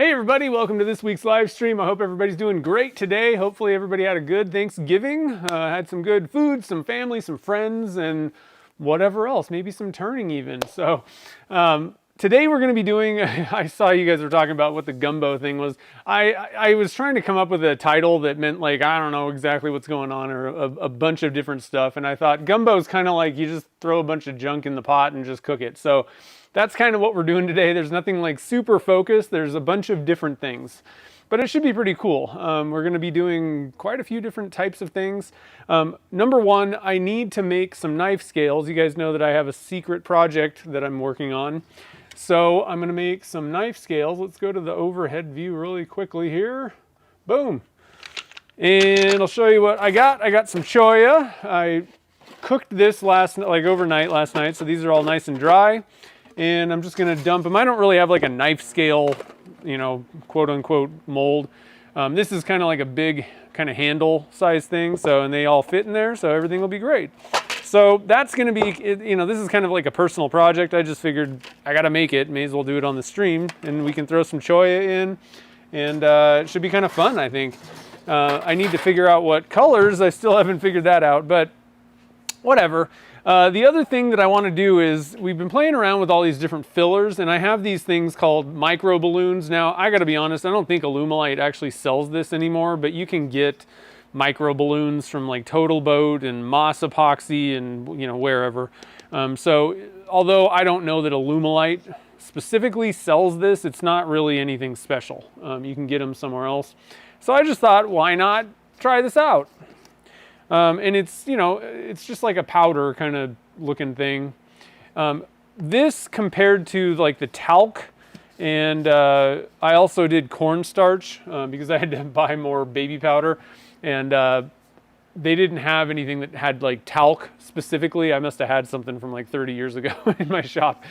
Hey everybody, welcome to this week's live stream. I hope everybody's doing great today. Hopefully everybody had a good Thanksgiving, had some good food, some family, some friends, and whatever else, maybe some turning even. So today we're going to be doing, I saw you guys were talking about what the gumbo thing was. I was trying to come up with a title that meant like, I don't know exactly what's going on or a bunch of different stuff. And I thought gumbo is kind of like you just throw a bunch of junk in the pot and just cook it. So that's kind of what we're doing today. There's nothing like super focused. There's a bunch of different things, but it should be pretty cool. We're going to be doing quite a few different types of things. Number one, I need to make some knife scales. You guys know that I have a secret project that I'm working on. So I'm going to make some knife scales. Let's go to the overhead view really quickly here. Boom. And I'll show you what I got. I got some Choya. I cooked this overnight last night. So these are all nice and dry. And I'm just gonna dump them. I don't really have like a knife scale, you know, quote unquote mold. This is kind of like a big kind of handle size thing. So, and they all fit in there, so everything will be great. So that's gonna be, you know, this is kind of like a personal project. I just figured I gotta make it, may as well do it on the stream, and we can throw some Choya in, and it should be kind of fun, I think. I need to figure out what colors. I still haven't figured that out, but whatever. The other thing that I want to do is we've been playing around with all these different fillers, and I have these things called microballoons. Now, I got to be honest, I don't think Alumilite actually sells this anymore, but you can get microballoons from like Total Boat and Moss Epoxy and, you know, wherever. So although I don't know that Alumilite specifically sells this, it's not really anything special. You can get them somewhere else. So I just thought, why not try this out? And it's, you know, it's just like a powder kind of looking thing. This compared to like the talc, and I also did cornstarch because I had to buy more baby powder, and they didn't have anything that had like talc specifically. I must have had something from like 30 years ago in my shop.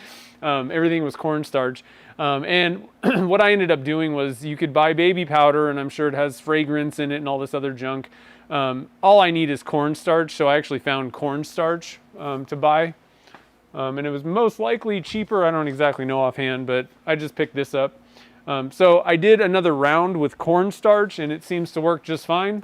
Everything was cornstarch. And what I ended up doing was you could buy baby powder, and I'm sure it has fragrance in it and all this other junk. All I need is cornstarch, so I actually found cornstarch to buy. And it was most likely cheaper. I don't exactly know offhand, but I just picked this up. So I did another round with cornstarch, and it seems to work just fine.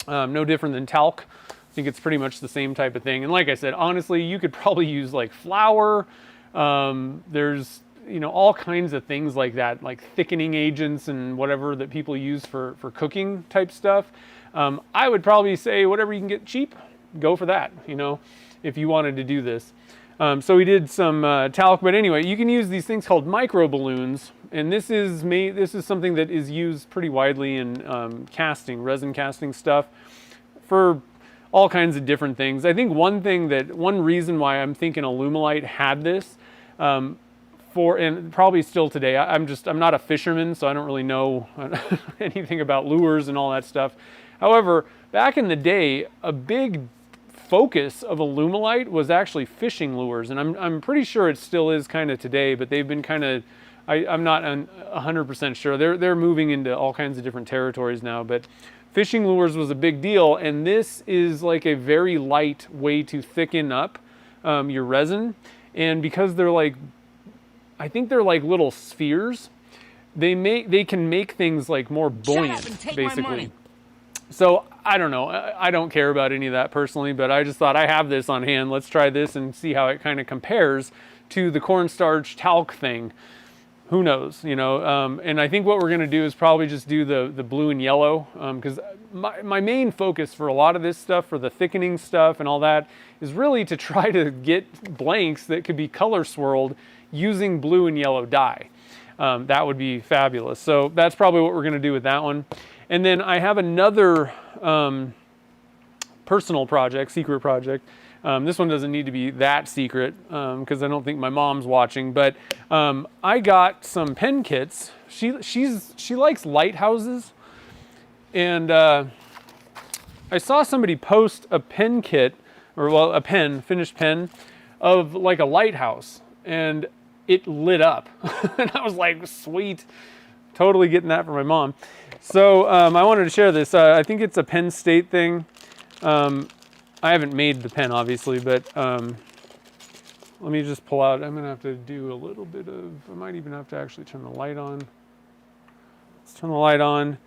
No different than talc. I think it's pretty much the same type of thing. And like I said, honestly, you could probably use like flour. There's, you know, all kinds of things like that, like thickening agents and whatever that people use for cooking type stuff. I would probably say whatever you can get cheap, go for that, you know, if you wanted to do this. So we did some talc, but anyway, you can use these things called microballoons, and this is something that is used pretty widely in casting, resin casting stuff for all kinds of different things. I think one reason why I'm thinking Alumilite had this, and probably still today, I'm not a fisherman, so I don't really know anything about lures and all that stuff. However, back in the day, a big focus of Alumilite was actually fishing lures, and I'm pretty sure it still is kind of today, but they've been kind of, I'm not 100% sure. They're moving into all kinds of different territories now, but fishing lures was a big deal, and this is like a very light way to thicken up your resin, and because they're like, I think they're like little spheres, they can make things like more buoyant, basically. So I don't know. I don't care about any of that personally, but I just thought I have this on hand. Let's try this and see how it kind of compares to the cornstarch talc thing. Who knows, you know? And I think what we're going to do is probably just do the blue and yellow, because my main focus for a lot of this stuff, for the thickening stuff and all that, is really to try to get blanks that could be color swirled using blue and yellow dye. That would be fabulous. So that's probably what we're going to do with that one. And then I have another personal project, secret project. This one doesn't need to be that secret because I don't think my mom's watching. But I got some pen kits. She likes lighthouses, and I saw somebody post a pen kit, or well, a finished pen of like a lighthouse, and it lit up, and I was like, sweet. Totally getting that for my mom. So I wanted to share this. I think it's a Penn State thing. I haven't made the pen, obviously, but let me just pull out. I'm going to have to do a little bit of, I might even have to actually turn the light on. Let's turn the light on.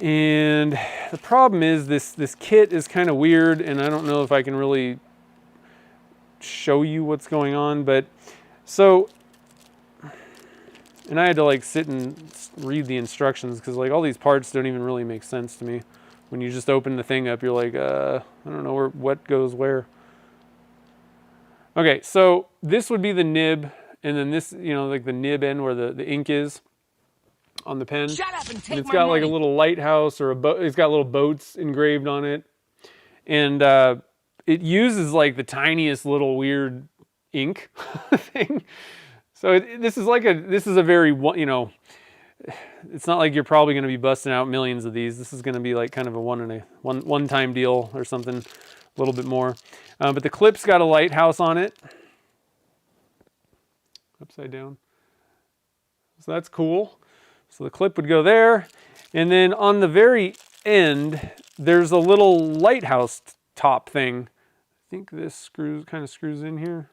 And the problem is this kit is kind of weird, and I don't know if I can really show you what's going on, but so, and I had to like sit and read the instructions because like all these parts don't even really make sense to me. When you just open the thing up, you're like, I don't know what goes where. Okay, so this would be the nib, and then this, you know, like the nib end where the ink is on the pen. Shut up and take and it's my got money. like a little lighthouse or a boat. It's got little boats engraved on it, and it uses like the tiniest little weird ink thing. So this is a very, you know, it's not like you're probably going to be busting out millions of these. This is going to be like kind of a one-time deal or something, a little bit more. But the clip's got a lighthouse on it, upside down. So that's cool. So the clip would go there, and then on the very end, there's a little lighthouse top thing. I think this kind of screws in here.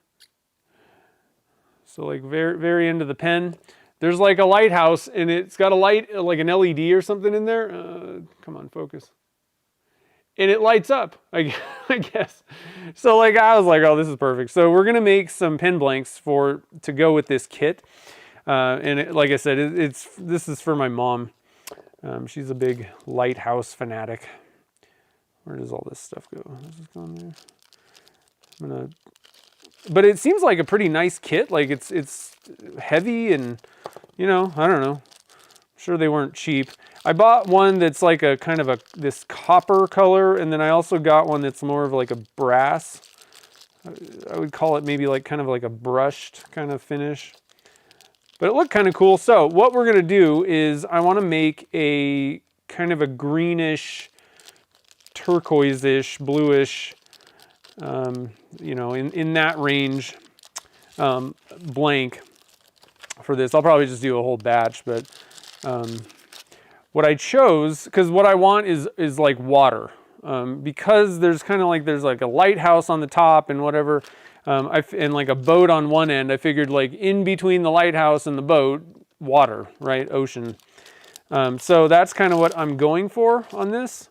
So like very end of the pen, there's like a lighthouse, and it's got a light, like an LED or something in there. Come on, focus. And it lights up, I guess. So like I was like, oh, this is perfect. So we're gonna make some pen blanks to go with this kit. And like I said, this is for my mom. She's a big Lighthouse fanatic. Where does all this stuff go? This is going there. But it seems like a pretty nice kit. Like it's heavy, and you know, I don't know. I'm sure they weren't cheap. I bought one that's like a kind of this copper color, and then I also got one that's more of like a brass. I would call it maybe like kind of like a brushed kind of finish. But it looked kind of cool. So what we're gonna do is I want to make a kind of a greenish, turquoise-ish, bluish, you know, in that range, blank for this. I'll probably just do a whole batch, but what I chose, because what I want is like water, because there's kind of like there's like a lighthouse on the top and whatever, and like a boat on one end. I figured like in between the lighthouse and the boat, water, right, ocean. So that's kind of what I'm going for on this.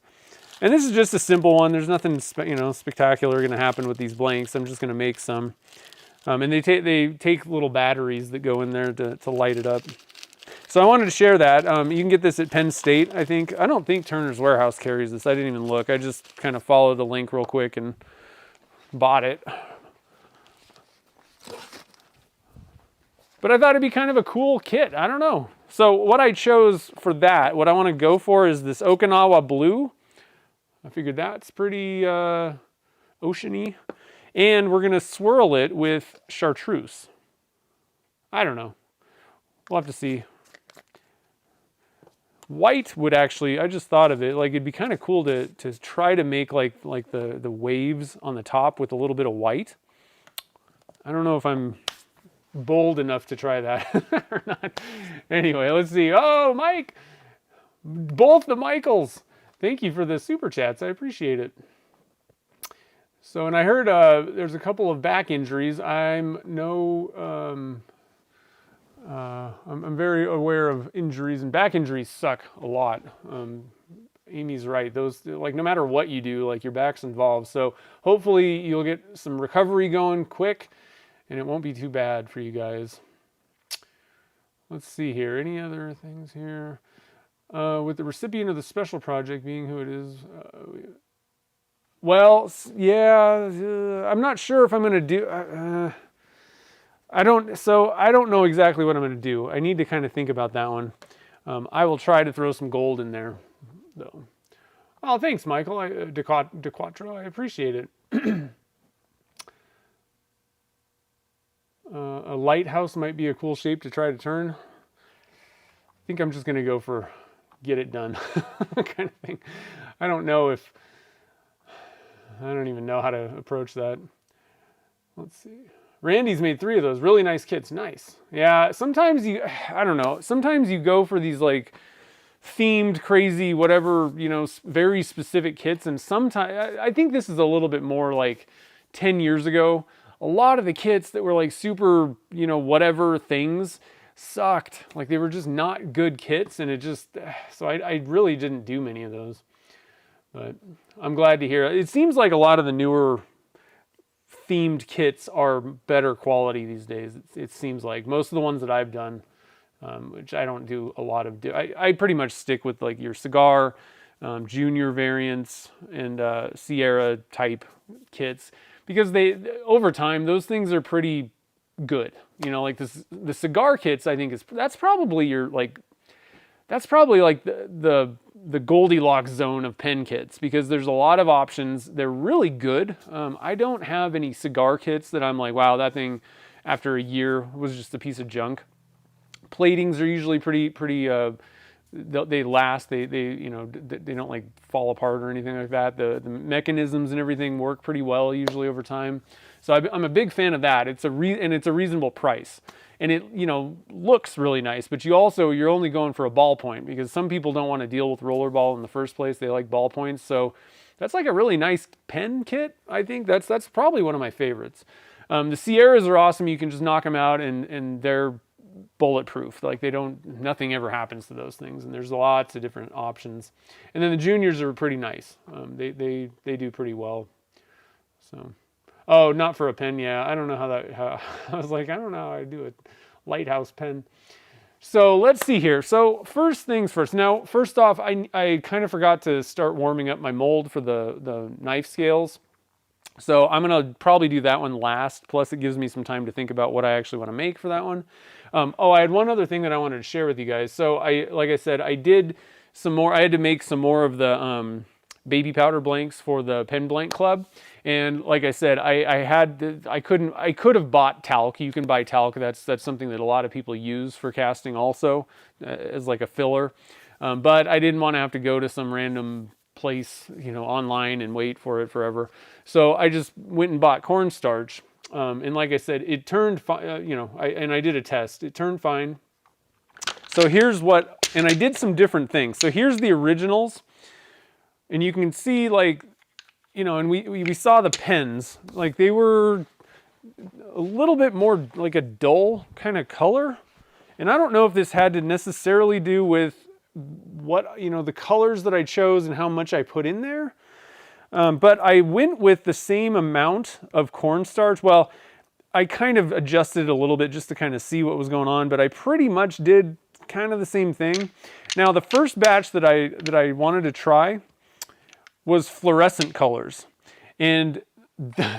And this is just a simple one. There's nothing spectacular going to happen with these blanks. I'm just going to make some, and they take little batteries that go in there to light it up. So I wanted to share that. You can get this at Penn State, I think. I don't think Turner's Warehouse carries this. I didn't even look. I just kind of followed the link real quick and bought it. But I thought it'd be kind of a cool kit. I don't know. So what I chose for that, what I want to go for is this Okinawa blue. I figured that's pretty oceany. And we're going to swirl it with chartreuse. I don't know. We'll have to see. White would actually, I just thought of it, like it'd be kind of cool to try to make like the waves on the top with a little bit of white. I don't know if I'm bold enough to try that or not. Anyway, let's see. Oh, Mike! Both the Michaels. Thank you for the super chats. I appreciate it. So, and I heard there's a couple of back injuries. I'm very aware of injuries, and back injuries suck a lot. Amy's right. Those, like, no matter what you do, like, your back's involved. So hopefully you'll get some recovery going quick, and it won't be too bad for you guys. Let's see here. Any other things here? With the recipient of the special project being who it is. Well, yeah, I'm not sure if I'm going to do... I don't know exactly what I'm going to do. I need to kind of think about that one. I will try to throw some gold in there, though. Oh, thanks, Michael. De Quattro. I appreciate it. A lighthouse might be a cool shape to try to turn. I think I'm just going to go for get it done kind of thing. I don't even know how to approach that. Let's see. Randy's made 3 of those. Really nice kits. Nice. Yeah, sometimes I don't know. Sometimes you go for these like themed, crazy, whatever, very specific kits. And sometimes, I think this is a little bit more like 10 years ago. A lot of the kits that were like super, whatever things, sucked. Like they were just not good kits, and it just, so I really didn't do many of those. But I'm glad to hear it. It seems like a lot of the newer themed kits are better quality these days. It seems like most of the ones that I've done, which I don't do a lot of, I pretty much stick with like your cigar, junior variants, and Sierra type kits, because they, over time, those things are pretty good. You know, like this, the cigar kits, I think that's probably your like, that's probably like the Goldilocks zone of pen kits, because there's a lot of options. They're really good. I don't have any cigar kits that I'm like, wow, that thing after a year was just a piece of junk. Platings are usually pretty they last. They you know, they don't like fall apart or anything like that. The mechanisms and everything work pretty well usually over time. So I'm a big fan of that. And it's a reasonable price. And it, you know, looks really nice, but you're only going for a ballpoint, because some people don't want to deal with rollerball in the first place. They like ballpoints. So that's like a really nice pen kit. I think that's probably one of my favorites. The Sierras are awesome. You can just knock them out, and they're bulletproof. Like nothing ever happens to those things. And there's lots of different options. And then the juniors are pretty nice. They do pretty well. So. Oh, not for a pen. Yeah, I don't know how I was like, I don't know how I do a Lighthouse pen. So let's see here. So first things first. Now, first off, I kind of forgot to start warming up my mold for the knife scales. So I'm going to probably do that one last. Plus, it gives me some time to think about what I actually want to make for that one. I had one other thing that I wanted to share with you guys. So like I said, I did some more. I had to make some more of the baby powder blanks for the pen blank club. And like I said, I could have bought talc. You can buy talc. That's something that a lot of people use for casting also, as like a filler. But I didn't want to have to go to some random place, you know, online and wait for it forever. So I just went and bought cornstarch. And like I said, it turned fine. You know, I did a test. It turned fine. So and I did some different things. So here's the originals, and you can see, like, you know, and we saw the pens, like they were a little bit more like a dull kind of color. And I don't know if this had to necessarily do with what, you know, the colors that I chose and how much I put in there. But I went with the same amount of cornstarch. Well, I kind of adjusted it a little bit just to kind of see what was going on, but I pretty much did kind of the same thing. Now, the first batch that I wanted to try was fluorescent colors, and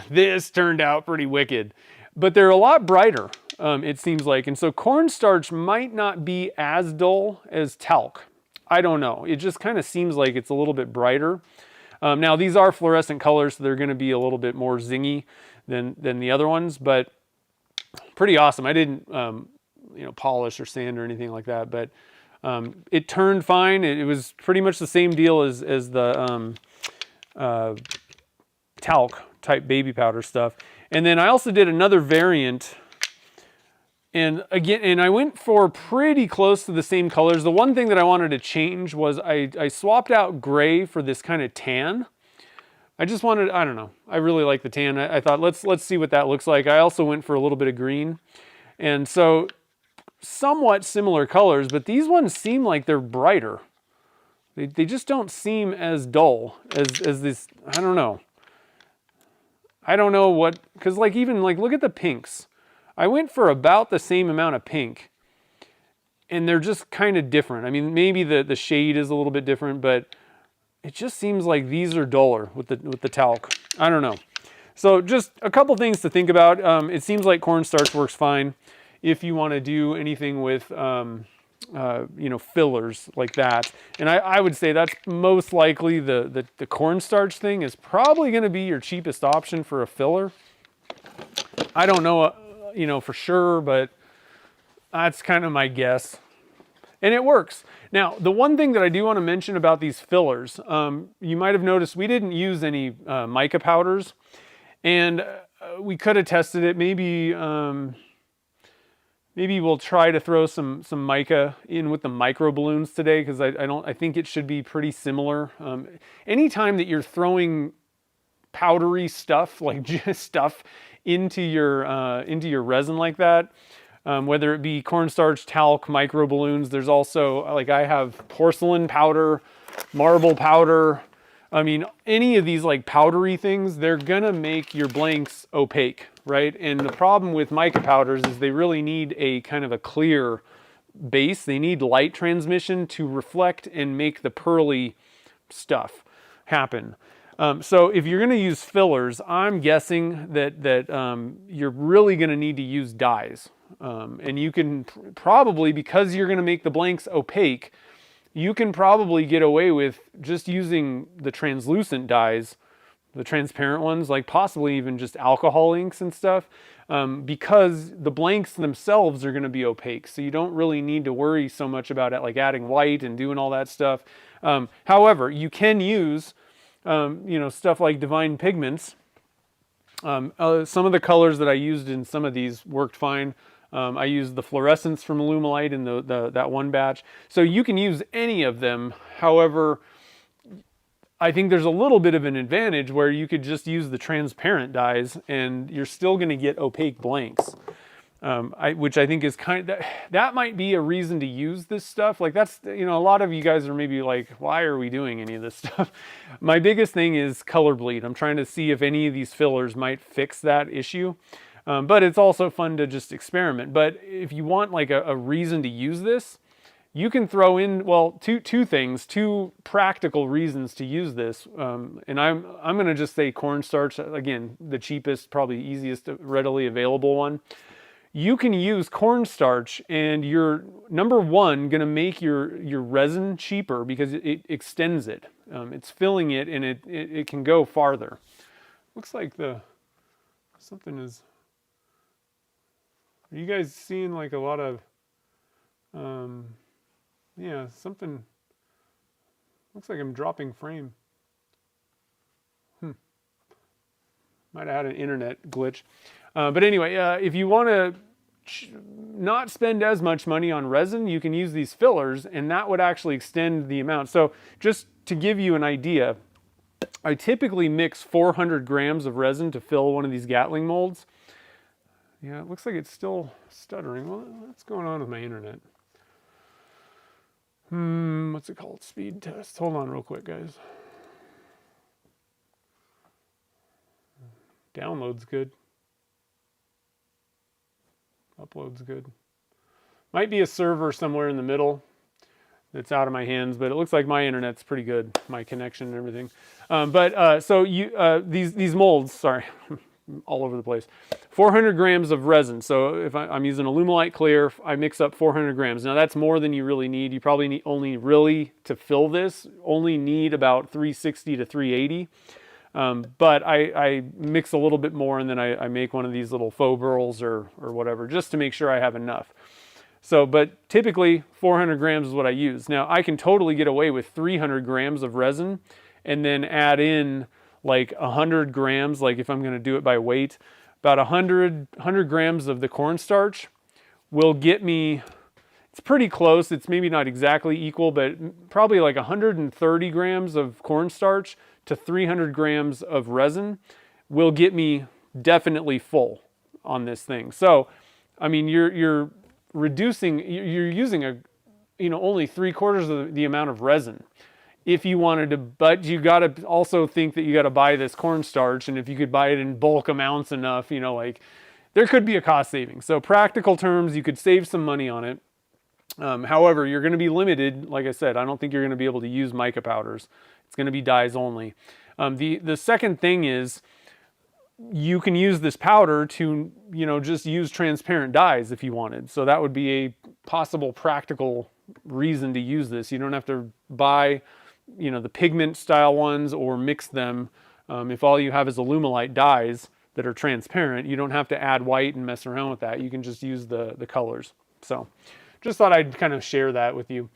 this turned out pretty wicked, but they're a lot brighter, it seems like. And so cornstarch might not be as dull as talc. I don't know. It just kind of seems like it's a little bit brighter. Now these are fluorescent colors, so they're going to be a little bit more zingy than the other ones, but pretty awesome. I didn't you know, polish or sand or anything like that, but it turned fine. It was pretty much the same deal as the talc type baby powder stuff. And then I also did another variant, and I went for pretty close to the same colors. The one thing that I wanted to change was I swapped out gray for this kind of tan. I just wanted, I don't know, I really like the tan. I thought let's see what that looks like. I also went for a little bit of green, and so somewhat similar colors, but these ones seem like they're brighter. They just don't seem as dull as this. I don't know. I don't know what, because like even like look at the pinks. I went for about the same amount of pink, and they're just kind of different. I mean, maybe the shade is a little bit different, but it just seems like these are duller with the talc. I don't know. So just a couple things to think about. It seems like cornstarch works fine if you want to do anything with you know, fillers like that. And I would say that's most likely the cornstarch thing is probably going to be your cheapest option for a filler. I don't know, you know, for sure, but that's kind of my guess. And it works. Now, the one thing that I do want to mention about these fillers, you might have noticed we didn't use any mica powders, and we could have tested it. Maybe maybe we'll try to throw some mica in with the microballoons today, because I think it should be pretty similar. Anytime that you're throwing powdery stuff, like just stuff into your resin like that, whether it be cornstarch, talc, microballoons. There's also, like, I have porcelain powder, marble powder. I mean, any of these like powdery things, they're gonna make your blanks opaque, right? And the problem with mica powders is they really need a kind of a clear base. They need light transmission to reflect and make the pearly stuff happen. So if you're gonna use fillers, I'm guessing that you're really gonna need to use dyes. And you can probably, because you're gonna make the blanks opaque, you can probably get away with just using the translucent dyes, the transparent ones, like possibly even just alcohol inks and stuff, because the blanks themselves are going to be opaque. So you don't really need to worry so much about it, like adding white and doing all that stuff. However, you can use, stuff like divine pigments. Some of the colors that I used in some of these worked fine. I used the fluorescence from Alumilite in that one batch. So you can use any of them. However, I think there's a little bit of an advantage where you could just use the transparent dyes and you're still going to get opaque blanks. Which I think is that might be a reason to use this stuff. Like that's, a lot of you guys are maybe like, why are we doing any of this stuff? My biggest thing is color bleed. I'm trying to see if any of these fillers might fix that issue. But it's also fun to just experiment. But if you want like a reason to use this, you can throw in, well, two practical reasons to use this. And I'm going to just say cornstarch, again, the cheapest, probably easiest, readily available one. You can use cornstarch and you're, number one, going to make your resin cheaper because it extends it. It's filling it and it can go farther. Looks like something is... Are you guys seeing like a lot of, something, looks like I'm dropping frame. Might have had an internet glitch. But anyway, if you want to not spend as much money on resin, you can use these fillers and that would actually extend the amount. So just to give you an idea, I typically mix 400 grams of resin to fill one of these Gatling molds. Yeah, it looks like it's still stuttering. Well, what's going on with my internet? What's it called? Speed test. Hold on real quick, guys. Download's good. Upload's good. Might be a server somewhere in the middle that's out of my hands, but it looks like my internet's pretty good, my connection and everything. So these molds, sorry, all over the place. 400 grams of resin. So if I'm using Alumilite clear, I mix up 400 grams. Now that's more than you really need. You probably need only really to fill this, only need about 360 to 380. But I mix a little bit more and then I make one of these little faux burls or whatever, just to make sure I have enough. So, but typically 400 grams is what I use. Now I can totally get away with 300 grams of resin and then add in like 100 grams, like if I'm going to do it by weight, about 100 grams of the cornstarch will get me, it's pretty close. It's maybe not exactly equal, but probably like 130 grams of cornstarch to 300 grams of resin will get me definitely full on this thing. So, I mean, you're reducing, you're using only 3/4 of the amount of resin. If you wanted to, but you got to also think that you got to buy this cornstarch, and if you could buy it in bulk amounts enough, like there could be a cost saving. So practical terms, you could save some money on it. However, you're going to be limited. Like I said, I don't think you're going to be able to use mica powders. It's going to be dyes only. The second thing is you can use this powder to, just use transparent dyes if you wanted. So that would be a possible practical reason to use this. You don't have to buy the pigment style ones or mix them. If all you have is Alumilite dyes that are transparent, you don't have to add white and mess around with that. You can just use the colors. So just thought I'd kind of share that with you.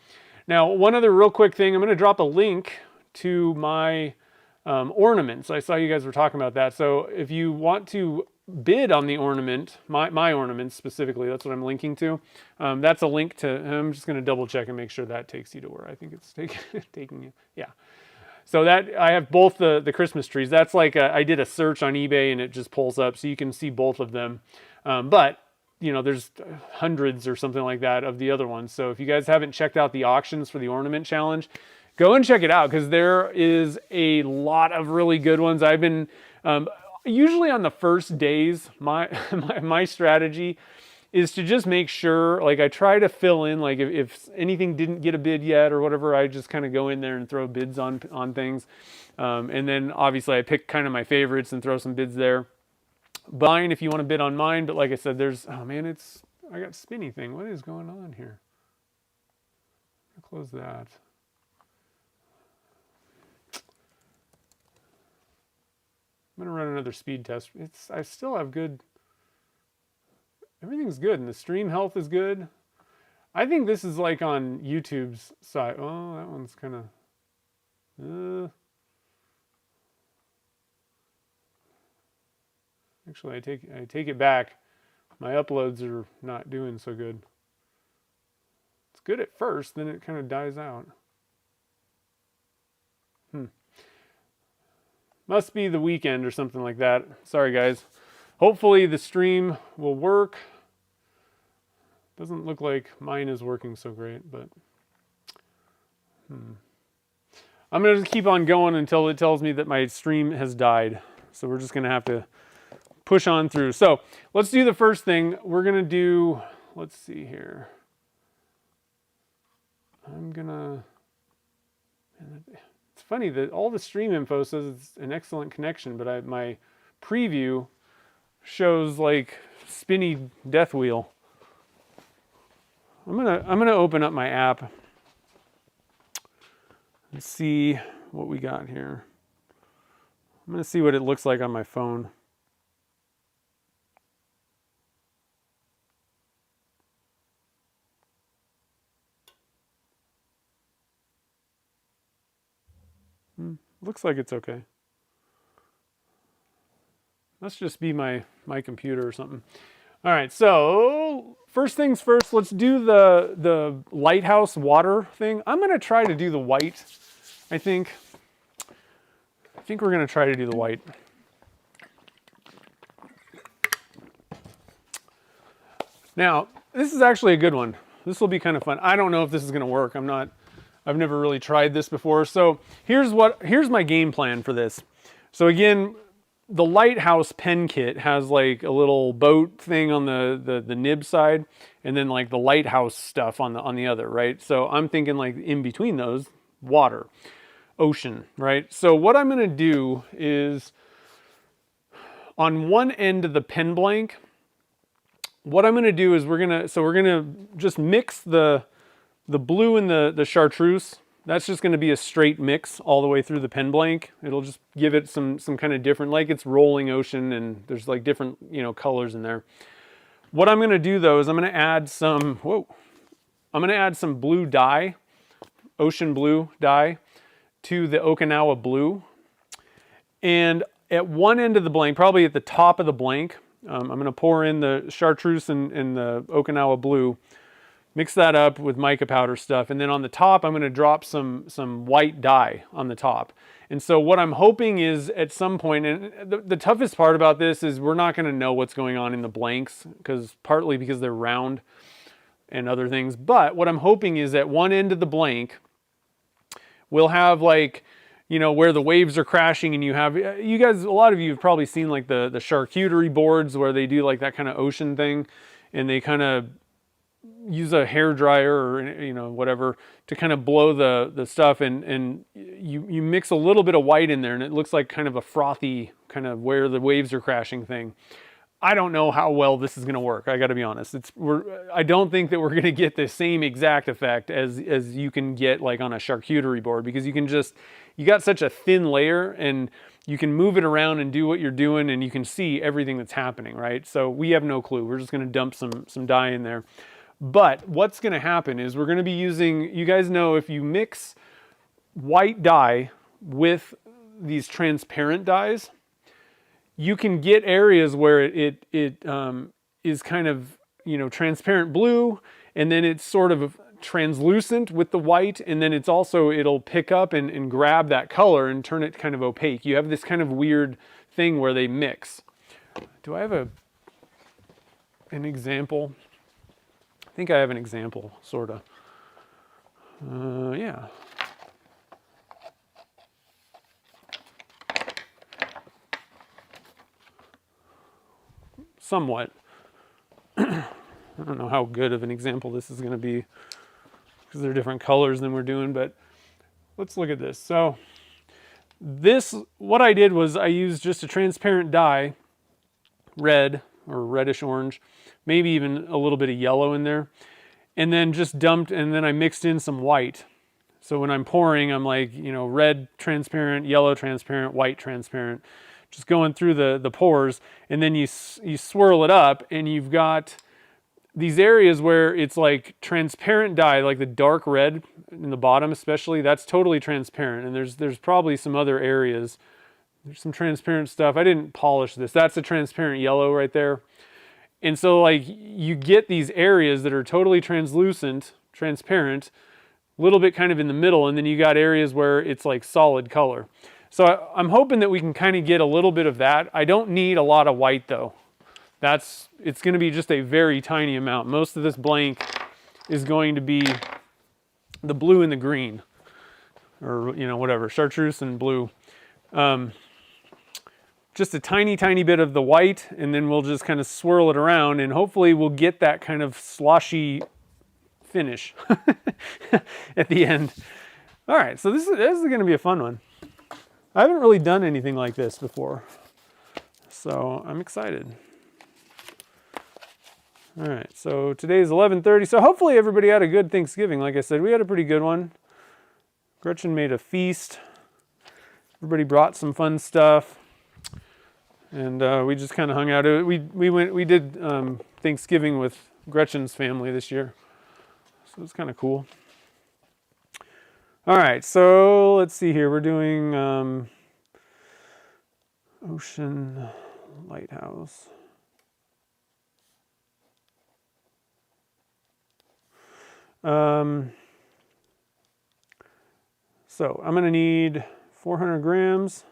Now, one other real quick thing, I'm going to drop a link to my ornaments. I saw you guys were talking about that. So if you want to bid on the ornament, my ornaments specifically, that's what I'm linking to. That's a link to, I'm just going to double check and make sure that takes you to where I think it's taking you. Yeah. So that I have both the Christmas trees. That's like I did a search on eBay and it just pulls up so you can see both of them. But you know, there's hundreds or something like that of the other ones. So if you guys haven't checked out the auctions for the ornament challenge, go and check it out, because there is a lot of really good ones. I've been usually on the first days, my strategy is to just make sure, like, I try to fill in, like, if anything didn't get a bid yet or whatever, I just kind of go in there and throw bids on things. And then obviously I pick kind of my favorites and throw some bids there. Mine, if you want to bid on mine, but like I said, there's, oh man, I got spinny thing. What is going on here? I'll close that. I'm gonna run another speed test. I still have good, everything's good, and the stream health is good. I think this is like on YouTube's side. Oh, that one's kind of, actually, I take it back. My uploads are not doing so good. It's good at first, then it kind of dies out. Must be the weekend or something like that. Sorry, guys. Hopefully the stream will work. Doesn't look like mine is working so great, but I'm going to keep on going until it tells me that my stream has died. So we're just going to have to push on through. So let's do the first thing. We're going to do, let's see here. I'm going to, it's funny that all the stream info says it's an excellent connection, but my preview shows like spinny death wheel. I'm gonna open up my app and see what we got here. I'm gonna see what it looks like on my phone. Looks like it's okay. Must just be my computer or something. All right, so first things first, let's do the Lighthouse water thing. I'm gonna try to do the white, I think. I think we're gonna try to do the white. Now, this is actually a good one. This will be kind of fun. I don't know if this is gonna work. I've never really tried this before. So here's my game plan for this. So again, the Lighthouse pen kit has like a little boat thing on the nib side, and then like the Lighthouse stuff on the other, right? So I'm thinking like in between those, water, ocean, right? So what I'm gonna do is on one end of the pen blank, what I'm gonna do is we're gonna just mix the blue and the chartreuse. That's just going to be a straight mix all the way through the pen blank. It'll just give it some kind of different, like it's rolling ocean and there's like different, you know, colors in there. What I'm going to do though is I'm going to add some blue dye, ocean blue dye, to the Okinawa blue. And at one end of the blank, probably at the top of the blank, I'm going to pour in the chartreuse and the Okinawa blue. Mix that up with mica powder stuff, and then on the top I'm going to drop some white dye on the top. And so what I'm hoping is at some point, and the toughest part about this is we're not going to know what's going on in the blanks, partly because they're round and other things. But what I'm hoping is at one end of the blank, we'll have like, you know, where the waves are crashing, and you guys, a lot of you have probably seen like the charcuterie boards where they do like that kind of ocean thing, and they kind of use a hair dryer or, you know, whatever to kind of blow the stuff, and you mix a little bit of white in there and it looks like kind of a frothy kind of where the waves are crashing thing. I don't know how well this is going to work. I got to be honest. I don't think that we're going to get the same exact effect as you can get like on a charcuterie board, because you got such a thin layer and you can move it around and do what you're doing and you can see everything that's happening, right? So we have no clue. We're just going to dump some dye in there. But what's going to happen is we're going to be using, you guys know, if you mix white dye with these transparent dyes, you can get areas where it is kind of, you know, transparent blue, and then it's sort of translucent with the white, and then it'll pick up and grab that color and turn it kind of opaque. You have this kind of weird thing where they mix. Do I have a... an example. I think I have an example, sort of. Yeah. Somewhat. I don't know how good of an example this is going to be because they're different colors than we're doing, but let's look at this. So this, what I did was I used just a transparent dye, red or reddish orange, maybe even a little bit of yellow in there, and then just dumped, and then I mixed in some white. So when I'm pouring, I'm like, you know, red transparent, yellow transparent, white transparent, just going through the pores, and then you swirl it up, and you've got these areas where it's like transparent dye, like the dark red in the bottom especially, that's totally transparent. And there's probably some other areas. There's some transparent stuff. I didn't polish this. That's a transparent yellow right there. And so like you get these areas that are totally translucent, transparent, a little bit kind of in the middle, and then you got areas where it's like solid color. So I'm hoping that we can kind of get a little bit of that. I don't need a lot of white though. It's going to be just a very tiny amount. Most of this blank is going to be the blue and the green, or you know, whatever, chartreuse and blue. Just a tiny, tiny bit of the white, and then we'll just kind of swirl it around, and hopefully we'll get that kind of sloshy finish at the end. All right, so this is going to be a fun one. I haven't really done anything like this before, so I'm excited. All right, so today is 11:30, so hopefully everybody had a good Thanksgiving. Like I said, we had a pretty good one. Gretchen made a feast. Everybody brought some fun stuff, and we just kind of hung out. We did Thanksgiving with Gretchen's family this year, so it was kind of cool. All right, so let's see here. We're doing Ocean Lighthouse. So I'm going to need 400 grams.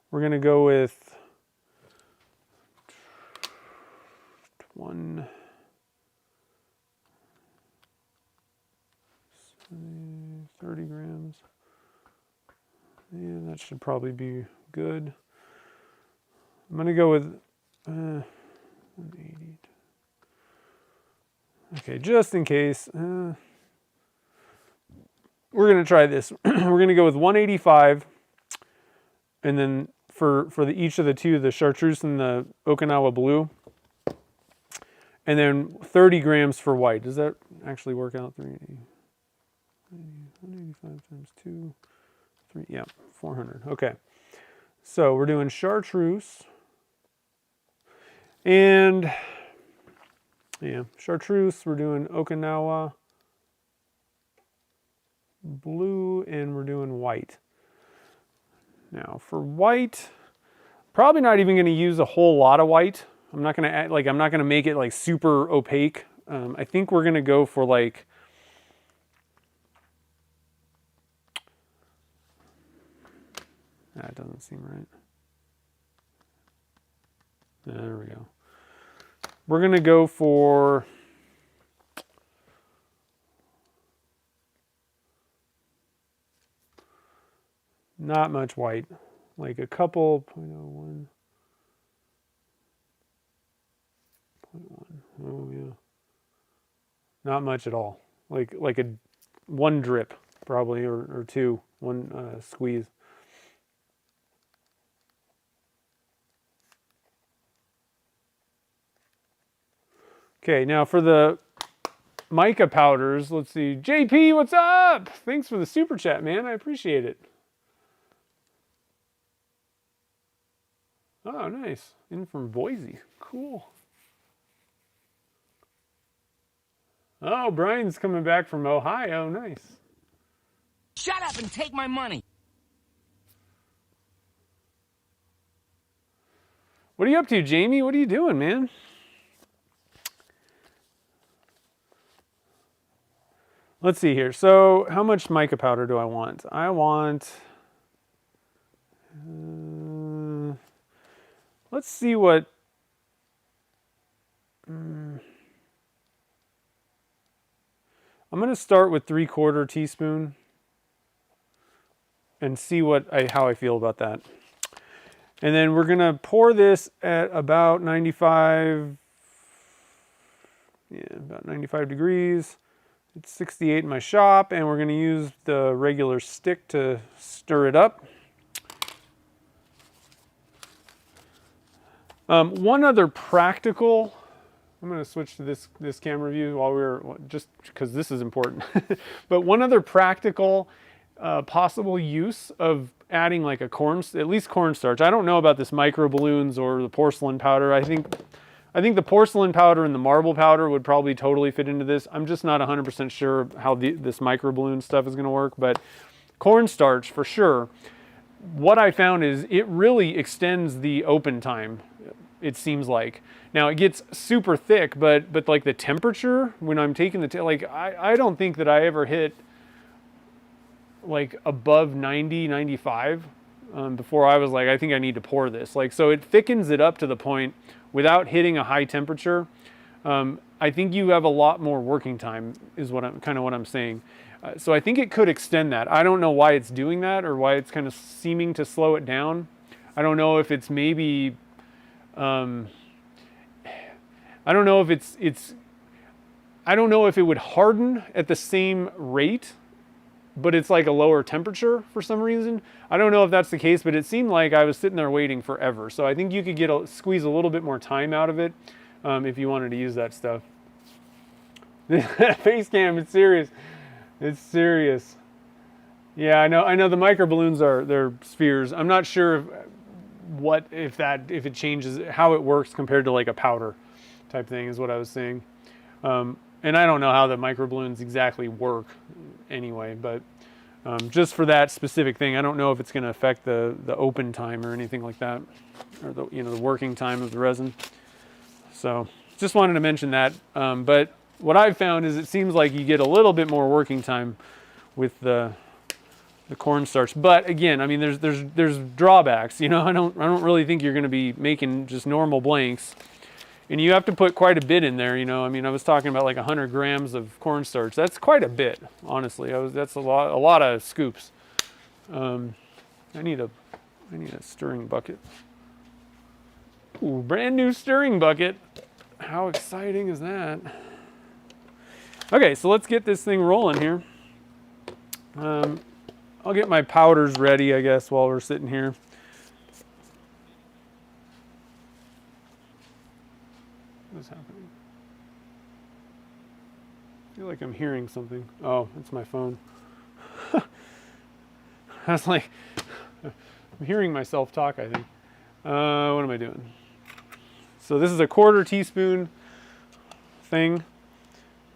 We're going to go with 30 grams. Yeah, that should probably be good. I'm going to go with 180. Okay, just in case. We're going to try this. We're going to go with 185, and then for each of the two, the chartreuse and the Okinawa blue, and then 30 grams for white. Does that actually work out? 380. 185 times 2, 3, yeah, 400. Okay, so we're doing chartreuse, and yeah, chartreuse, we're doing Okinawa blue, and we're doing white. Now for white, probably not even going to use a whole lot of white. I'm not going to add, I'm not going to make it like super opaque. I think we're going to go for like, that doesn't seem right. There we go. We're going to go for not much white, like a couple 0.01, 0.1. Oh yeah, not much at all. Like a one drip probably, or two, one squeeze. Okay, now for the mica powders, let's see. JP, what's up? Thanks for the super chat, man. I appreciate it. Oh, nice. In from Boise. Cool. Oh, Brian's coming back from Ohio. Nice. Shut up and take my money. What are you up to, Jamie? What are you doing, man? Let's see here. So how much mica powder do I want? I want... let's see what... I'm going to start with 3/4 teaspoon and see how I feel about that. And then we're going to pour this at about 95 degrees. It's 68 in my shop, and we're going to use the regular stick to stir it up. One other practical, I'm going to switch to this camera view just because this is important. But one other practical possible use of adding like at least cornstarch. I don't know about this microballoons or the porcelain powder. I think the porcelain powder and the marble powder would probably totally fit into this. I'm just not 100% sure how this microballoon stuff is going to work, but cornstarch for sure. What I found is it really extends the open time, it seems like. Now it gets super thick, but like the temperature when I'm taking I don't think that I ever hit like above 90, 95 before I was like, I think I need to pour this. Like, so it thickens it up to the point without hitting a high temperature. I think you have a lot more working time is what I'm saying. So I think it could extend that. I don't know why it's doing that or why it's kind of seeming to slow it down. I don't know if it's maybe, I don't know if I don't know if it would harden at the same rate, but it's like a lower temperature for some reason. I don't know if that's the case, but it seemed like I was sitting there waiting forever. So I think you could squeeze a little bit more time out of it if you wanted to use that stuff. Face cam, it's serious. It's serious. Yeah, I know the microballoons they're spheres. I'm not sure if it changes how it works compared to like a powder type thing is what I was saying. And I don't know how the microballoons exactly work anyway, but just for that specific thing, I don't know if it's going to affect the open time or anything like that, or the working time of the resin. So just wanted to mention that. But what I've found is it seems like you get a little bit more working time with the cornstarch. But again, I mean, there's drawbacks. I don't really think you're going to be making just normal blanks. And you have to put quite a bit in there, I mean, I was talking about like 100 grams of cornstarch. That's quite a bit, honestly. That's a lot of scoops. I need a stirring bucket. Ooh, brand new stirring bucket. How exciting is that? Okay, so let's get this thing rolling here. I'll get my powders ready, I guess, while we're sitting here. What's happening? I feel like I'm hearing something. Oh, it's my phone. I was like, I'm hearing myself talk, I think. What am I doing? So this is a 1/4 teaspoon thing.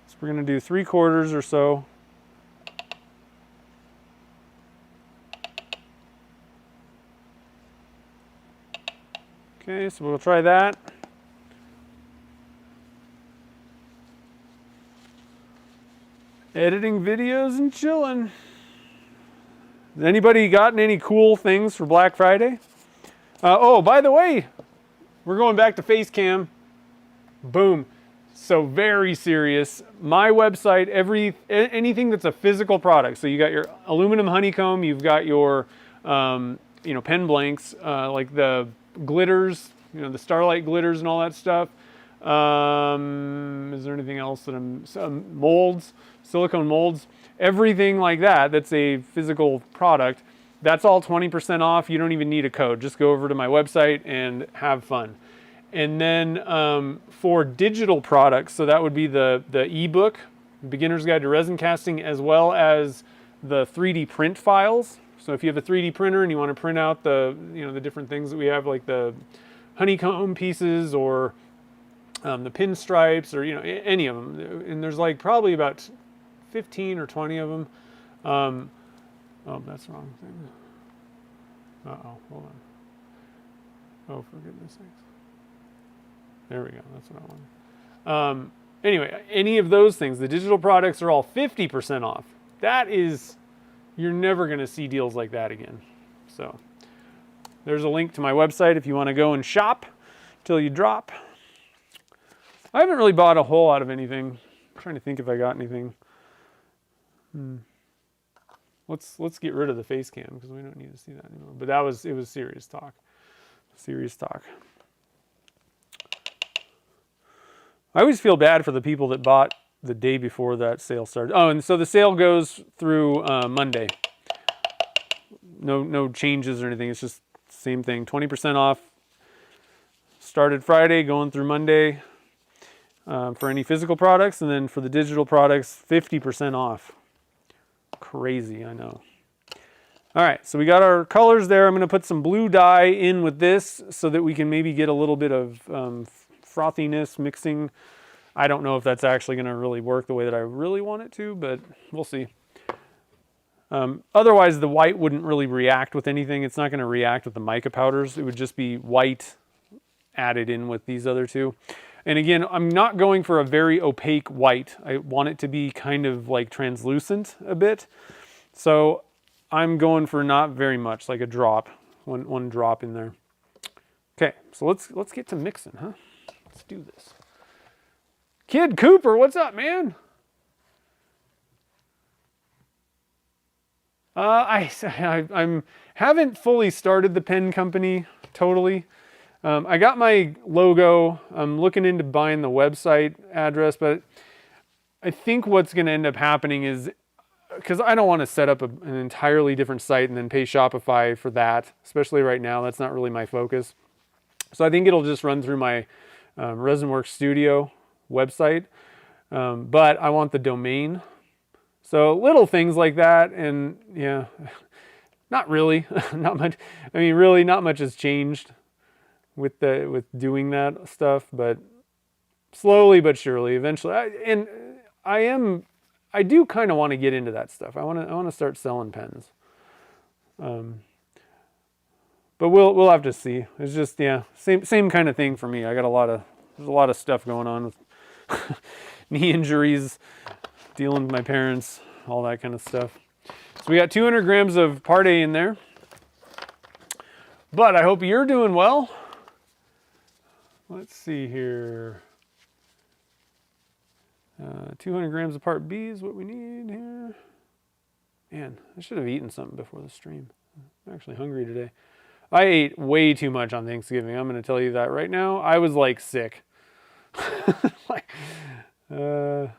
So we're going to do 3/4 or so. Okay, so we'll try that. Editing videos and chilling. Has anybody gotten any cool things for Black Friday? Oh, by the way, we're going back to face cam. Boom. So very serious. My website, anything that's a physical product. So you got your aluminum honeycomb, you've got your pen blanks, like the glitters, the starlight glitters and all that stuff. Is there anything else that some molds, silicone molds, everything like that that's a physical product, that's all 20% off. You don't even need a code. Just go over to my website and have fun. And then for digital products, so that would be the ebook, Beginner's Guide to Resin Casting, as well as the 3D print files. So if you have a 3D printer and you want to print out the different things that we have, like the honeycomb pieces or the pinstripes, or any of them, and there's like probably about 15 or 20 of them. Oh, that's the wrong thing. Uh-oh, hold on. Oh, for goodness sakes. There we go, that's what I wanted. Anyway, any of those things, the digital products are all 50% off. That is, you're never going to see deals like that again. So there's a link to my website if you want to go and shop till you drop. I haven't really bought a whole lot of anything. I'm trying to think if I got anything. Let's get rid of the face cam because we don't need to see that anymore. But it was serious talk. Serious talk. I always feel bad for the people that bought the day before that sale started. Oh, and so the sale goes through Monday. No changes or anything. It's just the same thing. 20% off. Started Friday, going through Monday for any physical products, and then for the digital products, 50% off. Crazy, I know. All right, so we got our colors there. I'm going to put some blue dye in with this so that we can maybe get a little bit of frothiness mixing. I don't know if that's actually going to really work the way that I really want it to, but we'll see. Otherwise, the white wouldn't really react with anything. It's not going to react with the mica powders. It would just be white added in with these other two. And again, I'm not going for a very opaque white. I want it to be kind of like translucent a bit. So I'm going for not very much, like a drop, one drop in there. Okay, so let's get to mixing, huh? Let's do this. Kid Cooper, what's up, man? I haven't fully started the pen company totally. I got my logo. I'm looking into buying the website address, but I think what's going to end up happening is, because I don't want to set up an entirely different site and then pay Shopify for that, especially right now. That's not really my focus. So I think it'll just run through my ResinWorks Studio website, but I want the domain. So little things like that, and yeah, not really, not much. I mean, really, not much has changed with doing that stuff, but slowly but surely, eventually. I do kind of want to get into that stuff. I want to start selling pens. But we'll have to see. It's just, yeah, same kind of thing for me. I got there's a lot of stuff going on with knee injuries, dealing with my parents, all that kind of stuff. So we got 200 grams of Part A in there. But I hope you're doing well. Let's see here. 200 grams of Part B is what we need here. Man, I should have eaten something before the stream. I'm actually hungry today. I ate way too much on Thanksgiving. I'm going to tell you that right now. I was like sick. Yeah.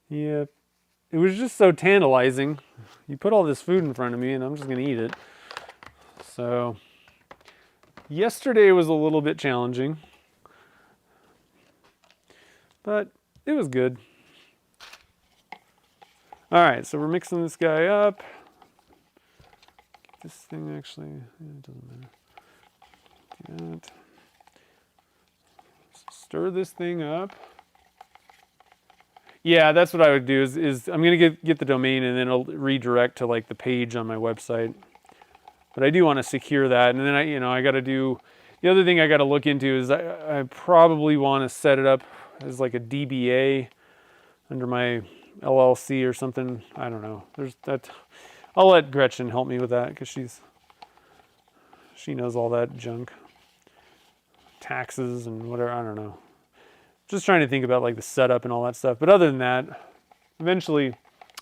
Yep. It was just so tantalizing. You put all this food in front of me and I'm just going to eat it. So, yesterday was a little bit challenging. But it was good. All right, so we're mixing this guy up. This thing actually, it doesn't matter. Do that. Stir this thing up. Yeah, that's what I would do is I'm going to get the domain and then it'll redirect to like the page on my website. But I do want to secure that. And then I got to do, the other thing I got to look into is I probably want to set it up as like a DBA under my LLC or something. I don't know. There's that. I'll let Gretchen help me with that because she knows all that junk. Taxes and whatever, I don't know. Just trying to think about like the setup and all that stuff. But other than that, eventually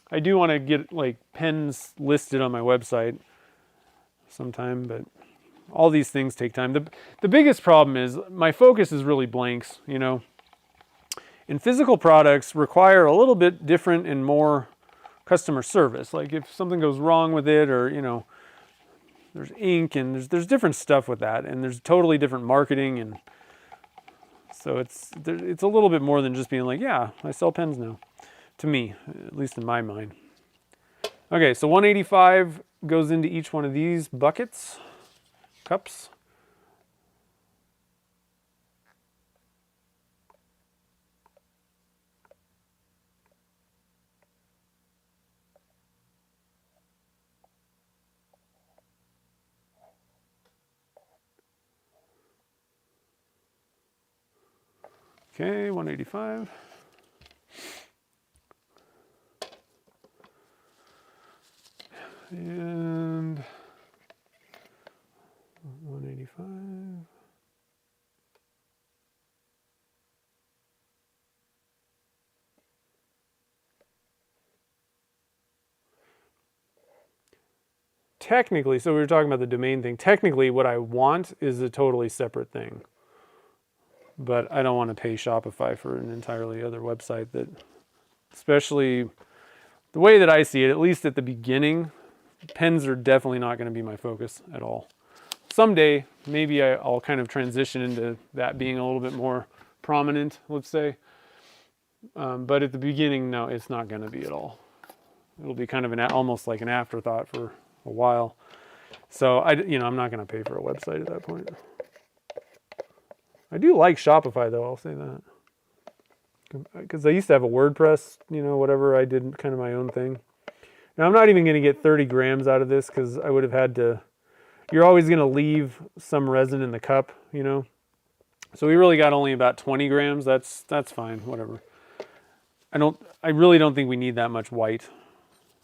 I do want to get like pens listed on my website sometime, but all these things take time. The biggest problem is my focus is really blanks, you know. And physical products require a little bit different and more customer service. Like if something goes wrong with it, or you know, there's ink and there's different stuff with that, and there's totally different marketing, and so it's a little bit more than just being like, yeah, I sell pens now. To me, at least in my mind. Okay, so 185 goes into each one of these buckets, cups. Okay, 185. And Technically, so we were talking about the domain thing. Technically, what I want is a totally separate thing. But I don't want to pay Shopify for an entirely other website that, especially the way that I see it, at least at the beginning, pens are definitely not going to be my focus at all. Someday, maybe I'll kind of transition into that being a little bit more prominent, let's say. But at the beginning, no, it's not going to be at all. It'll be kind of almost like an afterthought for a while. So I'm not going to pay for a website at that point. I do like Shopify though, I'll say that. Because I used to have a WordPress, whatever, I did kind of my own thing. Now I'm not even going to get 30 grams out of this because I would have had to, you're always going to leave some resin in the cup, So we really got only about 20 grams. That's fine, whatever. I really don't think we need that much white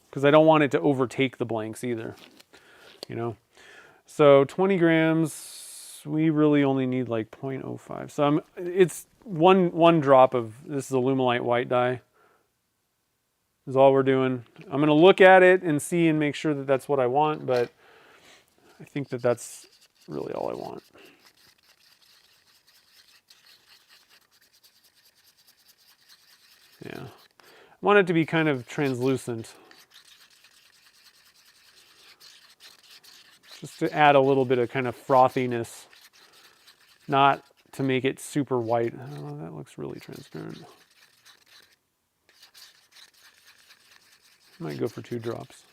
because I don't want it to overtake the blanks either, So 20 grams, we really only need like 0.05. So it's one drop of, this is Alumilite white dye. Is all we're doing. I'm going to look at it and see and make sure that that's what I want, but I think that that's really all I want. Yeah. I want it to be kind of translucent. Just to add a little bit of kind of frothiness. Not to make it super white. Oh, that looks really transparent. Might go for 2 drops.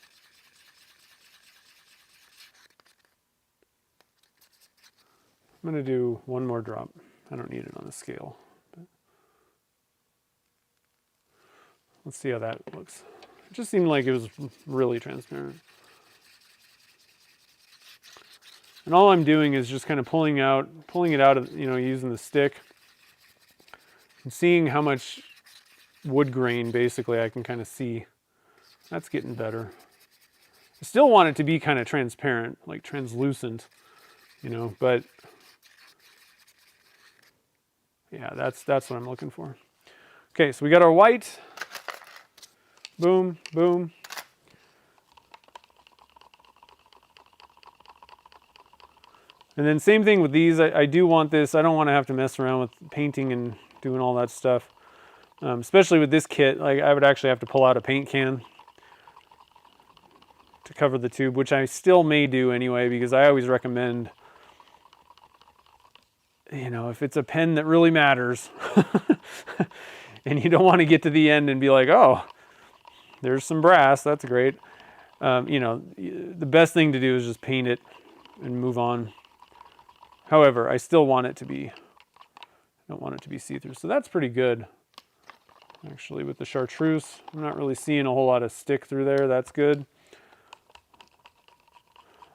I'm going to do 1 more drop. I don't need it on the scale. But let's see how that looks. It just seemed like it was really transparent. And all I'm doing is just kind of pulling it out of, using the stick and seeing how much wood grain basically I can kind of see. That's getting better. I still want it to be kind of transparent, like translucent, but yeah, that's what I'm looking for. Okay, so we got our white. Boom, boom. And then same thing with these. I do want this. I don't want to have to mess around with painting and doing all that stuff. Especially with this kit, like I would actually have to pull out a paint can to cover the tube, which I still may do anyway, because I always recommend, if it's a pen that really matters and you don't want to get to the end and be like, oh, there's some brass, that's great. The best thing to do is just paint it and move on. However, I still want it to be, I don't want it to be see-through. So that's pretty good. Actually, with the chartreuse, I'm not really seeing a whole lot of stick through there. That's good.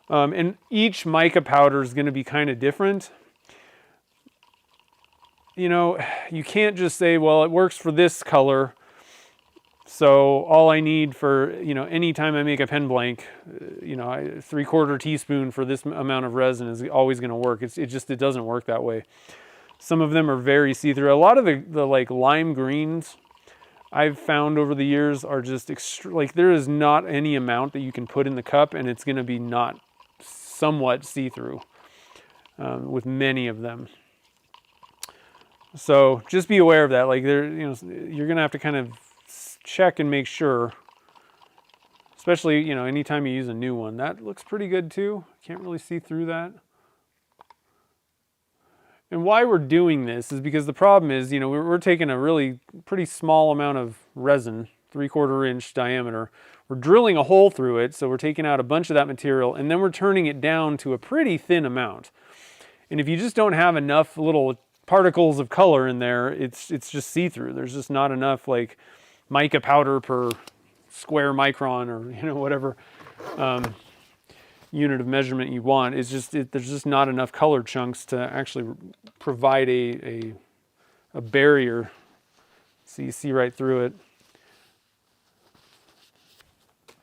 And each mica powder is going to be kind of different. You can't just say, well, it works for this color, so all I need for, anytime I make a pen blank, 3/4 teaspoon for this amount of resin is always going to work. It doesn't work that way. Some of them are very see-through. A lot of the like lime greens I've found over the years are just like there is not any amount that you can put in the cup and it's going to be not somewhat see-through with many of them. So just be aware of that. Like you're going to have to kind of check and make sure, especially, anytime you use a new one. That looks pretty good too. Can't really see through that. And why we're doing this is because the problem is, we're taking a really pretty small amount of resin, 3/4 inch diameter. We're drilling a hole through it, so we're taking out a bunch of that material, and then we're turning it down to a pretty thin amount. And if you just don't have enough little particles of color in there, it's just see-through. There's just not enough like mica powder per square micron or whatever unit of measurement you want. It's just there's just not enough color chunks to actually provide a barrier, so you see right through it.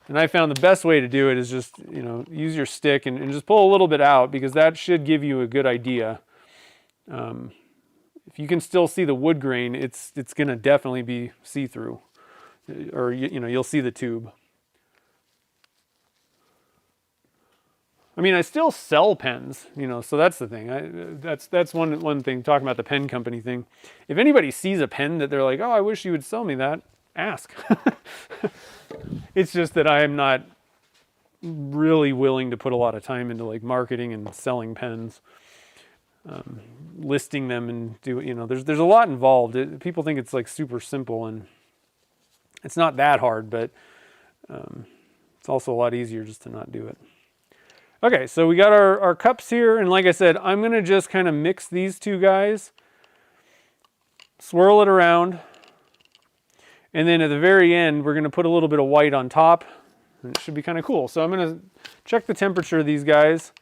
And I found the best way to do it is just, you know, use your stick and just pull a little bit out, because that should give you a good idea. If you can still see the wood grain, it's going to definitely be see-through, or you know, you'll see the tube. I mean, I still sell pens, you know, so that's the thing. That's one thing, talking about the pen company thing. If anybody sees a pen that they're like, oh, I wish you would sell me that, ask. It's just that I am not really willing to put a lot of time into like marketing and selling pens, listing them and you know, there's a lot involved. People think it's like super simple, and it's not that hard, but it's also a lot easier just to not do it. Okay, so we got our cups here, and like I said, I'm going to just kind of mix these two guys, swirl it around, and then at the very end, we're going to put a little bit of white on top, and it should be kind of cool. So I'm going to check the temperature of these guys.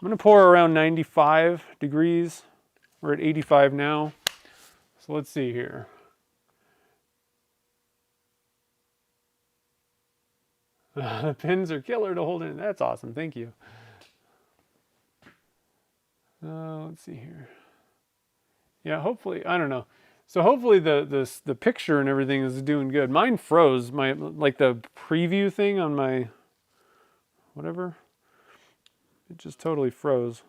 I'm going to pour around 95 degrees. We're at 85 now. So let's see here. The pins are killer to hold in. That's awesome. Thank you. Let's see here. Yeah, hopefully, I don't know. So hopefully the picture and everything is doing good. Mine froze. Like the preview thing on my whatever. It just totally froze.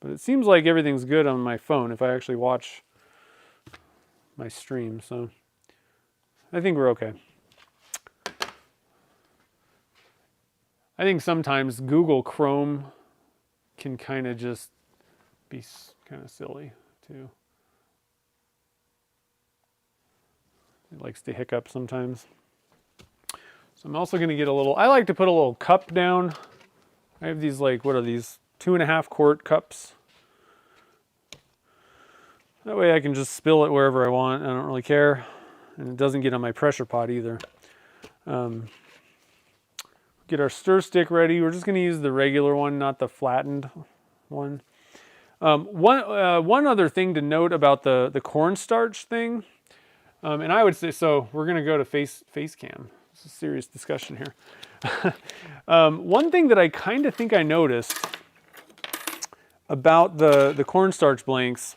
But it seems like everything's good on my phone if I actually watch my stream. So I think we're okay. I think sometimes Google Chrome can kind of just be kind of silly too. It likes to hiccup sometimes. So I'm also going to get a little, I like to put a little cup down. I have these like, what are these? 2.5 quart cups. That way I can just spill it wherever I want. I don't really care. And it doesn't get on my pressure pot either. Get our stir stick ready. We're just going to use the regular one, not the flattened one. One other thing to note about the cornstarch thing, and I would say, so we're going to go to face cam. It's a serious discussion here. One thing that I kind of think I noticed about the cornstarch blanks,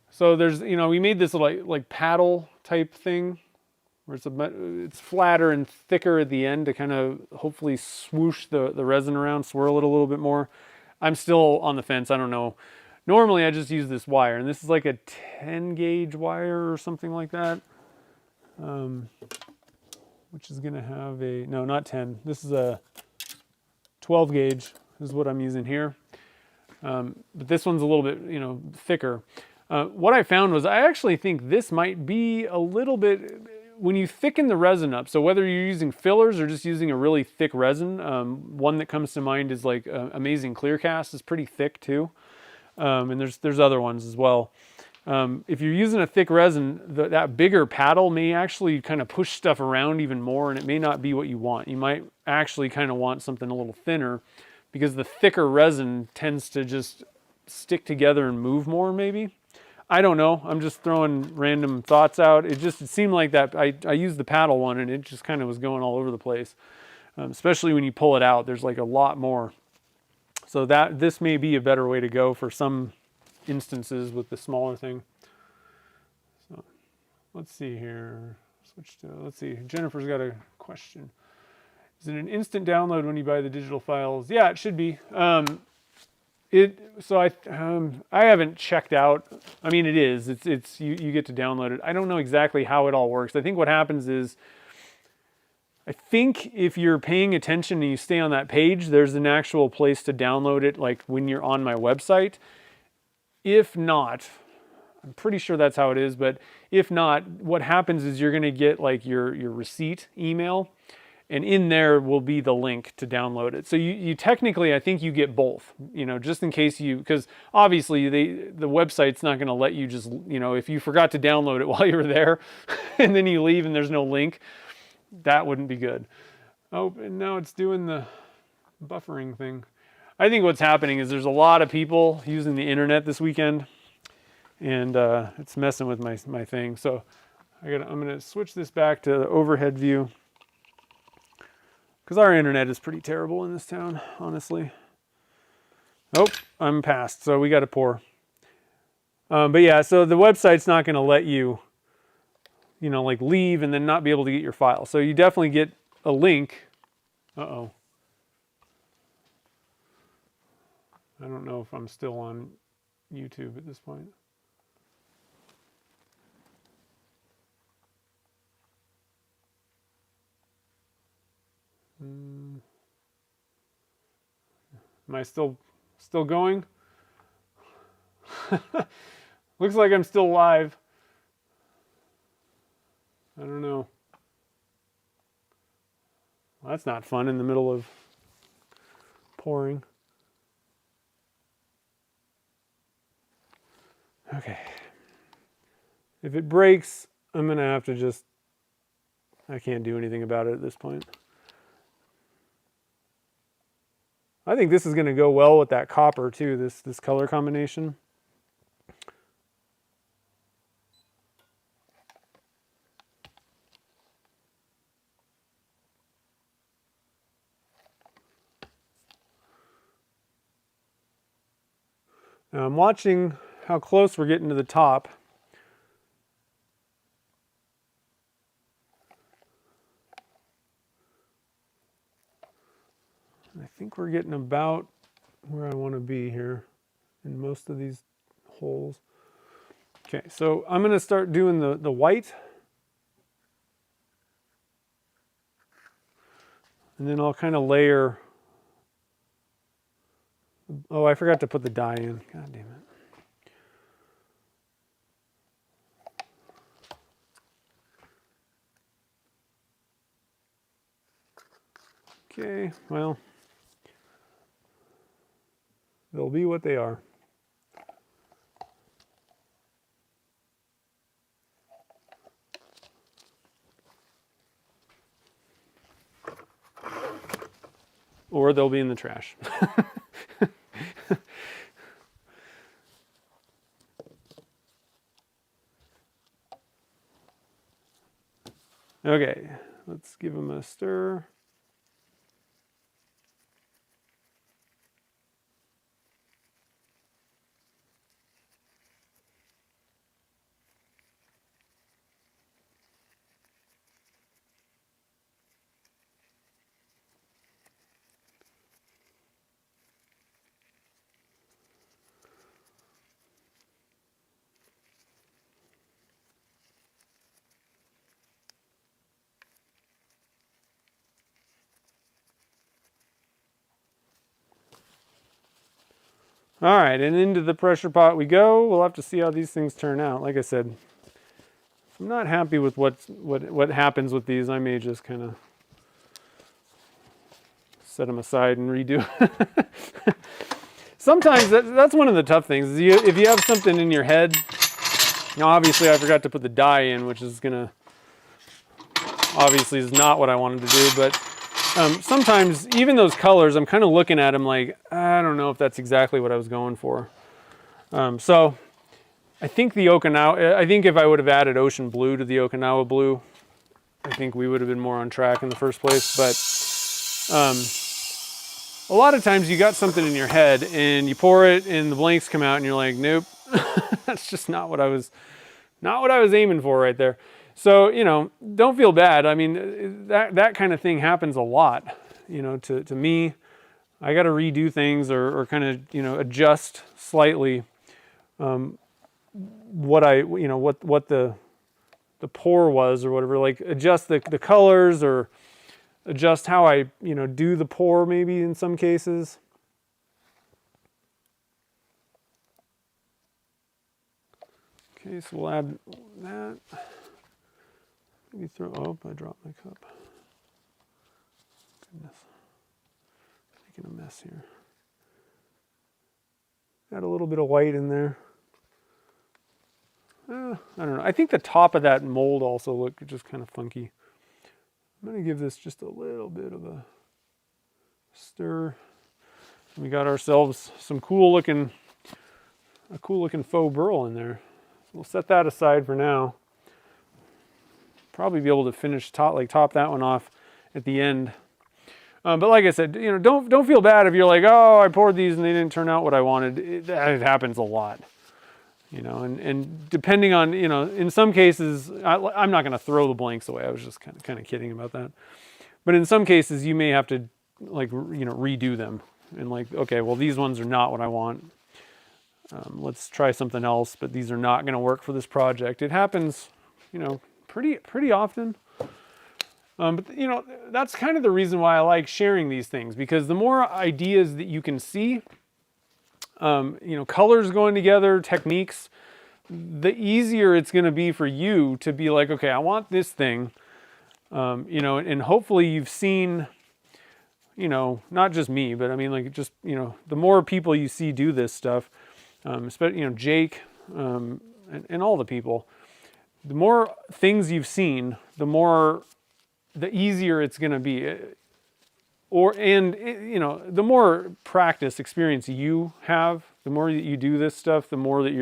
so there's, you know, we made this like paddle type thing, where it's flatter and thicker at the end to kind of hopefully swoosh the resin around, swirl it a little bit more. I'm still on the fence. I don't know. Normally I just use this wire, and this is like a 10 gauge wire or something like that, which is going to have a, no, not 10. This is a 12 gauge is what I'm using here. But this one's a little bit, you know, thicker. What I found was I actually think this might be a little bit, when you thicken the resin up, so whether you're using fillers or just using a really thick resin, one that comes to mind is like Amazing Clear Cast is pretty thick too. And there's other ones as well. If you're using a thick resin, that bigger paddle may actually kind of push stuff around even more, and it may not be what you want. You might actually kind of want something a little thinner, because the thicker resin tends to just stick together and move more maybe. I don't know. I'm just throwing random thoughts out. It seemed like that. I used the paddle one, and it just kind of was going all over the place. Especially when you pull it out, there's like a lot more. So this may be a better way to go for some instances with the smaller thing. So let's see here. Let's see. Jennifer's got a question. Is it an instant download when you buy the digital files? Yeah, it should be. So I haven't checked out. I mean, it is. It's you get to download it. I don't know exactly how it all works. I think what happens is, I think if you're paying attention and you stay on that page, there's an actual place to download it, like when you're on my website. If not, I'm pretty sure that's how it is, but if not, what happens is you're going to get like your receipt email, and in there will be the link to download it. So you technically, I think you get both, you know, just in case because obviously the website's not going to let you just, you know, if you forgot to download it while you were there and then you leave and there's no link, that wouldn't be good. Oh, and now it's doing the buffering thing. I think what's happening is there's a lot of people using the internet this weekend, and it's messing with my thing. So I'm going to switch this back to the overhead view. Because our internet is pretty terrible in this town, honestly. Oh, I'm past, so we got to pour. But yeah, so the website's not going to let you, you know, like leave and then not be able to get your file. So you definitely get a link. Uh-oh. I don't know if I'm still on YouTube at this point. Am I still going? Looks like I'm still live. I don't know. Well, that's not fun in the middle of pouring. Okay. If it breaks, I'm going to have to just... I can't do anything about it at this point. I think this is going to go well with that copper too, this color combination. Now I'm watching how close we're getting to the top. I think we're getting about where I want to be here in most of these holes. Okay, so I'm going to start doing the white. And then I'll kind of layer. Oh, I forgot to put the dye in. God damn it. Okay, well, they'll be what they are. Or they'll be in the trash. Okay, let's give them a stir. All right, and into the pressure pot we go. We'll have to see how these things turn out. Like I said, if I'm not happy with what happens with these, I may just kind of set them aside and redo. Sometimes that's one of the tough things. Is if you have something in your head, now obviously I forgot to put the dye in, which is gonna obviously is not what I wanted to do, but sometimes even those colors, I'm kind of looking at them like, I don't know if that's exactly what I was going for. So I think the Okinawa, I think if I would have added ocean blue to the Okinawa blue, I think we would have been more on track in the first place. But a lot of times you got something in your head and you pour it and the blanks come out and you're like, nope, that's just not what I was aiming for right there. So, you know, don't feel bad. I mean, that kind of thing happens a lot, you know, to me. I got to redo things or kind of, you know, adjust slightly what the pour was or whatever, like adjust the colors or adjust how I, you know, do the pour maybe in some cases. Okay, so we'll add that. Maybe throw, oh, I dropped my cup. Goodness. Making a mess here. Add a little bit of white in there. I don't know. I think the top of that mold also looked just kind of funky. I'm going to give this just a little bit of a stir. We got ourselves some cool looking faux burl in there. So we'll set that aside for now. Probably be able to finish top that one off at the end. But like I said, you know, don't feel bad if you're like, oh, I poured these and they didn't turn out what I wanted. It happens a lot. You know, and depending on, you know, in some cases, I'm not going to throw the blanks away. I was just kind of kidding about that. But in some cases, you may have to, like, you know, redo them. And like, okay, well, these ones are not what I want. Let's try something else, but these are not going to work for this project. It happens, you know, pretty often. But, you know, that's kind of the reason why I like sharing these things, because the more ideas that you can see, you know, colors going together, techniques, the easier it's going to be for you to be like, okay, I want this thing, you know, and hopefully you've seen, you know, not just me, but I mean, like, just, you know, the more people you see do this stuff, especially, you know, Jake, and all the people, the more things you've seen, the easier it's going to be. And you know, the more practice experience you have, the more that you do this stuff, the more that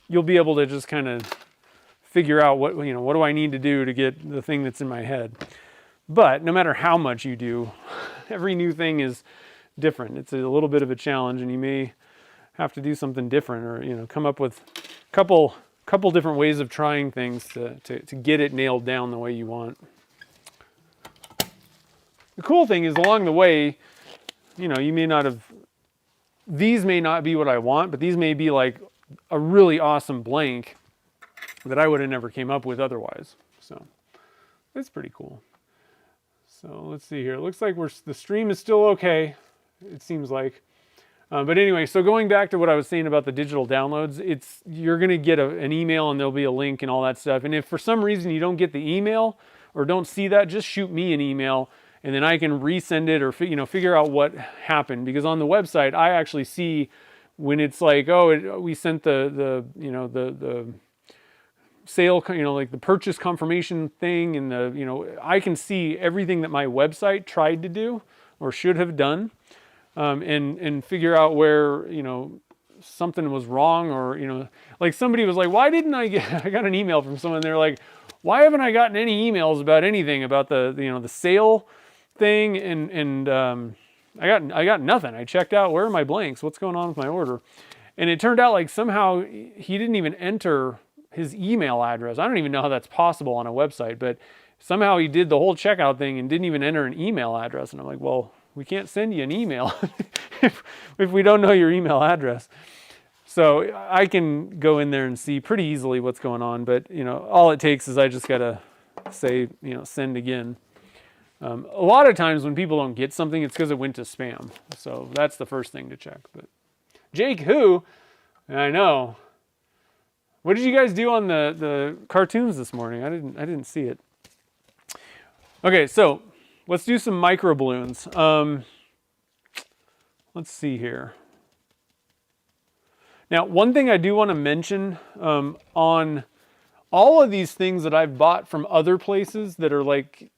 you'll be able to just kind of figure out what, you know, what do I need to do to get the thing that's in my head. But no matter how much you do, every new thing is different. It's a little bit of a challenge, and you may have to do something different, or, you know, come up with a couple different ways of trying things to get it nailed down the way you want. The cool thing is, along the way, you know, you may not have, these may not be what I want, but these may be like a really awesome blank that I would have never came up with otherwise. So it's pretty cool. So let's see here. It looks like the stream is still okay, it seems like. But anyway, so going back to what I was saying about the digital downloads, you're going to get an email and there'll be a link and all that stuff. And if for some reason you don't get the email or don't see that, just shoot me an email, and then I can resend it, or, you know, figure out what happened. Because on the website, I actually see when it's like, oh, we sent the you know, the sale, you know, like the purchase confirmation thing, and the, you know, I can see everything that my website tried to do or should have done, and figure out where, you know, something was wrong, or, you know, like somebody was like, why didn't I got an email from someone, they're like, why haven't I gotten any emails about anything about the, you know, the sale thing, and I got nothing. I checked out, where are my blanks? What's going on with my order? And it turned out like somehow he didn't even enter his email address. I don't even know how that's possible on a website, but somehow he did the whole checkout thing and didn't even enter an email address. And I'm like, well, we can't send you an email if we don't know your email address. So I can go in there and see pretty easily what's going on, but, you know, all it takes is I just gotta say, you know, send again. A lot of times when people don't get something, it's because it went to spam. So that's the first thing to check. But Jake, who? I know. What did you guys do on the cartoons this morning? I didn't see it. Okay, so let's do some microballoons. Let's see here. Now, one thing I do want to mention, on all of these things that I've bought from other places that are like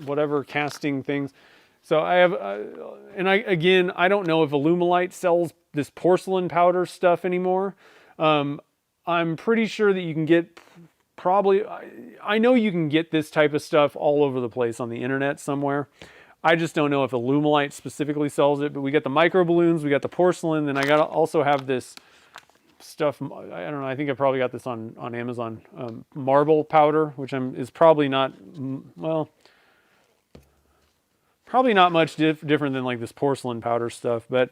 whatever casting things. So I have, and I don't know if Alumilite sells this porcelain powder stuff anymore. I'm pretty sure that you can get I know you can get this type of stuff all over the place on the internet somewhere. I just don't know if Alumilite specifically sells it, but we got the microballoons, we got the porcelain, then I also have this stuff, I don't know, I think I probably got this on Amazon, marble powder, which is probably not, well, probably not much different than like this porcelain powder stuff, but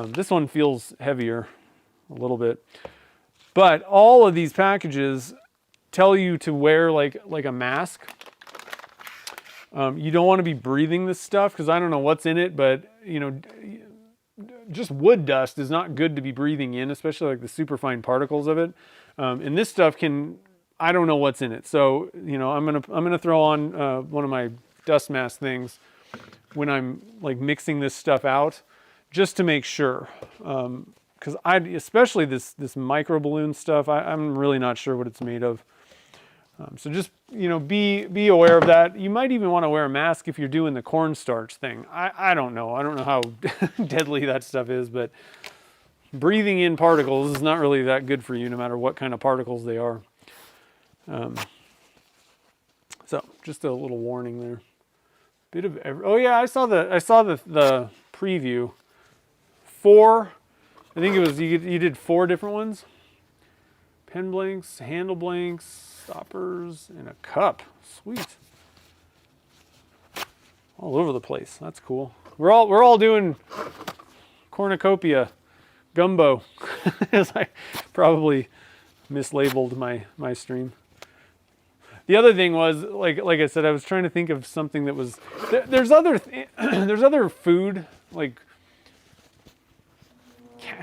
this one feels heavier a little bit. But all of these packages tell you to wear like a mask. You don't want to be breathing this stuff, because I don't know what's in it, but, you know, just wood dust is not good to be breathing in, especially like the superfine particles of it. And this stuff I don't know what's in it. So, you know, I'm gonna throw on one of my dust mask things when I'm like mixing this stuff out, just to make sure. Because especially this microballoon stuff, I'm really not sure what it's made of. So just, you know, be aware of that. You might even want to wear a mask if you're doing the cornstarch thing. I don't know. I don't know how deadly that stuff is, but breathing in particles is not really that good for you, no matter what kind of particles they are. So just a little warning there. Bit of oh yeah, I saw the preview. 4, I think it was you did 4 different ones. Pen blanks, handle blanks, stoppers, and a cup. Sweet. All over the place. That's cool. We're all doing cornucopia gumbo, as I probably mislabeled my stream. The other thing was, like I said, I was trying to think of something that was there's other food like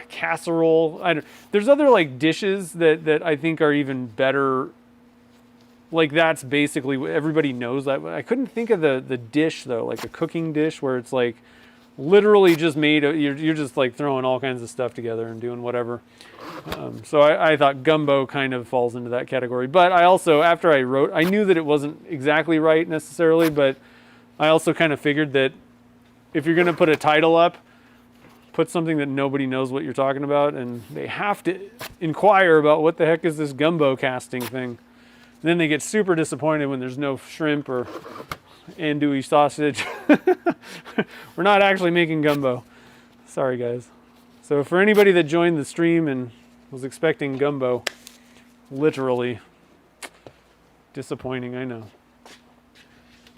casserole. There's other like dishes that I think are even better. Like that's basically what everybody knows. I couldn't think of the dish though, like a cooking dish where it's like literally just made. You're just like throwing all kinds of stuff together and doing whatever. So I thought gumbo kind of falls into that category. But I also, after I wrote, I knew that it wasn't exactly right necessarily, but I also kind of figured that if you're going to put a title up, put something that nobody knows what you're talking about, and they have to inquire about what the heck is this gumbo casting thing. And then they get super disappointed when there's no shrimp or andouille sausage. We're not actually making gumbo. Sorry, guys. So for anybody that joined the stream and was expecting gumbo, literally disappointing, I know.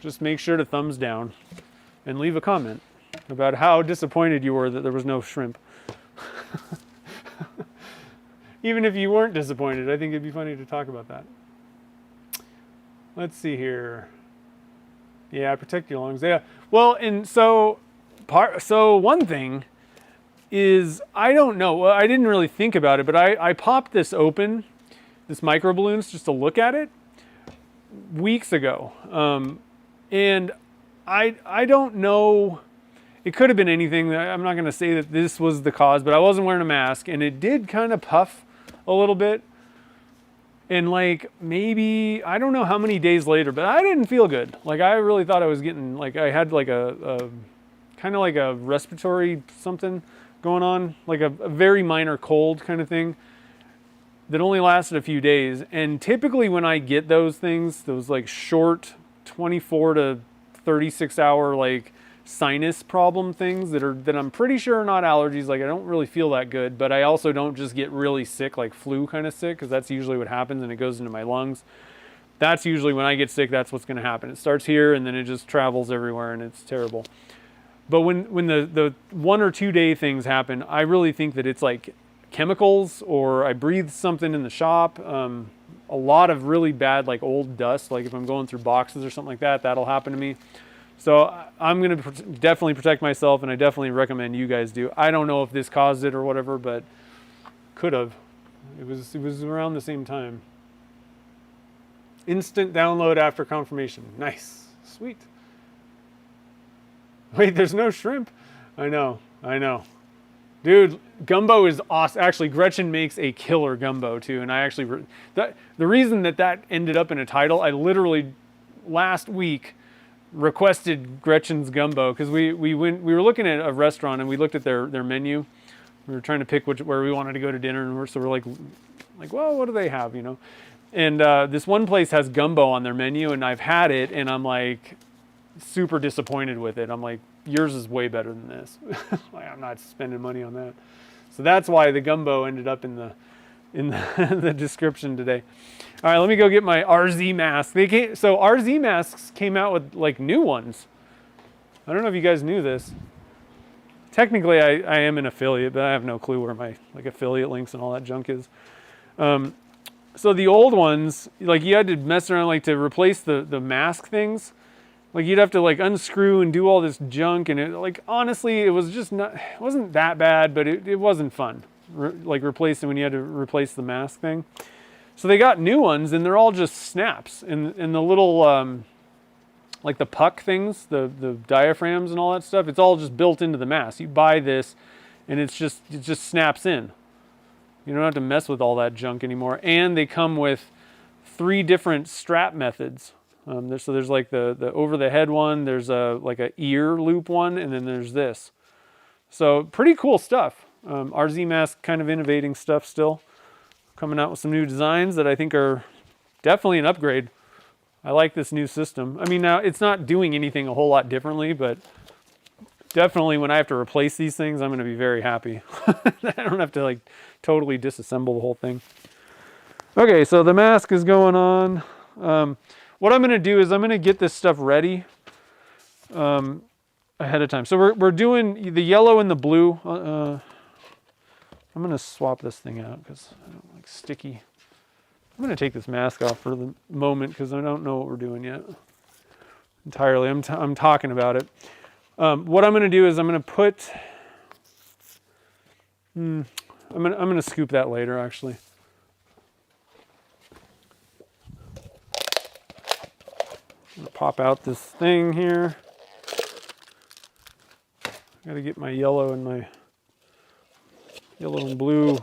Just make sure to thumbs down and leave a comment about how disappointed you were that there was no shrimp. Even if you weren't disappointed, I think it'd be funny to talk about that. Let's see here. Yeah, protect your lungs. Yeah. Well, and so one thing is, I don't know. Well, I didn't really think about it, but I popped this open, this microballoons, just to look at it weeks ago. And I don't know. It could have been anything. I'm not going to say that this was the cause, but I wasn't wearing a mask, and it did kind of puff a little bit. And like maybe, I don't know how many days later, but I didn't feel good. Like I really thought I was getting, like I had like a kind of like a respiratory something going on, like a very minor cold kind of thing that only lasted a few days. And typically when I get those things, those like short 24 to 36 hour like sinus problem things that I'm pretty sure are not allergies. Like I don't really feel that good, but I also don't just get really sick, like flu kind of sick, because that's usually what happens and it goes into my lungs. That's usually when I get sick, that's what's going to happen. It starts here and then it just travels everywhere and it's terrible. But when the 1 or 2 day things happen, I really think that it's like chemicals, or I breathed something in the shop. A lot of really bad like old dust, like if I'm going through boxes or something like that, that'll happen to me. So I'm going to definitely protect myself, and I definitely recommend you guys do. I don't know if this caused it or whatever, but could have. It was around the same time. Instant download after confirmation. Nice. Sweet. Wait, there's no shrimp? I know. Dude, gumbo is awesome. Actually, Gretchen makes a killer gumbo too, and I actually, the reason that ended up in a title, I literally last week requested Gretchen's gumbo because we were looking at a restaurant and we looked at their menu. We were trying to pick where we wanted to go to dinner, and so we're like, well, what do they have, you know? And this one place has gumbo on their menu, and I've had it, and I'm like super disappointed with it. I'm like, yours is way better than this. Like, I'm not spending money on that. So that's why the gumbo ended up in the the description today. All right, let me go get my RZ mask. So RZ masks came out with like new ones. I don't know if you guys knew this. Technically, I am an affiliate, but I have no clue where my like affiliate links and all that junk is. So the old ones, like you had to mess around like to replace the mask things. Like you'd have to like unscrew and do all this junk, and it like honestly, it was just not. It wasn't that bad, but it wasn't fun. Like replacing when you had to replace the mask thing. So they got new ones, and they're all just snaps, and the little like the puck things, the diaphragms and all that stuff. It's all just built into the mask. You buy this, and it just snaps in. You don't have to mess with all that junk anymore. And they come with 3 different strap methods. So there's like the over the head one. There's like a ear loop one, and then there's this. So pretty cool stuff. RZ Mask kind of innovating stuff still. Coming out with some new designs that I think are definitely an upgrade I like this new system. I mean, now it's not doing anything a whole lot differently, but definitely when I have to replace these things, I'm going to be very happy. I don't have to like totally disassemble the whole thing. Okay, so the mask is going on. What I'm going to do is I'm going to get this stuff ready ahead of time. So we're doing the yellow and the blue. I'm going to swap this thing out because I don't like sticky. I'm going to take this mask off for the moment because I don't know what we're doing yet entirely. I'm talking about it. What I'm going to do is I'm going to put. I'm going to scoop that later, actually. I'm going to pop out this thing here. Got to get my yellow and blue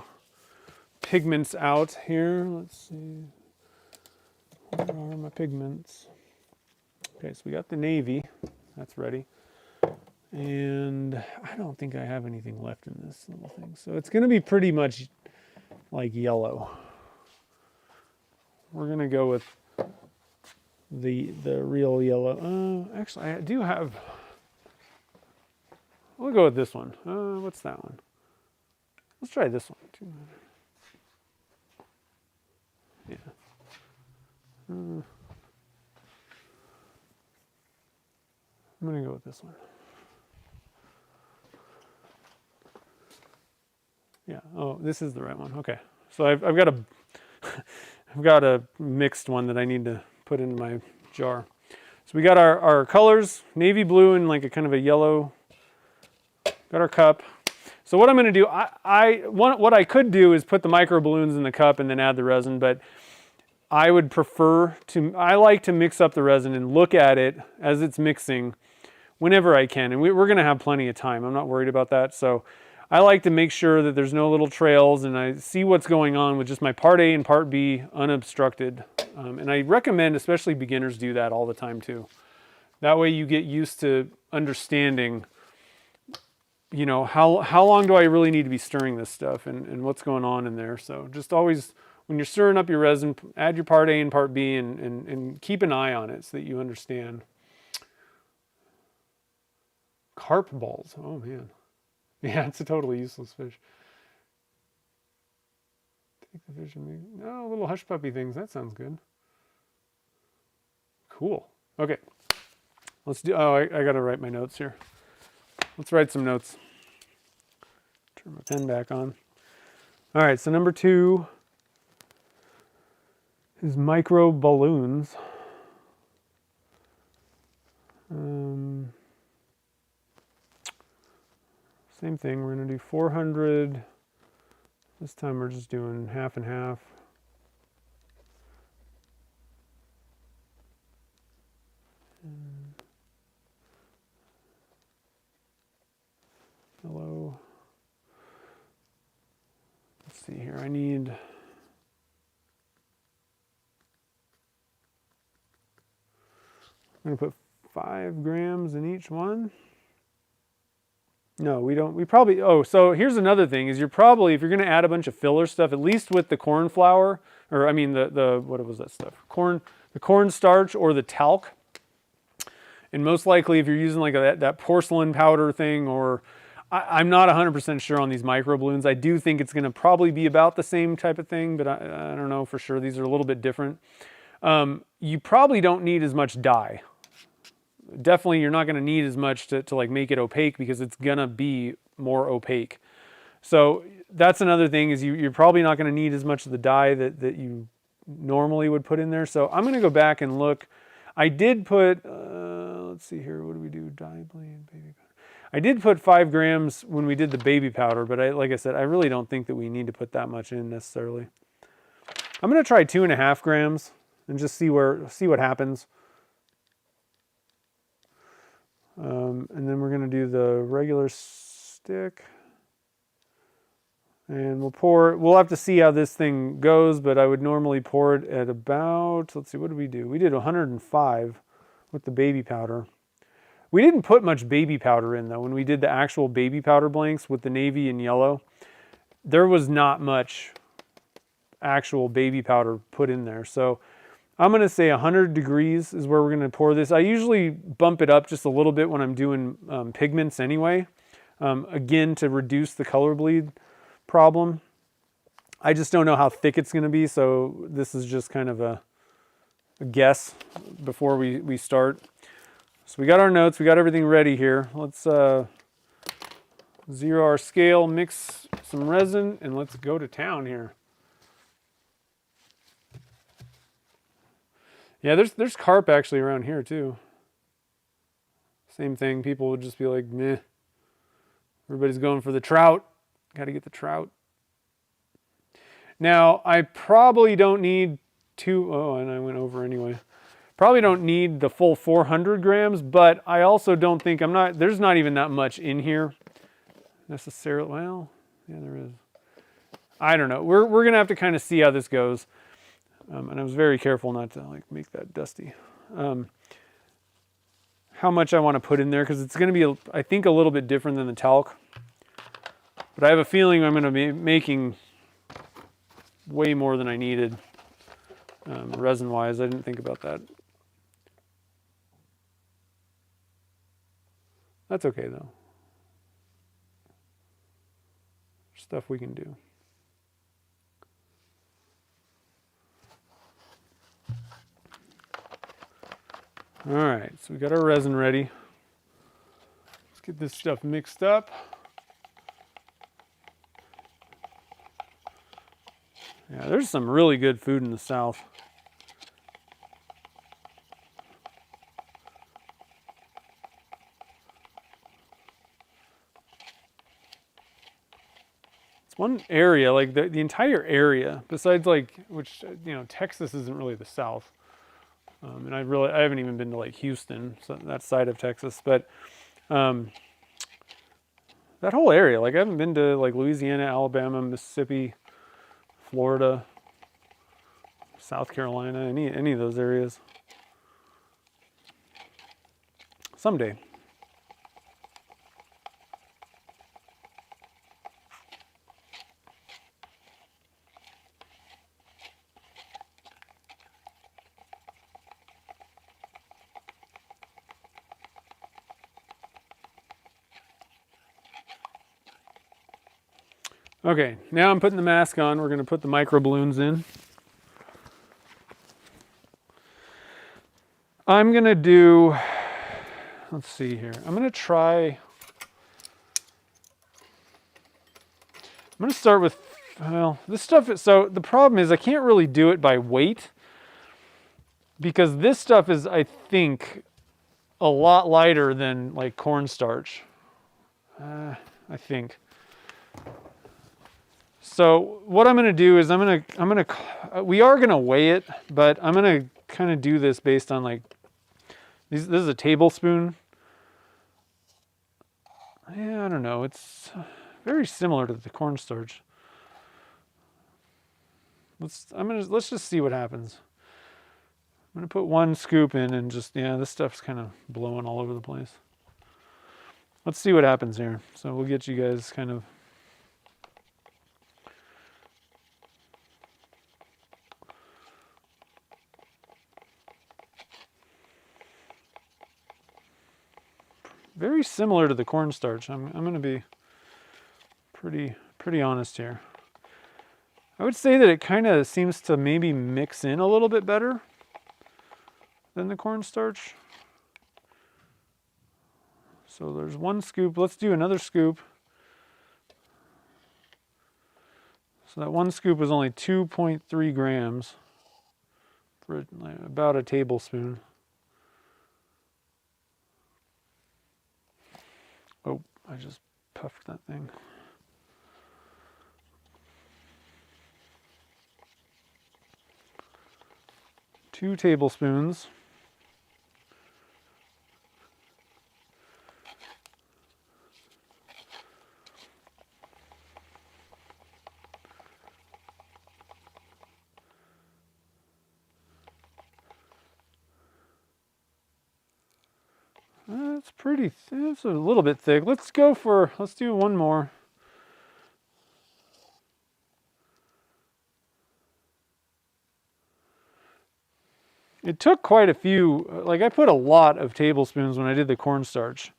pigments out here. Let's see. Where are my pigments? Okay, so we got the navy. That's ready. And I don't think I have anything left in this little thing. So it's going to be pretty much like yellow. We're going to go with the real yellow. Actually, I do have... We'll go with this one. What's that one? Let's try this one. Yeah. I'm going to go with this one. Yeah. Oh, this is the right one. Okay. So I've got a I've got a mixed one that I need to put in my jar. So we got our colors, navy blue and like a kind of a yellow. Got our cup. So what I'm going to do, what I could do is put the micro balloons in the cup and then add the resin, but I would prefer to, I like to mix up the resin and look at it as it's mixing whenever I can. And we're going to have plenty of time. I'm not worried about that. So I like to make sure that there's no little trails and I see what's going on with just my part A and part B unobstructed. And I recommend especially beginners do that all the time too. That way you get used to understanding, you know, how long do I really need to be stirring this stuff and what's going on in there. So just always, when you're stirring up your resin, add your part A and part B and keep an eye on it so that you understand. Carp balls, oh man. Yeah, it's a totally useless fish. Take the fish and make, oh, little hush puppy things, that sounds good. Cool, okay. Let's do, oh, I gotta write my notes here. Let's write some notes. Turn my pen back on. All right, so number 2 is micro balloons. Same thing, we're going to do 400. This time we're just doing half and half. Hello. Let's see here, I need... I'm going to put 5 grams in each one. No, we don't. We probably, oh, so here's another thing is you're probably, if you're going to add a bunch of filler stuff, at least with the corn flour, or I mean what was that stuff? The corn starch or the talc. And most likely if you're using like that porcelain powder thing, or I'm not 100% sure on these micro balloons. I do think it's going to probably be about the same type of thing, but I don't know for sure. These are a little bit different. You probably don't need as much dye. Definitely you're not going to need as much to like make it opaque because it's going to be more opaque. So that's another thing is you're probably not going to need as much of the dye that you normally would put in there. So I'm going to go back and look. I did put, let's see here, what do we do? Dye, blend, baby powder. I did put 5 grams when we did the baby powder, but like I said, I really don't think that we need to put that much in necessarily. I'm going to try 2.5 grams and just see what happens. And then we're going to do the regular stick. And we'll have to see how this thing goes, but I would normally pour it at about, let's see, what did we do? We did 105 with the baby powder. We didn't put much baby powder in though. When we did the actual baby powder blanks with the navy and yellow, there was not much actual baby powder put in there. So I'm going to say 100 degrees is where we're going to pour this. I usually bump it up just a little bit when I'm doing pigments anyway. Again, to reduce the color bleed problem. I just don't know how thick it's going to be, so this is just kind of a guess before we start. So we got our notes, we got everything ready here. Let's zero our scale, mix some resin, and let's go to town here. Yeah, there's carp actually around here too. Same thing, people would just be like, meh. Everybody's going for the trout. Got to get the trout. Now, I probably don't need and I went over anyway. Probably don't need the full 400 grams, but I also don't think there's not even that much in here necessarily. Well, yeah, there is. I don't know. We're going to have to kind of see how this goes. And I was very careful not to like make that dusty. How much I want to put in there, because it's going to be, I think, a little bit different than the talc. But I have a feeling I'm going to be making way more than I needed. Resin-wise, I didn't think about that. That's okay, though. Stuff we can do. All right, so we got our resin ready. Let's get this stuff mixed up. Yeah, there's some really good food in the South. It's one area, like the entire area, besides like, which, you know, Texas isn't really the South. And I haven't even been to like Houston, so that side of Texas, but that whole area, like I haven't been to like Louisiana, Alabama, Mississippi, Florida, South Carolina, any of those areas. Someday. Okay, now I'm putting the mask on. We're going to put the microballoons in. I'm going to do, let's see here. I'm going to start with, well, this stuff is, so the problem is I can't really do it by weight, because this stuff is, I think, a lot lighter than like cornstarch. I think. So what I'm going to do is we are going to weigh it, but I'm going to kind of do this based on like, this is a tablespoon. Yeah, I don't know. It's very similar to the cornstarch. Let's just see what happens. I'm going to put 1 scoop in and just, yeah, this stuff's kind of blowing all over the place. Let's see what happens here. So we'll get you guys kind of very similar to the cornstarch. I'm going to be pretty honest here. I would say that it kind of seems to maybe mix in a little bit better than the cornstarch. So there's 1 scoop. Let's do another scoop. So that 1 scoop was only 2.3 grams for about a tablespoon. Oh, I just puffed that thing. Two tablespoons. That's pretty, it's a little bit thick. Let's do one more. it took quite a few, like I put a lot of tablespoons when I did the cornstarch.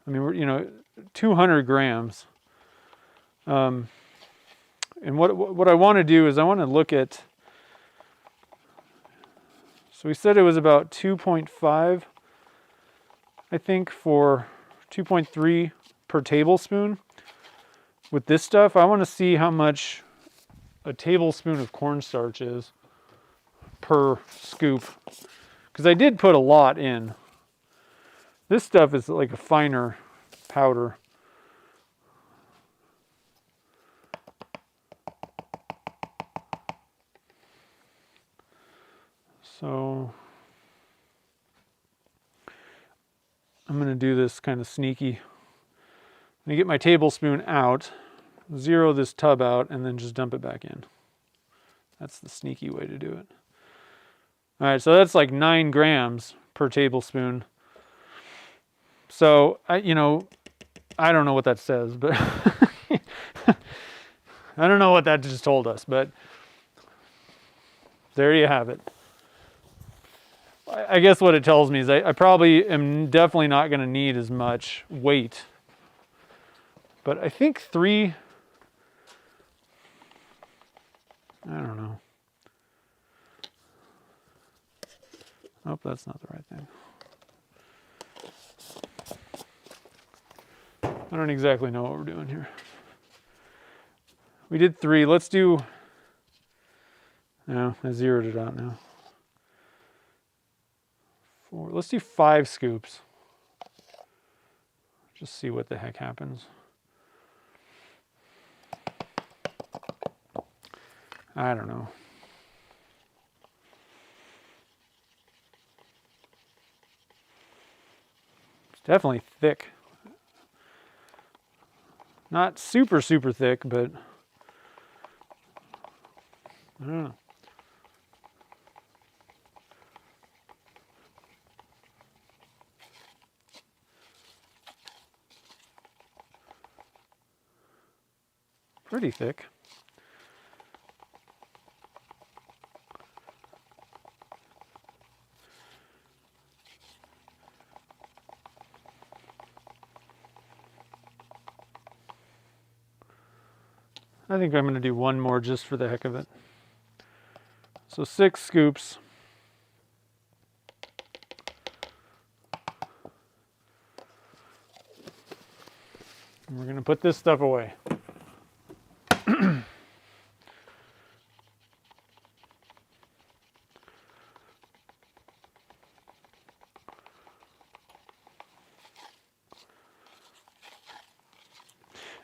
I mean, you know, 200 grams. And what I want to do is I want to look at, so we said it was about 2.5, I think, for 2.3 per tablespoon. With this stuff, I want to see how much a tablespoon of cornstarch is per scoop, because I did put a lot in. This stuff is like a finer powder. So I'm going to do this kind of sneaky. I'm going to get my tablespoon out, zero this tub out, and then just dump it back in. That's the sneaky way to do it. All right, so that's like 9 grams per tablespoon. So, I don't know what that says, but I don't know what that just told us, but there you have it. I guess what it tells me is I probably am definitely not going to need as much weight. But I think 3, I don't know. Oh, that's not the right thing. I don't exactly know what we're doing here. We did 3. Let's do, no, I zeroed it out now. 4. Let's do 5 scoops. Just see what the heck happens. I don't know. It's definitely thick. Not super, super thick, but I don't know. Pretty thick. I think I'm going to do one more just for the heck of it. So 6 scoops. And we're going to put this stuff away.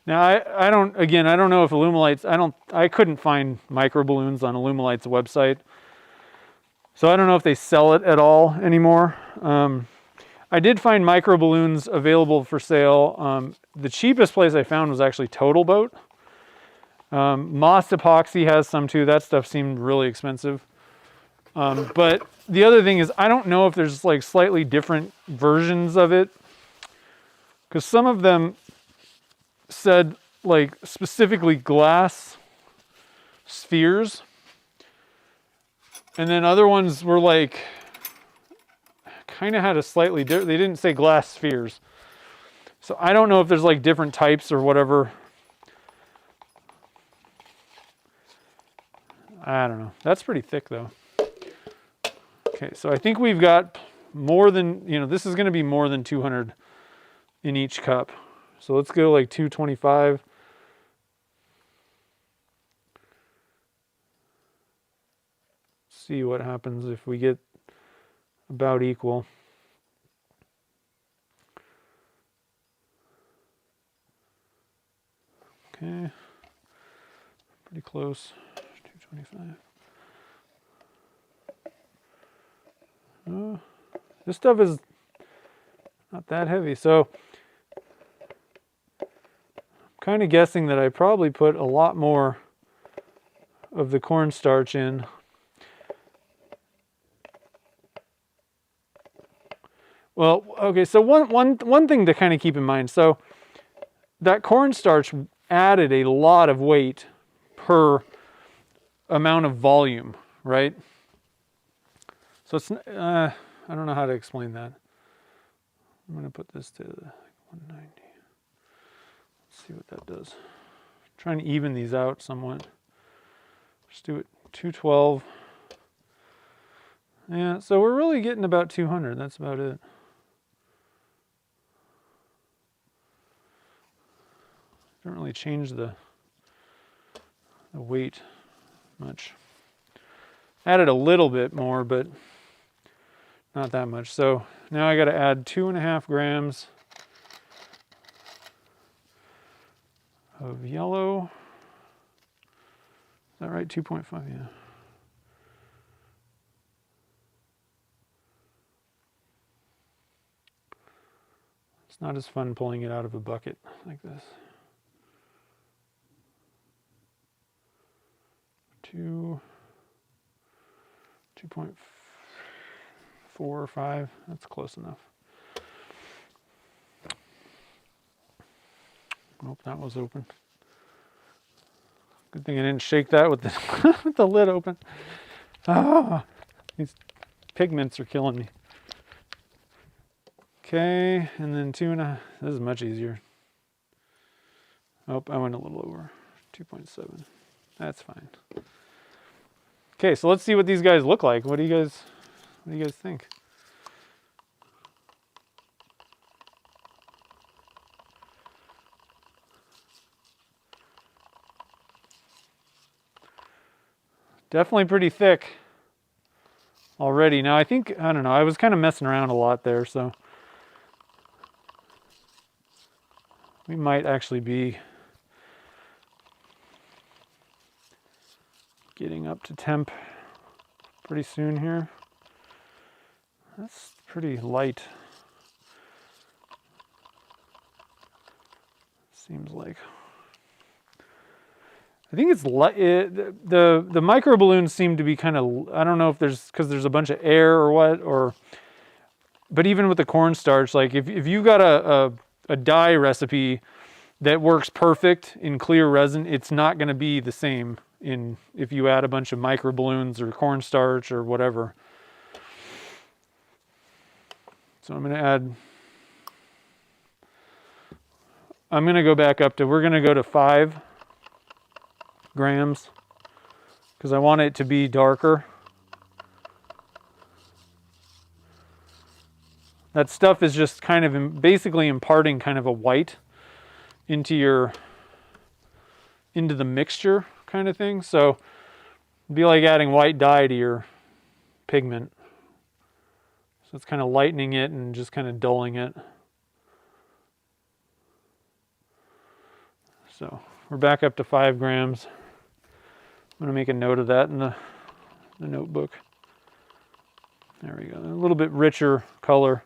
Now I don't know if Illumilites, I couldn't find microballoons on Illumilites website. So I don't know if they sell it at all anymore. I did find microballoons available for sale. The cheapest place I found was actually Total Boat. Moss Epoxy has some too. That stuff seemed really expensive. But the other thing is, I don't know if there's like slightly different versions of it, because some of them said like specifically glass spheres, and then other ones were like kind of had a slightly different, they didn't say glass spheres. So I don't know if there's like different types or whatever. I don't know. That's pretty thick though. Okay, so I think we've got more than, this is going to be more than 200 in each cup. So let's go like 225. See what happens if we get about equal. Okay, pretty close. 225. This stuff is not that heavy, so I'm kind of guessing that I probably put a lot more of the cornstarch in. Well, okay, so one thing to kind of keep in mind, so that cornstarch added a lot of weight per amount of volume, right? So So it's, I don't know how to explain that. I'm going to put this to 190. Let's see what that does. Trying to even these out somewhat. Just do it 212. Yeah, so we're really getting about 200. That's about it. Don't really change the weight much. Added a little bit more, but not that much. So now I got to add 2.5 grams of yellow. Is that right? 2.5, yeah. It's not as fun pulling it out of a bucket like this. 2.4 or 5, that's close enough. Nope, that was open. Good thing I didn't shake that with the, with the lid open. Ah, these pigments are killing me. Okay, and then 2.5, this is much easier. Oh, I went a little over, 2.7, that's fine. Okay, so let's see what these guys look like. What do you guys think? Definitely pretty thick already. Now I think, I don't know, I was kind of messing around a lot there, so we might actually be getting up to temp pretty soon here. That's pretty light. Seems like. I think it's light. The micro balloons seem to be kind of, I don't know if there's, because there's a bunch of air or what, but even with the cornstarch, like if you got a dye recipe that works perfect in clear resin, it's not going to be the same if you add a bunch of micro balloons or cornstarch or whatever. So I'm going to go back up to, we're going to go to 5 grams because I want it to be darker. That stuff is just kind of basically imparting kind of a white into the mixture kind of thing. So it'd be like adding white dye to your pigment. So it's kind of lightening it and just kind of dulling it. So we're back up to 5 grams. I'm going to make a note of that in the notebook. There we go. A little bit richer color.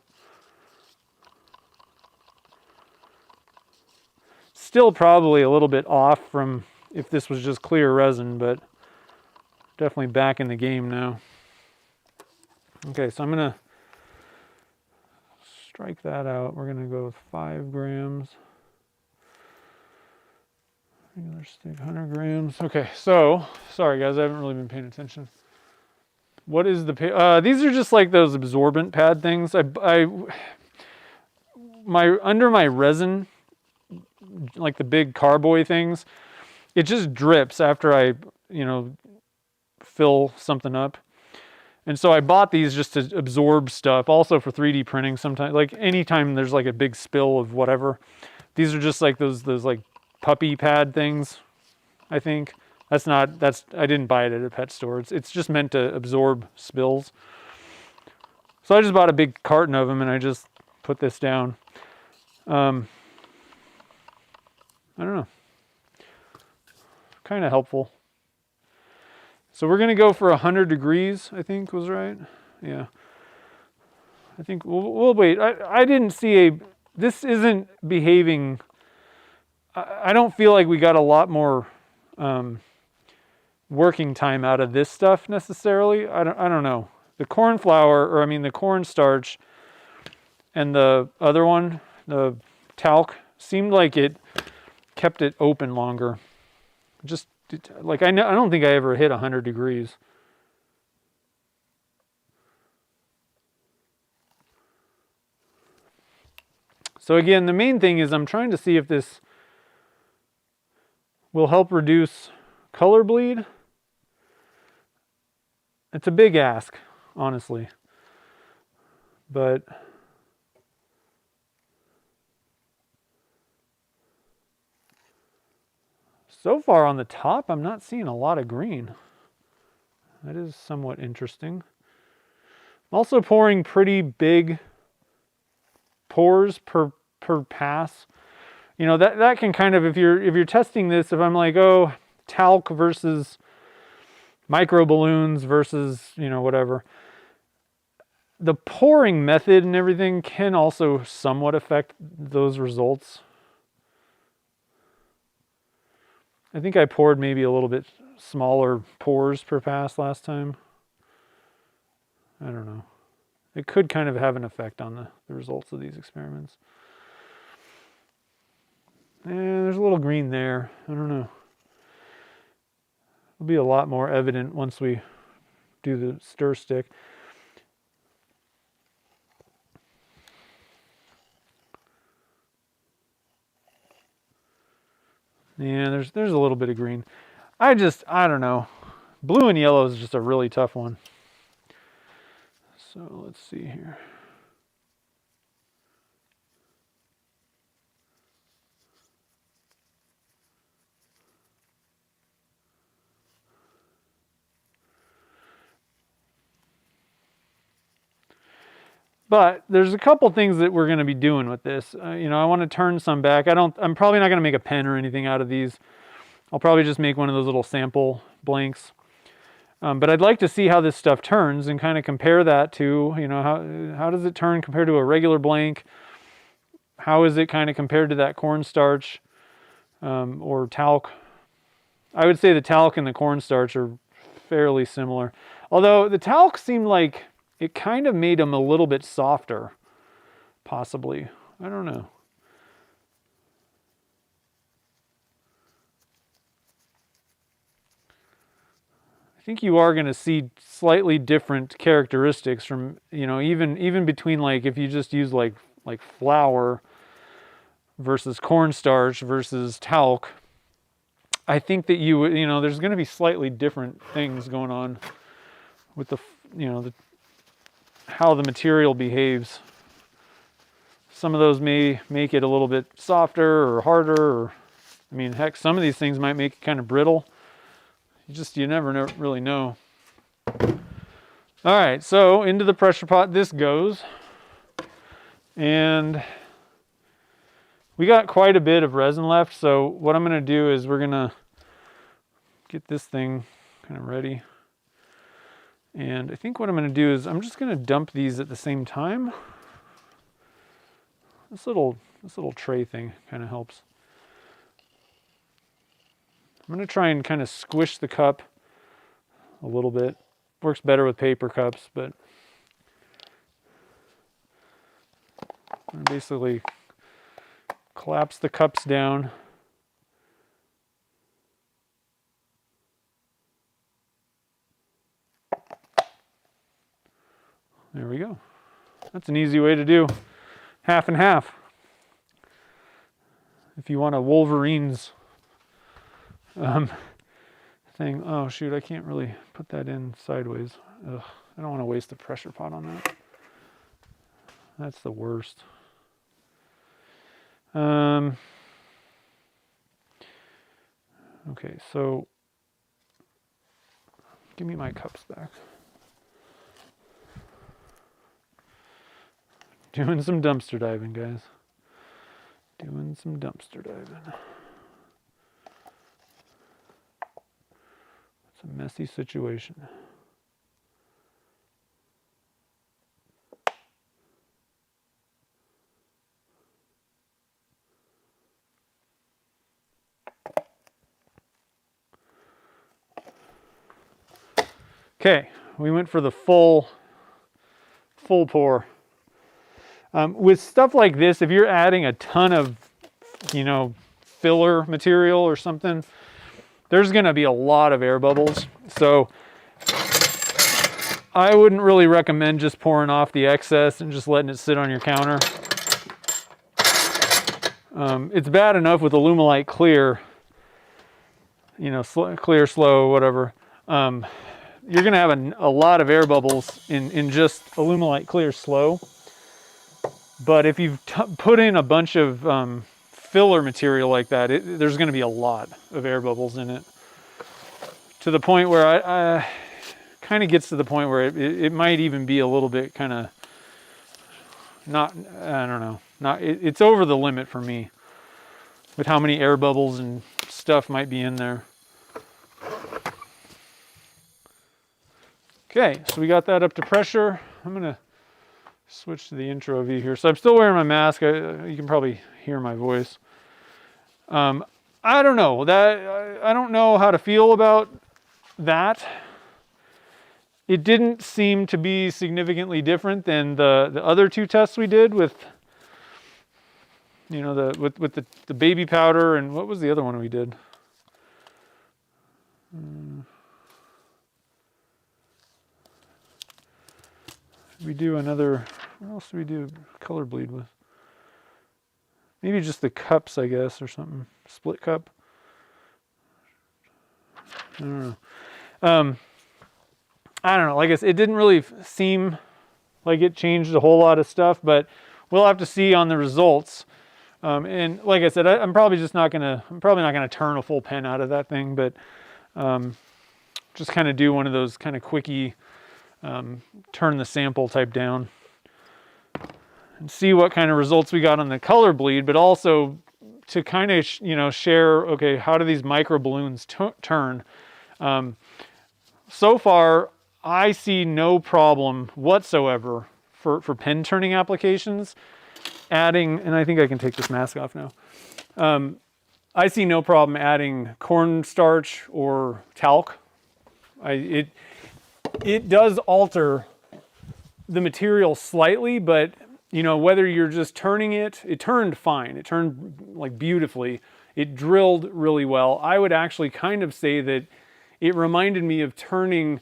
Still probably a little bit off from if this was just clear resin, but definitely back in the game now. Okay, so I'm going to strike that out. We're going to go with 5 grams. Regular stick, 100 grams. Okay, so, sorry guys, I haven't really been paying attention. What is the, these are just like those absorbent pad things. Under my resin, like the big carboy things, it just drips after I, fill something up. And so I bought these just to absorb stuff, also for 3D printing sometimes, like anytime there's like a big spill of whatever. These are just like those like puppy pad things, I think. I didn't buy it at a pet store. It's just meant to absorb spills. So I just bought a big carton of them and I just put this down. I don't know. Kind of helpful. So we're going to go for 100 degrees, I think was right. Yeah. I think we'll wait. I didn't see this isn't behaving. I don't feel like we got a lot more working time out of this stuff necessarily. I don't know. The corn flour, the cornstarch and the other one, the talc, seemed like it kept it open longer. Just like I don't think I ever hit 100 degrees. So again, the main thing is I'm trying to see if this will help reduce color bleed. It's a big ask, honestly. But so far on the top, I'm not seeing a lot of green. That is somewhat interesting. I'm also pouring pretty big pours per pass. You know, that can kind of, if you're testing this, if I'm like, oh, talc versus microballoons versus, you know, whatever. The pouring method and everything can also somewhat affect those results. I think I poured maybe a little bit smaller pours per pass last time. I don't know. It could kind of have an effect on the results of these experiments. And there's a little green there. I don't know. It'll be a lot more evident once we do the stir stick. Yeah, there's a little bit of green. I don't know. Blue and yellow is just a really tough one. So let's see here. But there's a couple things that we're going to be doing with this. You know, I want to turn some back. I'm probably not going to make a pen or anything out of these. I'll probably just make one of those little sample blanks. But I'd like to see how this stuff turns and kind of compare that to, you know, how does it turn compared to a regular blank? How is it kind of compared to that cornstarch or talc? I would say the talc and the cornstarch are fairly similar. Although the talc seemed like it kind of made them a little bit softer, possibly. I don't know. I think you are going to see slightly different characteristics from, you know, even between, like, if you just use like flour versus cornstarch versus talc. I think that you know, there's going to be slightly different things going on with the, you know, how the material behaves. Some of those may make it a little bit softer or harder, or, I mean, heck, some of these things might make it kind of brittle. You never really know. All right, so into the pressure pot this goes. And we got quite a bit of resin left, so what I'm going to do is we're going to get this thing kind of ready. And I think what I'm going to do is I'm just going to dump these at the same time. This little tray thing kind of helps. I'm going to try and kind of squish the cup a little bit. Works better with paper cups, but I'm basically collapse the cups down. There we go. That's an easy way to do half and half. If you want a Wolverine's thing. Oh shoot, I can't really put that in sideways. Ugh, I don't want to waste the pressure pot on that. That's the worst. Okay, so give me my cups back. Doing some dumpster diving, guys. Doing some dumpster diving. It's a messy situation. Okay, we went for the full pour. With stuff like this, if you're adding a ton of, you know, filler material or something, there's going to be a lot of air bubbles. So I wouldn't really recommend just pouring off the excess and just letting it sit on your counter. It's bad enough with Alumilite clear, you know, clear, slow, whatever. You're going to have a lot of air bubbles in just Alumilite clear slow. But if you've put in a bunch of filler material like that, there's going to be a lot of air bubbles in it. To the point where I kind of gets to the point where it might even be a little bit kind of not, I don't know, it's over the limit for me with how many air bubbles and stuff might be in there. Okay, so we got that up to pressure. I'm gonna switch to the intro view here. So I'm still wearing my mask. You can probably hear my voice. I don't know I don't know how to feel about that. It didn't seem to be significantly different than the other two tests we did with, you know, with the baby powder, and what was the other one we did? We do another, what else do we do color bleed with? Maybe just the cups, I guess, or something. Split cup. I don't know. I don't know. Like I said, it didn't really seem like it changed a whole lot of stuff, but we'll have to see on the results. And like I said, I'm probably not gonna turn a full pen out of that thing, but just kind of do one of those kind of quickie turn the sample type down and see what kind of results we got on the color bleed, but also to kind of share, okay, how do these microballoons turn? So far, I see no problem whatsoever for pen turning applications adding, and I think I can take this mask off now. I see no problem adding cornstarch or talc. It does alter the material slightly, but you know, whether you're just turning it turned fine. It turned like beautifully. It drilled really well. I would actually kind of say that it reminded me of turning,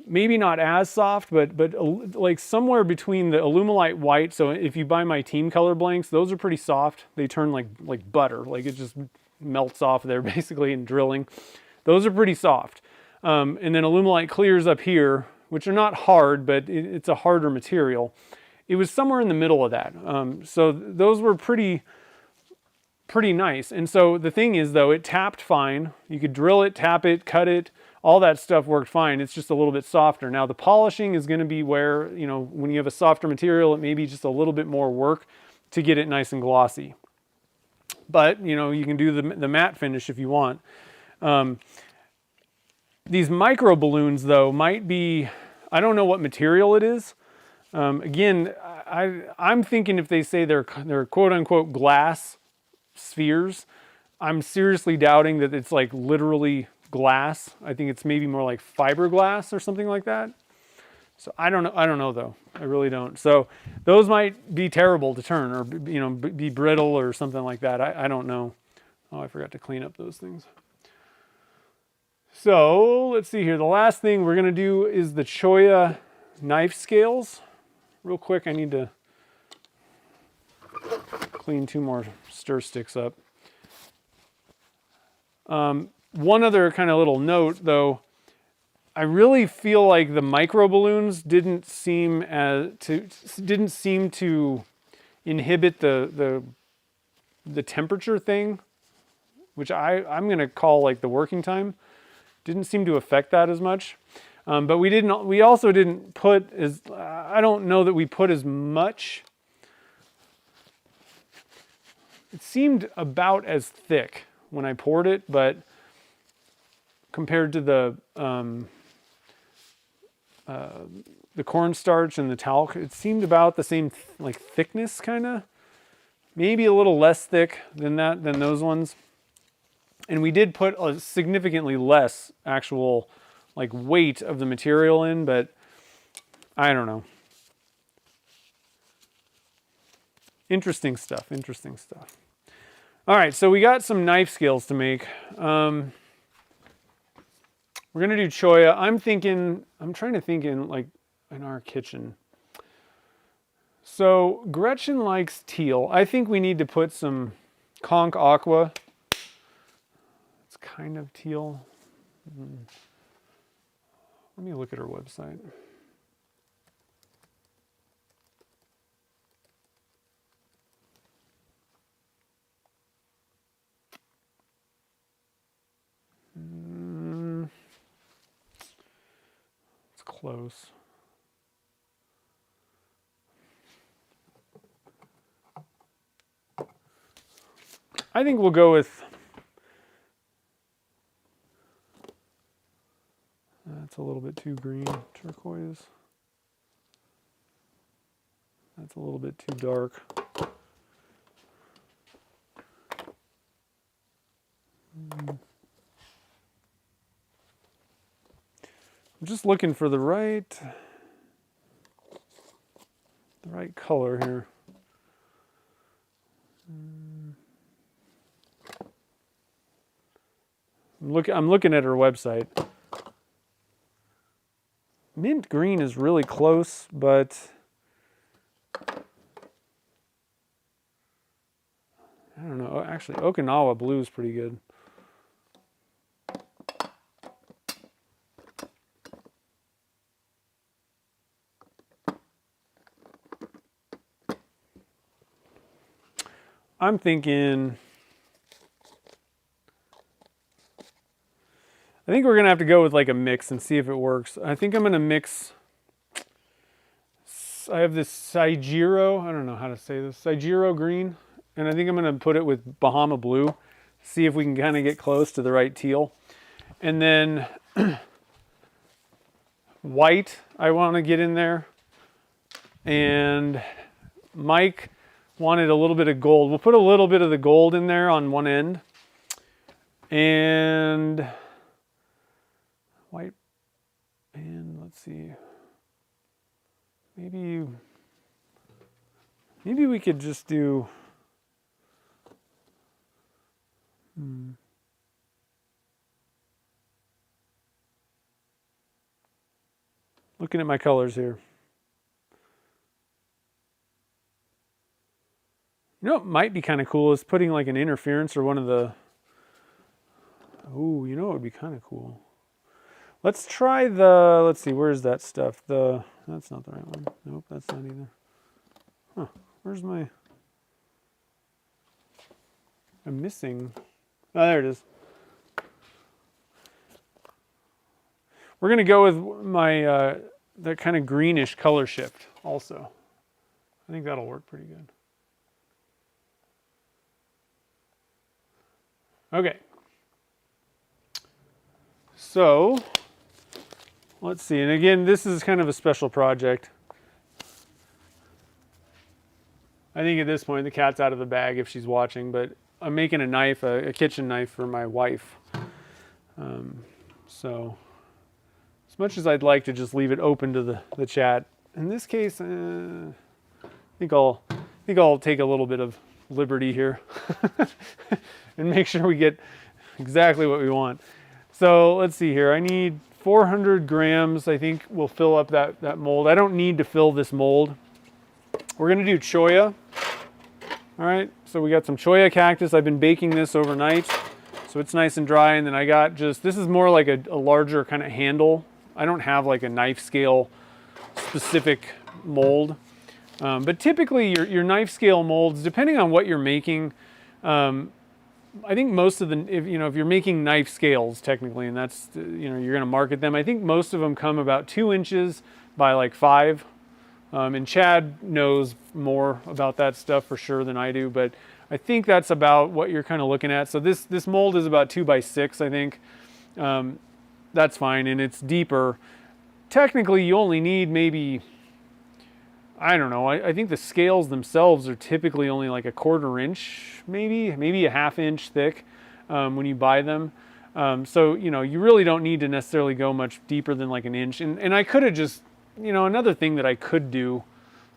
maybe not as soft, but like somewhere between the Alumilite white. So if you buy my team color blanks, those are pretty soft. They turn like butter, like it just melts off there basically in drilling. Those are pretty soft. And then Alumilite clears up here, which are not hard, but it's a harder material. It was somewhere in the middle of that. So those were pretty nice. And so the thing is though, it tapped fine. You could drill it, tap it, cut it, all that stuff worked fine. It's just a little bit softer. Now the polishing is going to be where, you know, when you have a softer material, it may be just a little bit more work to get it nice and glossy. But, you know, you can do the matte finish if you want. These micro balloons though might be, I don't know what material it is. Again, I'm thinking if they say they're quote unquote glass spheres, I'm seriously doubting that it's like literally glass. I think it's maybe more like fiberglass or something like that. So I don't know though. I really don't. So those might be terrible to turn, or you know, be brittle or something like that. I don't know. Oh, I forgot to clean up those things. So let's see here. The last thing we're gonna do is the Choya knife scales. Real quick, I need to clean 2 more stir sticks up. One other kind of little note though, I really feel like the microballoons didn't seem to inhibit the temperature thing, which I'm going to call like the working time. Didn't seem to affect that as much. But we also didn't put as, I don't know that we put as much. It seemed about as thick when I poured it, but compared to the cornstarch and the talc, it seemed about the same like thickness, kind of. Maybe a little less thick than those ones. And we did put a significantly less actual like weight of the material in, but I don't know. Interesting stuff. All right, so we got some knife scales to make. We're gonna do Choya. I'm trying to think in like in our kitchen. So Gretchen likes teal. I think we need to put some Conch Aqua. It's kind of teal. Let me look at her website. It's close. I think we'll go with, that's a little bit too green, turquoise. That's a little bit too dark. I'm just looking for the right color here. I'm looking at her website. Mint green is really close, but I don't know. Actually, Okinawa blue is pretty good. I'm thinking, I think we're going to have to go with like a mix and see if it works. I think I'm going to mix, I have this Saigiro, I don't know how to say this, Saigiro green, and I think I'm going to put it with Bahama blue, see if we can kind of get close to the right teal. And then white, I want to get in there. And Mike wanted a little bit of gold. We'll put a little bit of the gold in there on one end. And white, and let's see. Maybe we could just do, looking at my colors here. You know what might be kind of cool is putting like an interference or one of the, oh, you know what would be kind of cool? Let's try the, let's see, where's that stuff? That's not the right one. Nope, that's not either. Huh, where's my, I'm missing, oh, there it is. We're gonna go with my, that kind of greenish color shift also. I think that'll work pretty good. Okay. So, let's see. And again, this is kind of a special project. I think at this point the cat's out of the bag if she's watching, but I'm making a knife, a kitchen knife for my wife. So, as much as I'd like to just leave it open to the chat, in this case, I think I'll take a little bit of liberty here and make sure we get exactly what we want. So let's see here. I need 400 grams. I think we'll fill up that mold. I don't need to fill this mold. We're going to do Choya. All right. So we got some Choya cactus. I've been baking this overnight, so it's nice and dry. And then I got just, this is more like a larger kind of handle. I don't have like a knife scale specific mold. But typically your knife scale molds, depending on what you're making, I think most of the, if you're making knife scales technically, and that's, you're going to market them, I think most of them come about 2 inches by like 5. And Chad knows more about that stuff for sure than I do, but I think that's about what you're kind of looking at. So this mold is about 2 by 6, I think. That's fine, and it's deeper. Technically, you only need maybe, I don't know, I think the scales themselves are typically only like a 1/4 inch, maybe a 1/2 inch thick when you buy them. So, you really don't need to necessarily go much deeper than like 1 inch. And I could have just, another thing that I could do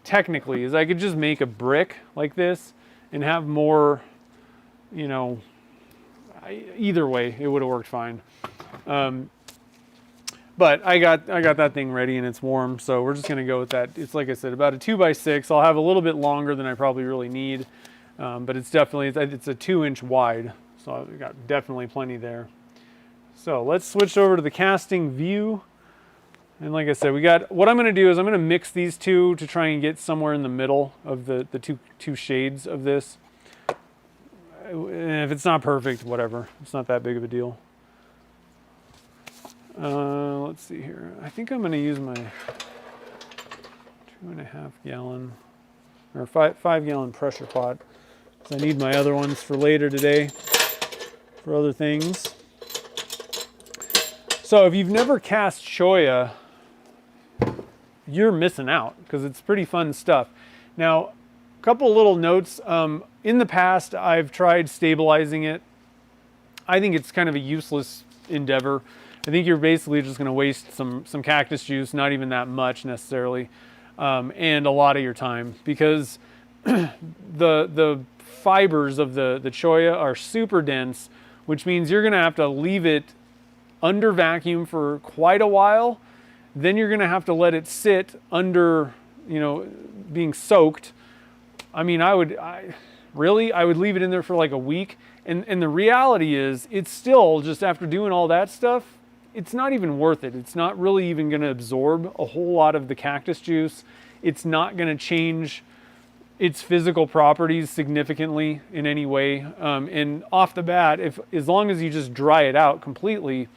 technically is I could just make a brick like this and have more, either way, it would have worked fine. But I got that thing ready and it's warm, so we're just gonna go with that. It's like I said, about a 2 by 6. I'll have a little bit longer than I probably really need. But it's definitely, it's a 2-inch wide. So I've got definitely plenty there. So let's switch over to the casting view. And like I said, what I'm going to do is I'm going to mix these two to try and get somewhere in the middle of the two shades of this. And if it's not perfect, whatever. It's not that big of a deal. Let's see here. I think I'm going to use my 2.5 gallon or 5 gallon pressure pot. So I need my other ones for later today for other things. So if you've never cast Choya, you're missing out because it's pretty fun stuff. Now, a couple little notes. In the past, I've tried stabilizing it. I think it's kind of a useless endeavor. I think you're basically just going to waste some cactus juice, not even that much necessarily, and a lot of your time because the fibers of the Choya are super dense, which means you're going to have to leave it under vacuum for quite a while. Then you're going to have to let it sit under, being soaked. I mean, I would leave it in there for like a week. And the reality is, it's still, just after doing all that stuff, it's not even worth it. It's not really even going to absorb a whole lot of the cactus juice. It's not going to change its physical properties significantly in any way. And off the bat, as long as you just dry it out completely,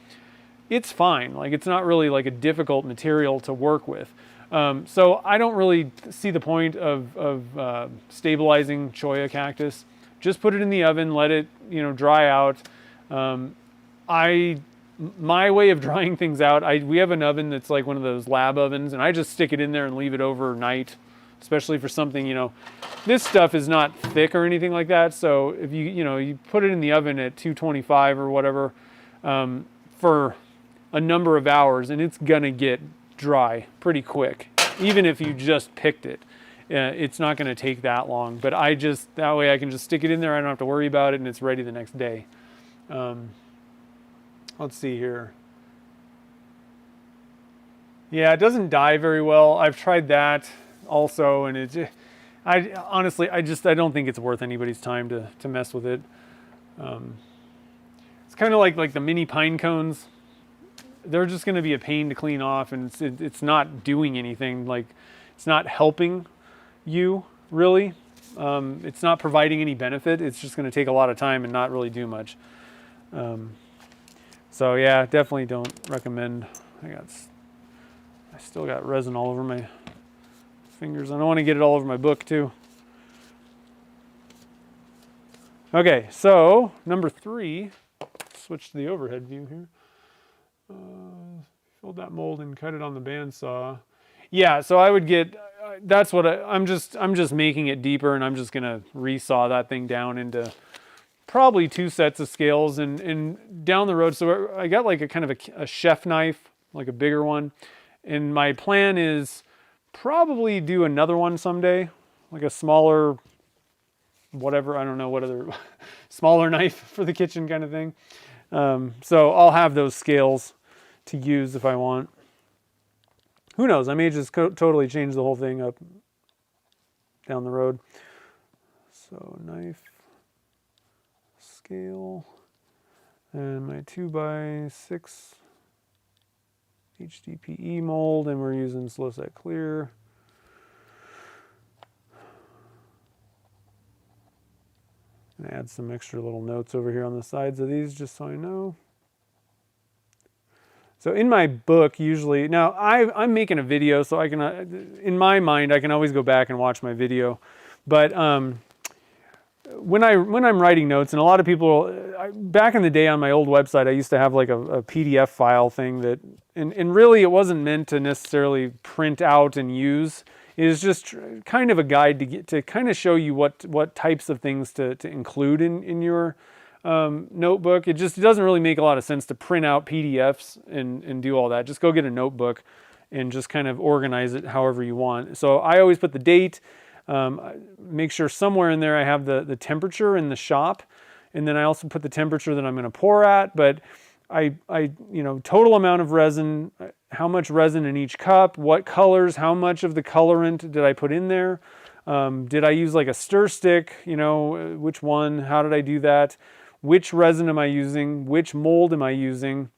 it's fine. Like, it's not really like a difficult material to work with. So I don't really see the point of stabilizing Choya cactus. Just put it in the oven, let it, dry out. My way of drying things out, we have an oven that's like one of those lab ovens, and I just stick it in there and leave it overnight, especially for something, this stuff is not thick or anything like that. So if you put it in the oven at 225 or whatever, for a number of hours, and it's gonna get dry pretty quick. Even if you just picked it, it's not gonna take that long. But that way I can just stick it in there. I don't have to worry about it, and it's ready the next day. Let's see here. Yeah, it doesn't dye very well. I've tried that also, and I honestly don't think it's worth anybody's time to mess with it. It's kind of like the mini pine cones. They're just going to be a pain to clean off, and it's not doing anything. Like, it's not helping you really. It's not providing any benefit. It's just going to take a lot of time and not really do much. So yeah, definitely don't recommend. I still got resin all over my fingers. I don't want to get it all over my book too. Okay, so number 3, switch to the overhead view here. Filled that mold and cut it on the bandsaw. Yeah, so I would get, that's what I'm just making it deeper, and I'm just gonna resaw that thing down into probably 2 sets of scales, and down the road. So I got like a kind of a chef knife, like a bigger one, and my plan is probably do another one someday, like a smaller, whatever, I don't know what other, smaller knife for the kitchen kind of thing. So I'll have those scales to use if I want. Who knows? I may just totally change the whole thing up down the road. So knife, scale, and my 2x6 HDPE mold, and we're using slow set clear. And add some extra little notes over here on the sides of these, just so I know. So in my book, usually, now I'm making a video, so I can, in my mind, I can always go back and watch my video. But when I'm writing notes, and a lot of people, back in the day on my old website, I used to have like a PDF file thing that, and really it wasn't meant to necessarily print out and use. It is just kind of a guide to kind of show you what types of things to include in your notebook. It doesn't really make a lot of sense to print out PDFs and do all that. Just go get a notebook and just kind of organize it however you want. So I always put the date, make sure somewhere in there I have the temperature in the shop, and then I also put the temperature that I'm going to pour at. But I total amount of resin, how much resin in each cup, what colors, how much of the colorant did I put in there, Did I use like a stir stick? You know, which one? How did I do that? Which resin am I using? Which mold am I using?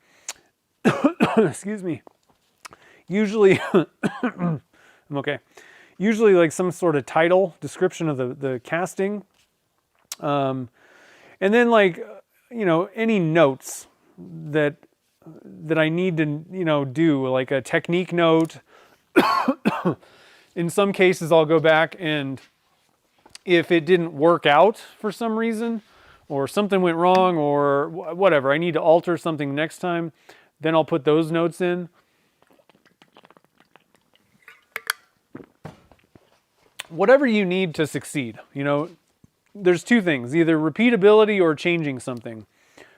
Excuse me. Usually, I'm okay. Usually like some sort of title, description of the casting. And then like, you know, any notes that I need to, you know, do, like a technique note. In some cases, I'll go back, and if it didn't work out for some reason, or something went wrong, or whatever, I need to alter something next time, then I'll put those notes in. Whatever you need to succeed, you know, there's two things, either repeatability or changing something.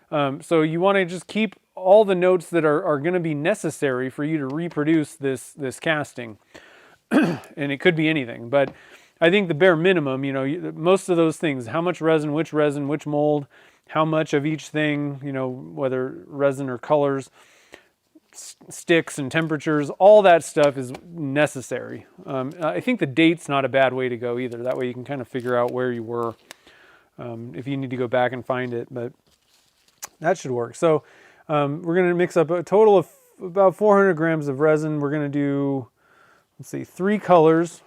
So you want to just keep all the notes that are going to be necessary for you to reproduce this casting. And it could be anything, but I think the bare minimum, you know, most of those things, how much resin, which mold, how much of each thing, you know, whether resin or colors, sticks and temperatures, all that stuff is necessary. I think the date's not a bad way to go either. That way you can kind of figure out where you were if you need to go back and find it, but that should work. So we're going to mix up a total of about 400 grams of resin. We're going to do, let's see, 3 colors.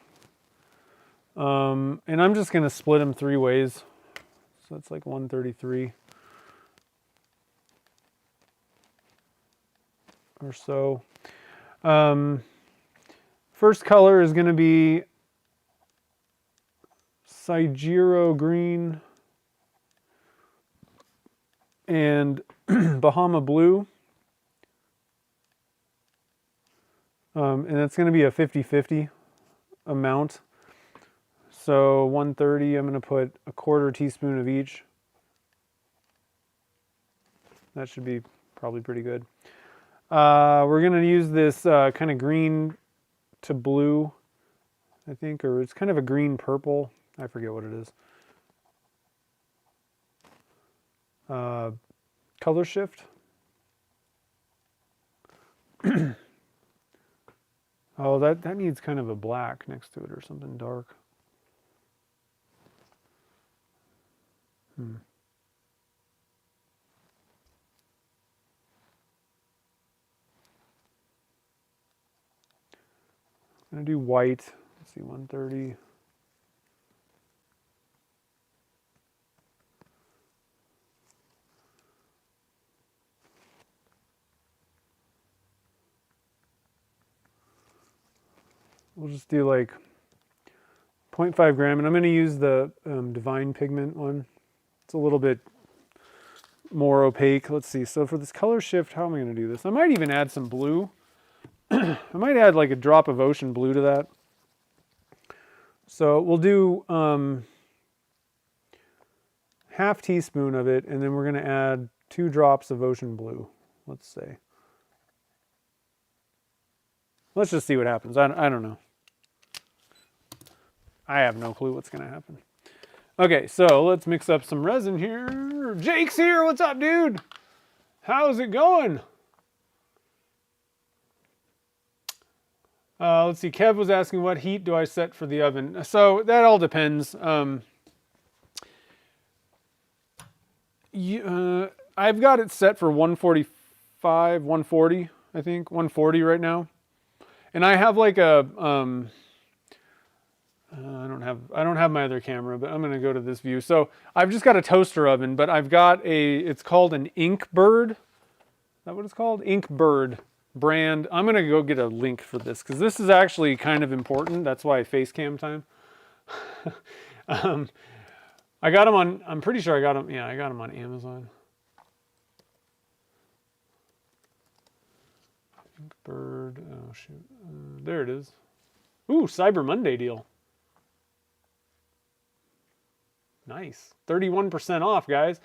And I'm just going to split them 3 ways. So it's like 133 or so. First color is going to be Sigiro green and Bahama blue. And that's going to be a 50-50 amount. So 130, I'm going to put a 1/4 teaspoon of each. That should be probably pretty good. We're going to use this kind of green to blue, I think, or it's kind of a green purple. I forget what it is. Color shift. Oh, that needs kind of a black next to it or something dark. I'm going to do white. Let's see, 130. We'll just do like 0.5 gram, and I'm going to use the Divine Pigment one. It's a little bit more opaque. Let's see. So for this color shift, how am I going to do this? I might even add some blue. I might add like a drop of ocean blue to that. So we'll do half teaspoon of it, and then we're going to add 2 drops of ocean blue, let's say. Let's just see what happens. I don't know. I have no clue what's going to happen. Okay, so let's mix up some resin here. Jake's here. What's up, dude? How's it going? Let's see. Kev was asking, what heat do I set for the oven? So that all depends. I've got it set for 145, 140, I think. 140 right now. And I have like a, I don't have my other camera, but I'm going to go to this view. So I've just got a toaster oven, but I've got it's called an Inkbird. Is that what it's called? Inkbird brand. I'm going to go get a link for this because this is actually kind of important. That's why I face cam time. I got them on, I'm pretty sure I got them. Yeah, I got them on Amazon. Inkbird. Oh, shoot. There it is. Ooh, Cyber Monday deal. Nice. 31% off, guys.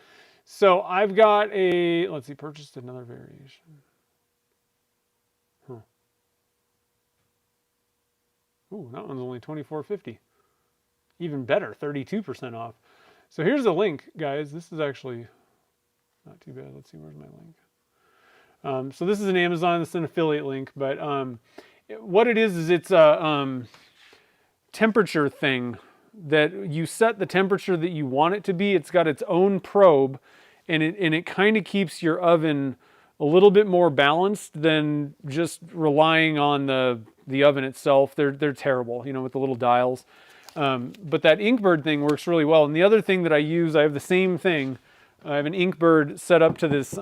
So I've got a, let's see, purchased another variation. Huh. Ooh, that one's only $24.50. Even better, 32% off. So here's the link, guys. This is actually not too bad. Let's see, where's my link? So this is an Amazon, this is an affiliate link, but what it is it's a temperature thing that you set the temperature that you want it to be. It's got its own probe, and it kind of keeps your oven a little bit more balanced than just relying on the oven itself. They're terrible, you know, with the little dials. But that Inkbird thing works really well. And the other thing that I use, I have the same thing. I have an Inkbird set up to this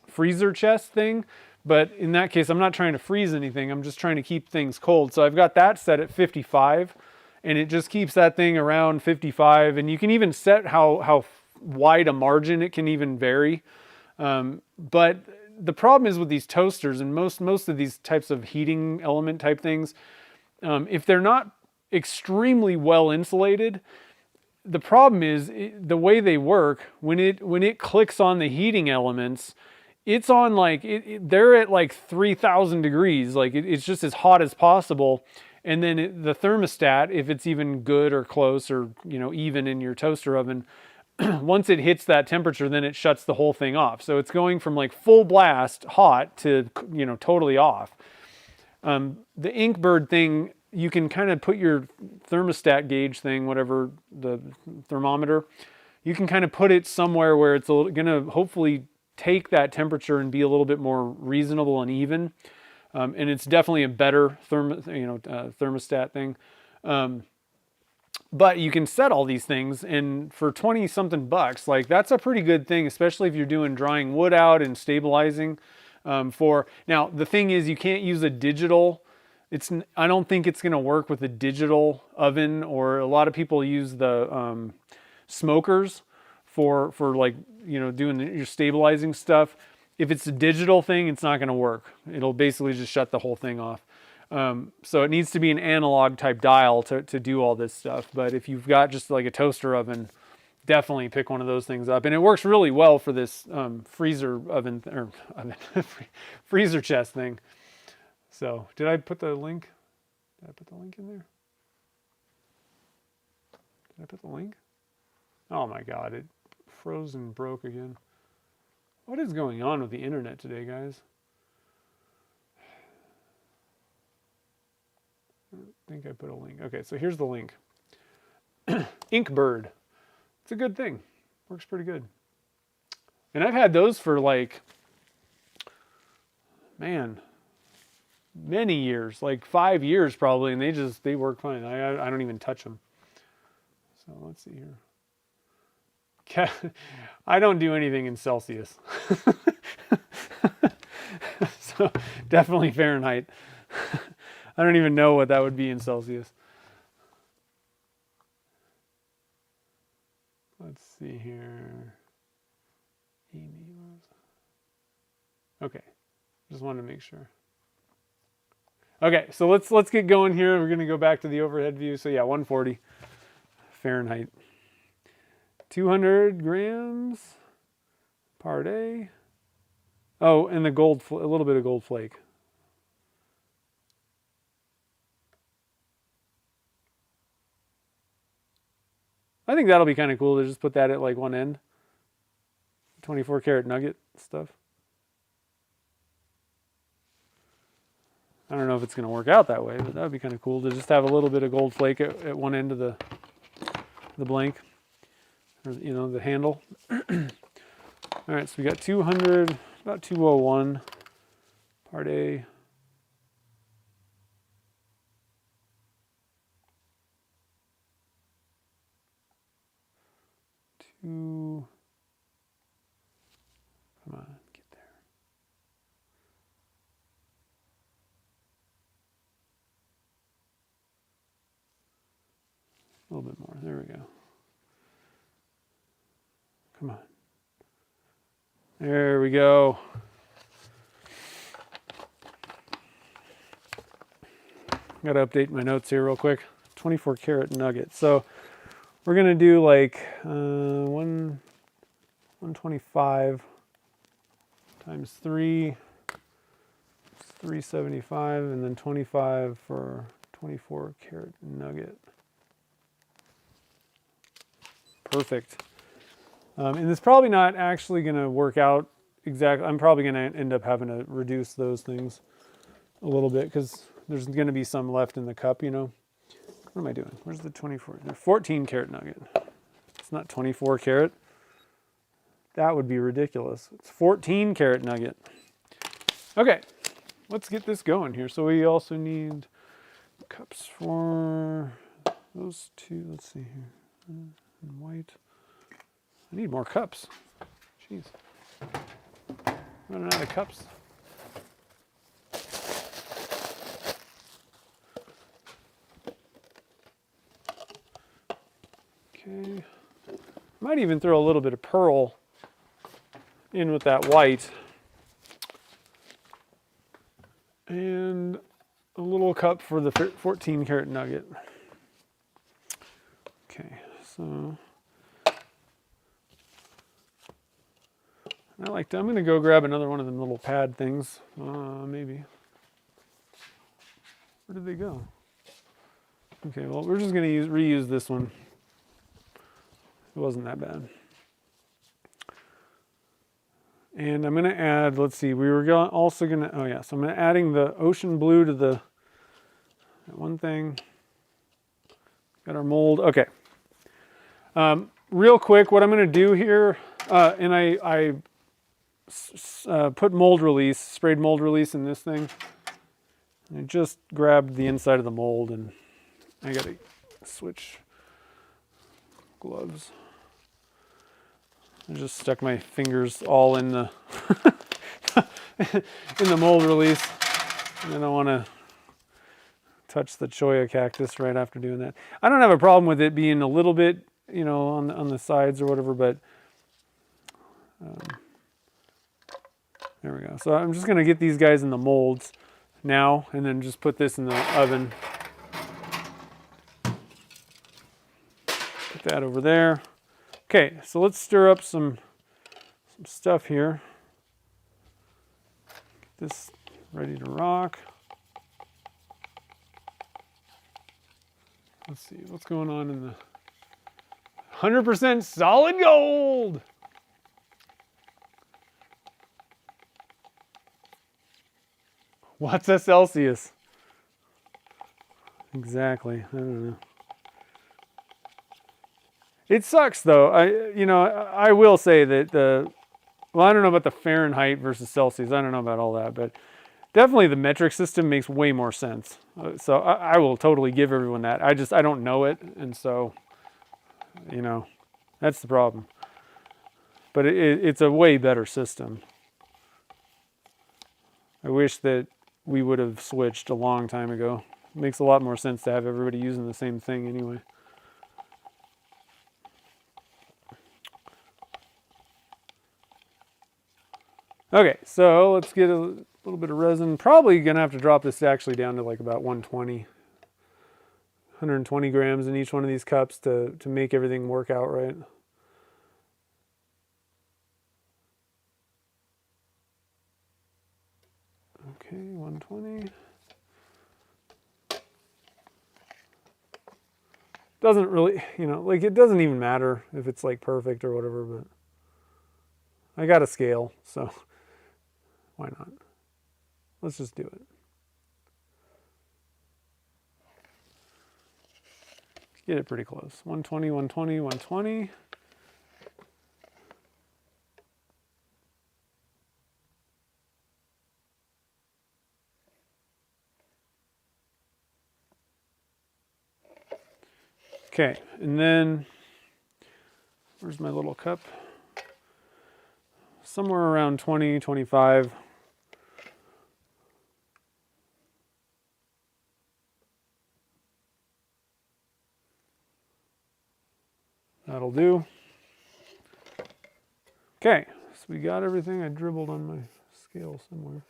freezer chest thing. But in that case, I'm not trying to freeze anything. I'm just trying to keep things cold. So I've got that set at 55. And it just keeps that thing around 55. And you can even set how wide a margin it can even vary. But the problem is with these toasters and most of these types of heating element type things, if they're not extremely well insulated, the problem is the way they work, when it clicks on the heating elements, it's on like, they're at like 3,000 degrees. Like it's just as hot as possible. And then the thermostat, if it's even good or close or, you know, even in your toaster oven, once it hits that temperature, then it shuts the whole thing off. So it's going from like full blast hot to, you know, totally off. The Inkbird thing, you can kind of put your thermostat gauge thing, whatever, the thermometer, you can kind of put it somewhere where it's going to hopefully take that temperature and be a little bit more reasonable and even. And it's definitely a better thermostat thing. But you can set all these things, and for 20 something bucks, like that's a pretty good thing, especially if you're doing drying wood out and stabilizing. Now the thing is, you can't use a digital. I don't think it's going to work with a digital oven, or a lot of people use the smokers for like, you know, doing your stabilizing stuff. If it's a digital thing, it's not going to work. It'll basically just shut the whole thing off. So it needs to be an analog type dial to do all this stuff. But if you've got just like a toaster oven, definitely pick one of those things up. And it works really well for this freezer oven or freezer chest thing. So did I put the link? Did I put the link in there? Did I put the link? Oh my God, it froze and broke again. What is going on with the internet today, guys? I think I put a link. Okay, so here's the link. Inkbird. It's a good thing. Works pretty good. And I've had those for like, man, many years, like 5 years probably, and they work fine. I don't even touch them. So let's see here. I don't do anything in Celsius. So definitely Fahrenheit. I don't even know what that would be in Celsius. Let's see here. Okay, just wanted to make sure. Okay, so let's get going here. We're going to go back to the overhead view. So yeah, 140 Fahrenheit. 200 grams par day. Oh, and the gold, a little bit of gold flake. I think that'll be kind of cool to just put that at like one end. 24 karat nugget stuff. I don't know if it's going to work out that way, but that would be kind of cool to just have a little bit of gold flake at one end of the blank, or, you know, the handle. All right, so we got 200, about 201 par day. Come on, get there. A little bit more. There we go. Come on. There we go. Got to update my notes here real quick. 24 karat nugget. So we're going to do like 125 times 3, 375, and then 25 for 24 karat nugget. Perfect. And it's probably not actually going to work out exactly. I'm probably going to end up having to reduce those things a little bit because there's going to be some left in the cup, you know. What am I doing? Where's the 24? The 14 carat nugget. It's not 24 carat. That would be ridiculous. It's 14 carat nugget. Okay, let's get this going here. So we also need cups for those two. Let's see here. And white. I need more cups. Jeez. Running out of cups. Okay. Might even throw a little bit of pearl in with that white. And a little cup for the 14 karat nugget. Okay, so I'm going to go grab another one of them little pad things. Maybe. Where did they go? Okay, well, we're just going to reuse this one. It wasn't that bad. And I'm going to add, let's see, we were also going to, oh yeah, so I'm adding the ocean blue to that one thing. Got our mold. Okay. Real quick, what I'm going to do here, and I put mold release, sprayed mold release in this thing. And I just grabbed the inside of the mold, and I got to switch gloves. I just stuck my fingers all in the in the mold release. And I don't want to touch the Choya cactus right after doing that. I don't have a problem with it being a little bit, you know, on the sides or whatever, but there we go. So I'm just going to get these guys in the molds now, and then just put this in the oven. Put that over there. Okay, so let's stir up some stuff here. Get this ready to rock. Let's see, what's going on in the 100% solid gold. What's a Celsius? Exactly, I don't know. It sucks though. I will say that well, I don't know about the Fahrenheit versus Celsius. I don't know about all that, but definitely the metric system makes way more sense. So I will totally give everyone that. I don't know it, and so, you know, that's the problem. But it's a way better system. I wish that we would have switched a long time ago. It makes a lot more sense to have everybody using the same thing anyway. Okay, so let's get a little bit of resin. Probably gonna have to drop this actually down to like about 120 grams in each one of these cups to make everything work out right. Okay, 120. Doesn't really, you know, like it doesn't even matter if it's like perfect or whatever, but I got a scale, so why not? Let's just do it. Get it pretty close. 120, 120, 120. Okay, and then where's my little cup? Somewhere around 20, 25. That'll do. Okay, so we got everything. I dribbled on my scale somewhere.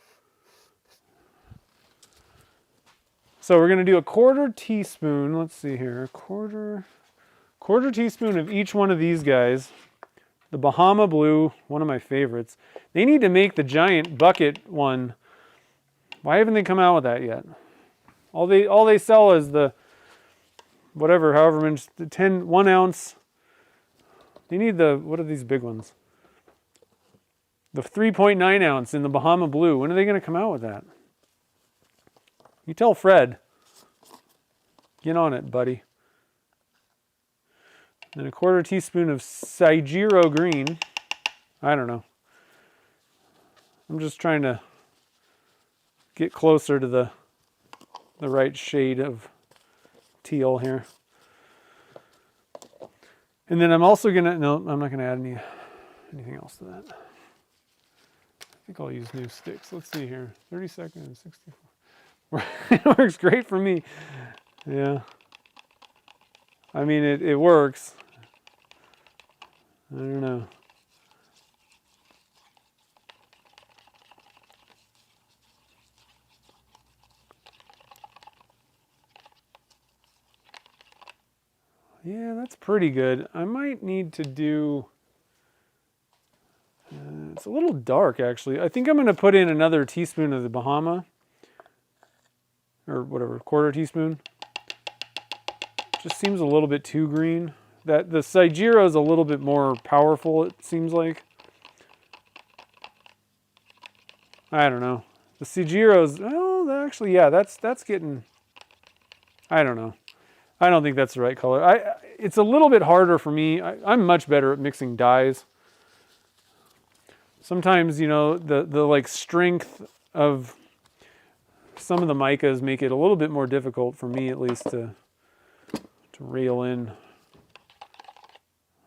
So we're going to do a 1/4 teaspoon. Let's see here. Quarter teaspoon of each one of these guys. The Bahama Blue, one of my favorites. They need to make the giant bucket one. Why haven't they come out with that yet? All they sell is the whatever, however much, the 1 ounce. They need the, what are these big ones? The 3.9 ounce in the Bahama Blue. When are they going to come out with that? You tell Fred. Get on it, buddy. And a 1/4 teaspoon of Saigiro green. I don't know. I'm just trying to get closer to the right shade of teal here. And then I'm also gonna, no, I'm not gonna add anything else to that. I think I'll use new sticks. Let's see here, 30 seconds, 64. It works great for me. Yeah. I mean, it works. I don't know. Yeah, that's pretty good. I might need to do... it's a little dark, actually. I think I'm going to put in another teaspoon of the Bahama. Or whatever, 1/4 teaspoon. Just seems a little bit too green. The Saigiro is a little bit more powerful, it seems like. I don't know. The Saigiro's, oh, actually, yeah, that's getting... I don't know. I don't think that's the right color. It's a little bit harder for me. I'm much better at mixing dyes. Sometimes, you know, the like strength of some of the micas make it a little bit more difficult for me, at least, to reel in.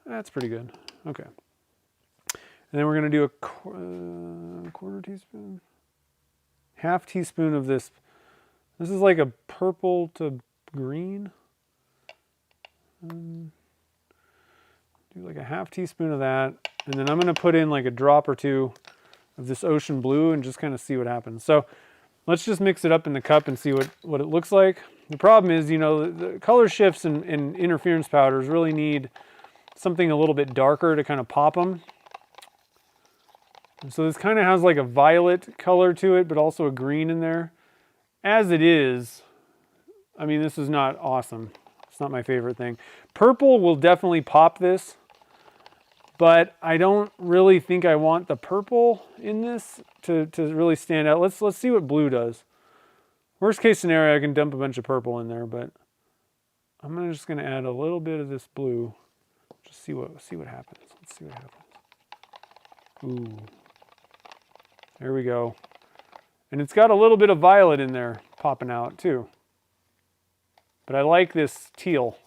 That's pretty good. Okay. And then we're going to do a 1/4 teaspoon, 1/2 teaspoon of this. This is like a purple to green. Do like a 1/2 teaspoon of that, and then I'm going to put in like a drop or two of this ocean blue and just kind of see what happens. So let's just mix it up in the cup and see what it looks like. The problem is, you know, the color shifts and interference powders really need something a little bit darker to kind of pop them. And so this kind of has like a violet color to it, but also a green in there. As it is, I mean, this is not awesome. It's not my favorite thing. Purple will definitely pop this, but I don't really think I want the purple in this to really stand out. Let's see what blue does. Worst case scenario, I can dump a bunch of purple in there, but I'm just going to add a little bit of this blue. Just see what happens. Let's see what happens. Ooh, there we go. And it's got a little bit of violet in there popping out too. But I like this teal.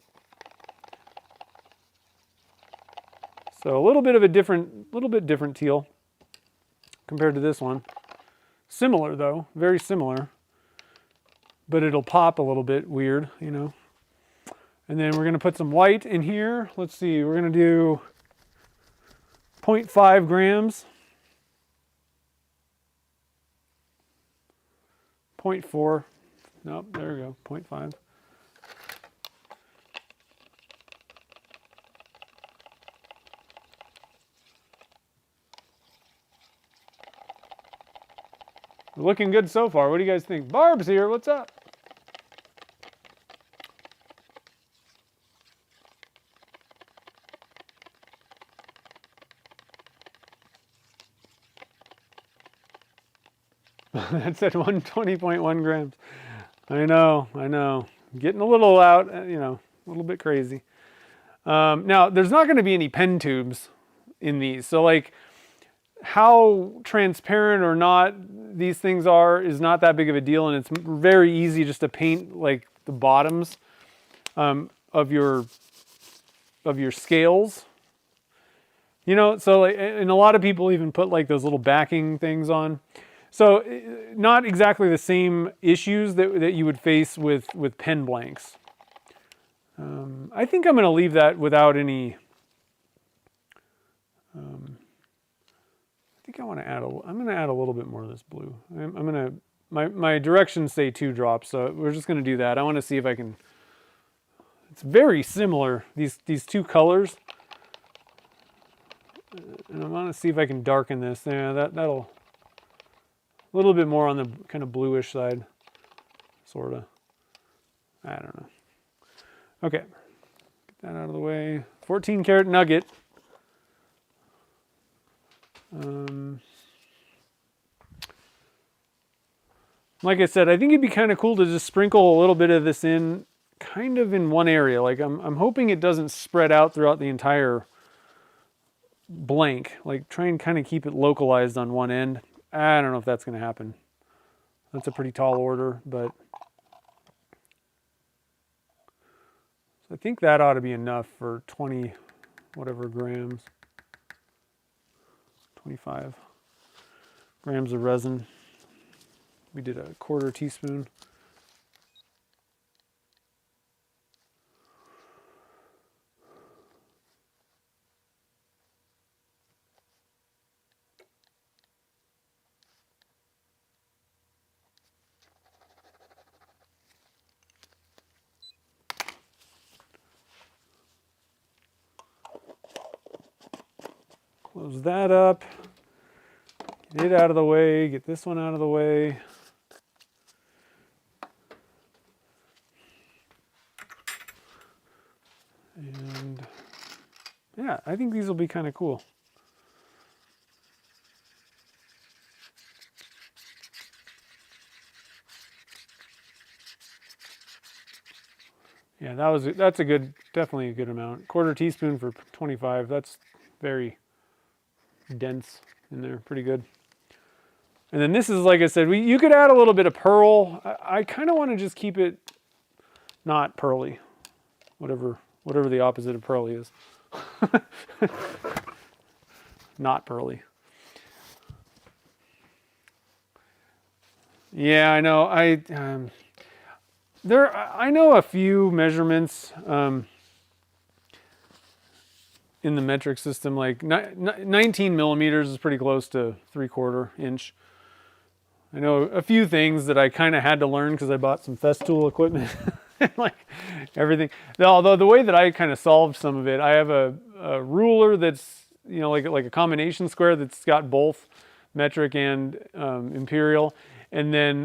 So a little bit different teal compared to this one. Similar though, very similar. But it'll pop a little bit weird, you know. And then we're going to put some white in here. Let's see, we're going to do 0.5 grams. 0.4. Nope, there we go, 0.5. Looking good so far. What do you guys think? Barb's here. What's up? That's at 120.1 grams. I know. Getting a little out, you know, a little bit crazy. Now, there's not going to be any pen tubes in these. So, like, how transparent or not these things are is not that big of a deal, and it's very easy just to paint like the bottoms of your scales. You know, so like, and a lot of people even put like those little backing things on. So not exactly the same issues that you would face with pen blanks. I think I'm going to leave that without any. I think I want to add I'm going to add a little bit more of this blue. I'm going to, my directions say 2 drops, so we're just going to do that. I want to see if I can, it's very similar, these two colors. And I want to see if I can darken this. Yeah, that'll, a little bit more on the kind of bluish side, sort of. I don't know. Okay, get that out of the way. 14 karat nugget. Like I said, I think it'd be kind of cool to just sprinkle a little bit of this in kind of in one area. Like I'm hoping it doesn't spread out throughout the entire blank. Like try and kind of keep it localized on one end. I don't know if that's going to happen. That's a pretty tall order, but I think that ought to be enough for 20 whatever grams. 25 grams of resin. We did a 1/4 teaspoon. Close that up. Get it out of the way. Get this one out of the way. And yeah, I think these will be kind of cool. Yeah, that's a good, definitely a good amount. 1/4 teaspoon for 25. That's very dense in there, pretty good. And then this is, like I said, you could add a little bit of pearl. I kind of want to just keep it not pearly, whatever the opposite of pearly is. Not pearly. Yeah, I know. I know a few measurements in the metric system. Like 19 millimeters is pretty close to 3/4 inch. I know a few things that I kind of had to learn because I bought some Festool equipment, like everything. Although the way that I kind of solved some of it, I have a ruler that's like a combination square that's got both metric and imperial, and then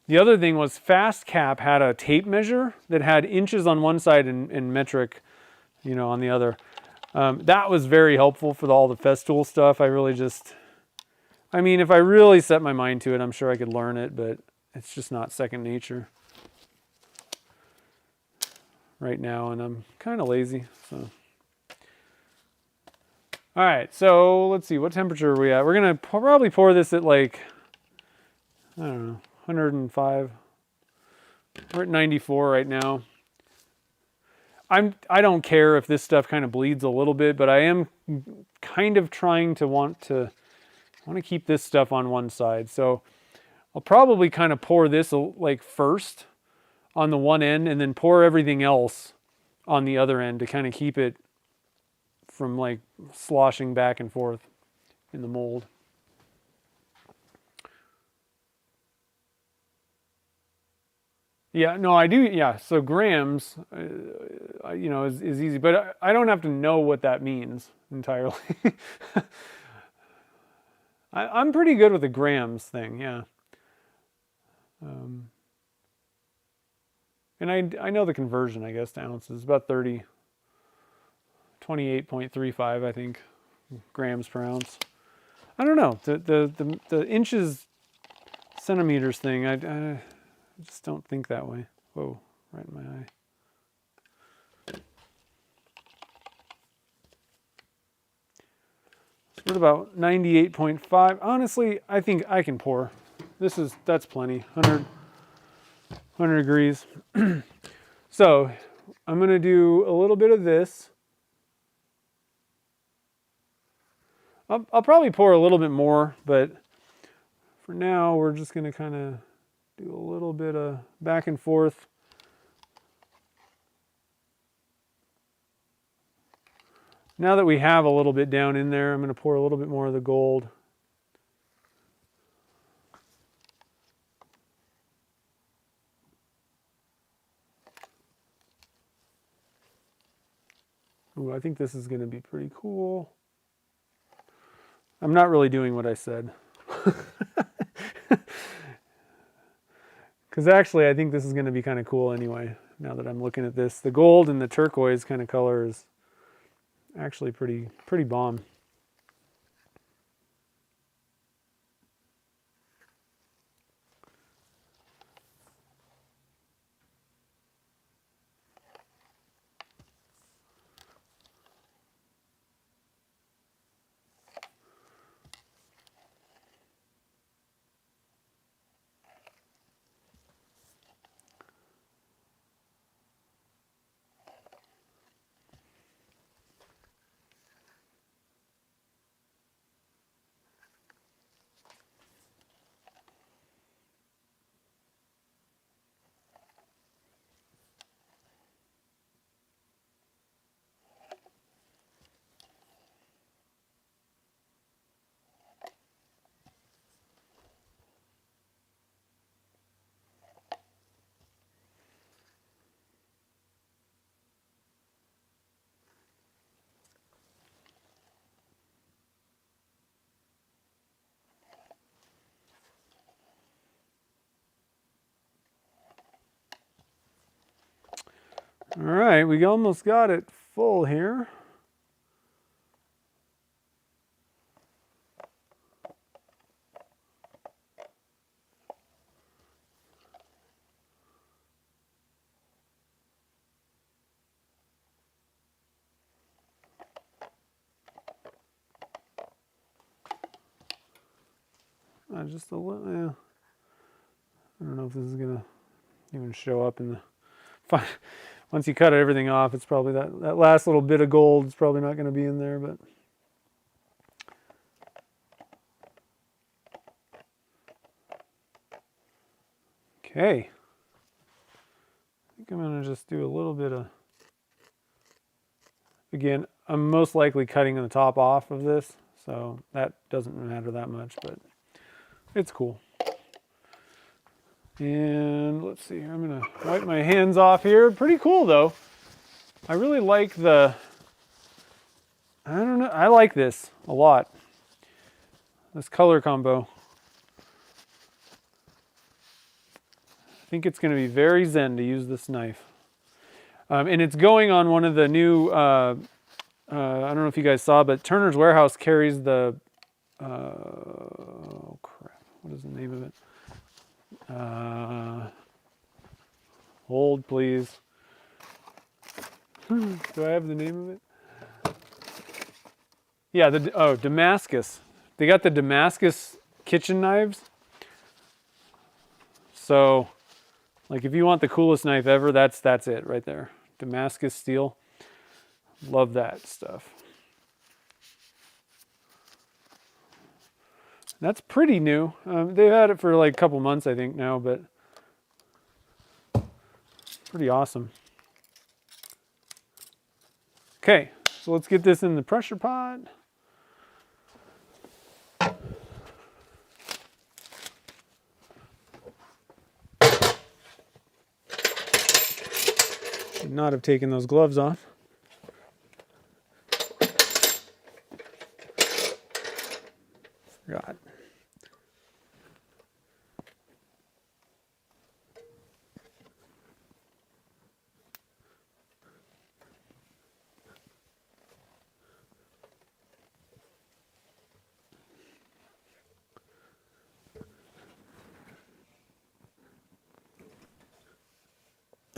the other thing was FastCap had a tape measure that had inches on one side and metric, on the other. That was very helpful for all the Festool stuff. If I really set my mind to it, I'm sure I could learn it, but it's just not second nature right now, and I'm kind of lazy. So, all right, so let's see, what temperature are we at? We're gonna probably pour this at like, I don't know, 105. We're at 94 right now. I don't care if this stuff kind of bleeds a little bit, but I am kind of trying to want to keep this stuff on one side. So I'll probably kind of pour this like first on the one end and then pour everything else on the other end to kind of keep it from like sloshing back and forth in the mold. Yeah, no, I do. Yeah, so grams, is easy, but I don't have to know what that means entirely. I'm pretty good with the grams thing, yeah. And I know the conversion, I guess, to ounces, about 28.35, I think, grams per ounce. I don't know, the inches, centimeters thing, I just don't think that way. Whoa, right in my eye. So what about 98.5? Honestly, I think I can pour. That's plenty. 100 degrees. So I'm going to do a little bit of this. I'll probably pour a little bit more, but for now we're just going to kind of do a little bit of back and forth. Now that we have a little bit down in there, I'm going to pour a little bit more of the gold. Ooh, I think this is going to be pretty cool. I'm not really doing what I said. Because actually, I think this is going to be kind of cool anyway, now that I'm looking at this. The gold and the turquoise kind of color is actually pretty bomb. All right, we almost got it full here. Just a little, yeah. I don't know if this is gonna even show up in the, once you cut everything off, it's probably that last little bit of gold is probably not gonna be in there, but. Okay. I think I'm gonna just do a little bit of, again, I'm most likely cutting the top off of this, so that doesn't matter that much, but it's cool. And let's see here, I'm gonna wipe my hands off here. Pretty cool though. I really like the, I don't know, I like this a lot. This color combo. I think it's gonna be very zen to use this knife. And it's going on one of the new, I don't know if you guys saw, but Turner's Warehouse carries the, oh crap, what is the name of it? Hold please. Do I have the name of it? Yeah, Damascus. They got the Damascus kitchen knives. So, like if you want the coolest knife ever, that's it right there. Damascus steel. Love that stuff. That's pretty new. They've had it for like a couple months, I think, now, but pretty awesome. Okay, so let's get this in the pressure pot. Should not have taken those gloves off. Forgot.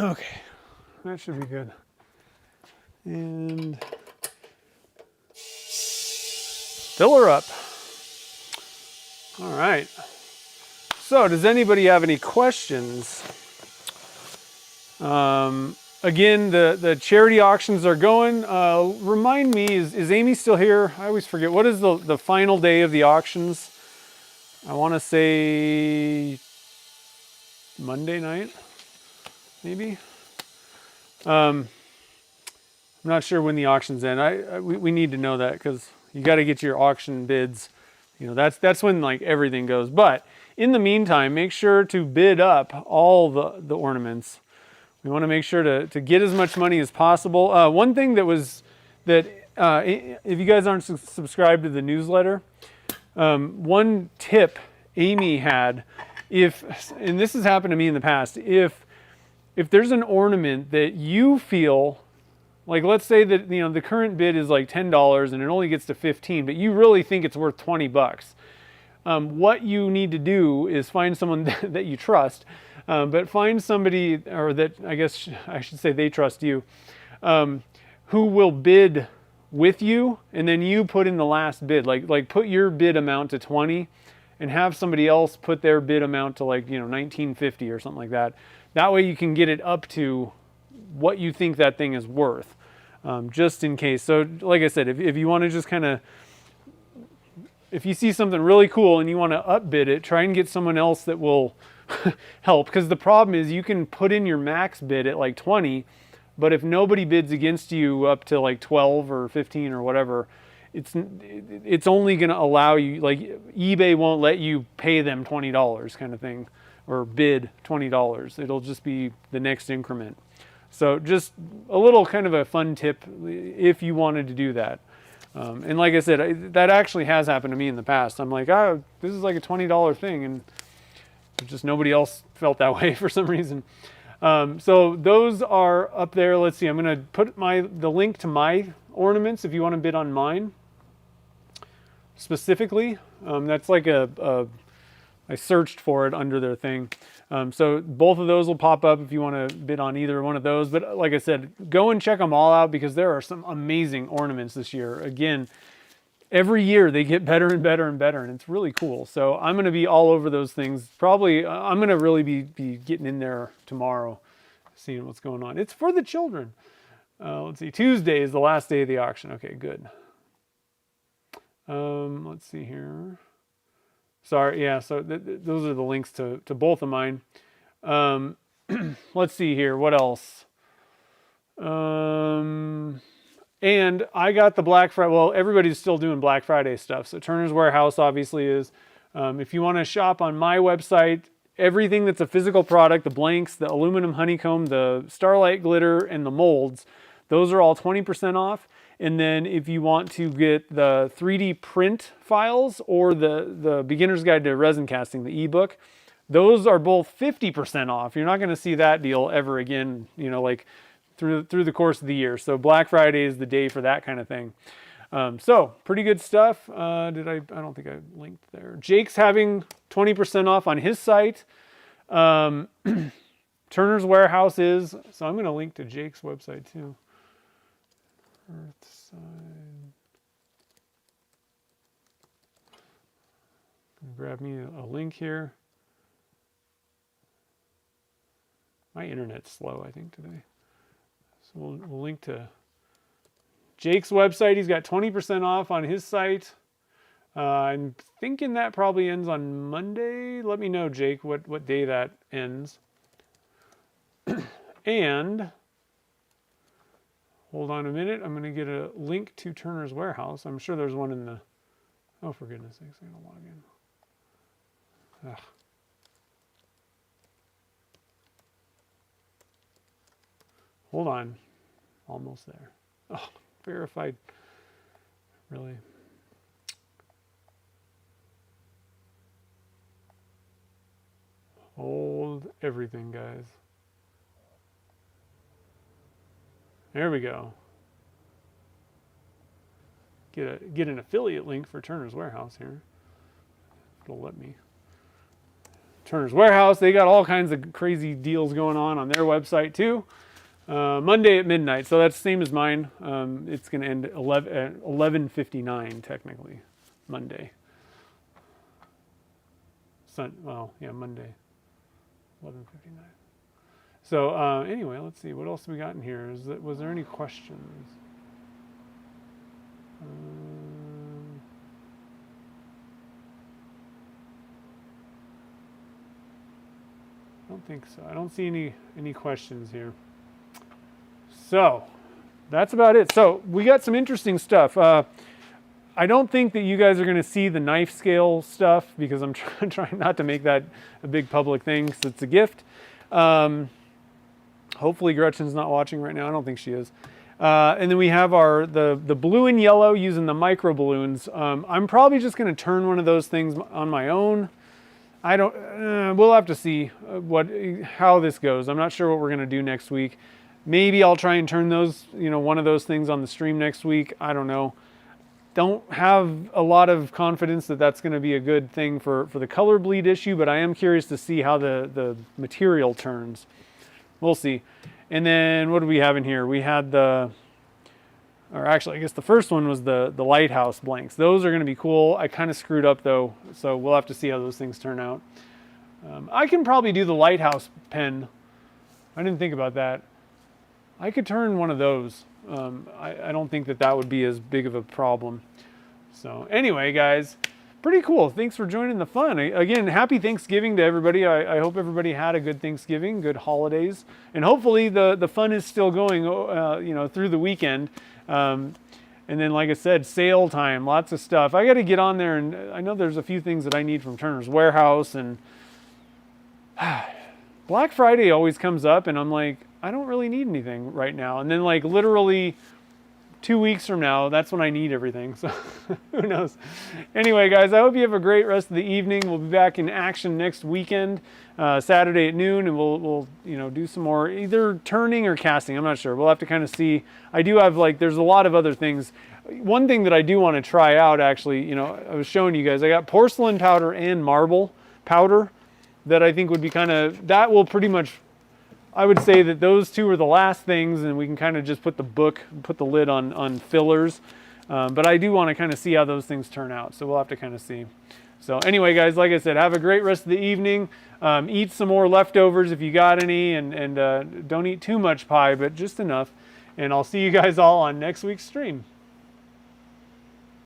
Okay, that should be good. And fill her up. All right. So, does anybody have any questions? Again, the charity auctions are going. Remind me, is Amy still here? I always forget. What is the final day of the auctions? I want to say Monday night, maybe. I'm not sure when the auctions end. We need to know that because you got to get your auction bids. You know, that's when like everything goes. But in the meantime, make sure to bid up all the ornaments. We want to make sure to get as much money as possible. One thing if you guys aren't subscribed to the newsletter, one tip Amy had, and this has happened to me in the past, if there's an ornament that you feel, like let's say that the current bid is like $10 and it only gets to 15, but you really think it's worth 20 bucks. What you need to do is find someone that you trust, but find somebody, or that I guess I should say they trust you, who will bid with you, and then you put in the last bid. Like put your bid amount to 20, and have somebody else put their bid amount to like $19.50 or something like that. That way you can get it up to what you think that thing is worth, just in case. So like I said, if you want to just kind of, if you see something really cool and you want to upbid it, try and get someone else that will help. Because the problem is you can put in your max bid at like 20, but if nobody bids against you up to like 12 or 15 or whatever, it's only going to allow you, like eBay won't let you pay them $20 kind of thing, or bid $20. It'll just be the next increment. So just a little kind of a fun tip if you wanted to do that. And like I said, that actually has happened to me in the past. I'm like, oh, this is like a $20 thing, and just nobody else felt that way for some reason. So those are up there. Let's see. I'm going to put the link to my ornaments if you want to bid on mine specifically. That's like I searched for it under their thing. So both of those will pop up if you want to bid on either one of those. But like I said, go and check them all out because there are some amazing ornaments this year. Again, every year they get better and better and better, and it's really cool. So I'm going to be all over those things. Probably I'm going to really be getting in there tomorrow, seeing what's going on. It's for the children. Let's see. Tuesday is the last day of the auction. Okay, good. Let's see here. Sorry, yeah, so those are the links to both of mine. Let's see here, what else? And I got the Black Friday, well, everybody's still doing Black Friday stuff, so Turner's Warehouse obviously is. If you want to shop on my website, everything that's a physical product, the blanks, the aluminum honeycomb, the starlight glitter, and the molds, those are all 20% off. And then if you want to get the 3D print files or the Beginner's Guide to Resin Casting, the ebook, those are both 50% off. You're not going to see that deal ever again, you know, like through the course of the year. So Black Friday is the day for that kind of thing. So pretty good stuff. I don't think I linked there. Jake's having 20% off on his site. Turner's Warehouse is, so I'm going to link to Jake's website too. Earthside. Grab me a link here. My internet's slow, I think, today. So we'll link to Jake's website. He's got 20% off on his site. I'm thinking that probably ends on Monday. Let me know, Jake, what day that ends. And hold on a minute. I'm going to get a link to Turner's Warehouse. I'm sure there's one in the... Oh, for goodness sakes, I'm going to log in. Ugh. Hold on. Almost there. Oh, verified. Really. Hold everything, guys. There we go. Get an affiliate link for Turner's Warehouse here. It'll let me. Turner's Warehouse, they got all kinds of crazy deals going on their website too. Monday at midnight, so that's the same as mine. It's going to end at 11:59 technically, Monday. Well, yeah, Monday, 11:59. So anyway, let's see what else we got in here. Was there any questions? I don't think so. I don't see any questions here. So that's about it. So we got some interesting stuff. I don't think that you guys are going to see the knife scale stuff because I'm trying not to make that a big public thing because it's a gift. Hopefully Gretchen's not watching right now. I don't think she is. And then we have the blue and yellow using the microballoons. I'm probably just going to turn one of those things on my own. We'll have to see how this goes. I'm not sure what we're going to do next week. Maybe I'll try and turn those, one of those things on the stream next week. I don't know. Don't have a lot of confidence that that's going to be a good thing for the color bleed issue, but I am curious to see how the material turns. We'll see. And then what do we have in here? We had or actually, I guess the first one was the Lighthouse blanks. Those are going to be cool. I kind of screwed up though, so we'll have to see how those things turn out. I can probably do the Lighthouse pen. I didn't think about that. I could turn one of those. I don't think that would be as big of a problem. So anyway, guys, pretty cool. Thanks for joining the fun. Again, happy Thanksgiving to everybody. I hope everybody had a good Thanksgiving, good holidays, and hopefully the fun is still going, through the weekend. And then, like I said, sale time, lots of stuff. I got to get on there, and I know there's a few things that I need from Turner's Warehouse, and Black Friday always comes up, and I'm like, I don't really need anything right now. And then, like, literally 2 weeks from now, that's when I need everything. So who knows? Anyway, guys, I hope you have a great rest of the evening. We'll be back in action next weekend, Saturday at noon, and we'll do some more either turning or casting. I'm not sure. We'll have to kind of see. I do have there's a lot of other things. One thing that I do want to try out, actually, I was showing you guys. I got porcelain powder and marble powder that I think would be that will pretty much. I would say that those two are the last things, and we can kind of just put the lid on fillers. But I do want to kind of see how those things turn out. So we'll have to kind of see. So anyway, guys, like I said, have a great rest of the evening. Eat some more leftovers if you got any, and don't eat too much pie, but just enough. And I'll see you guys all on next week's stream.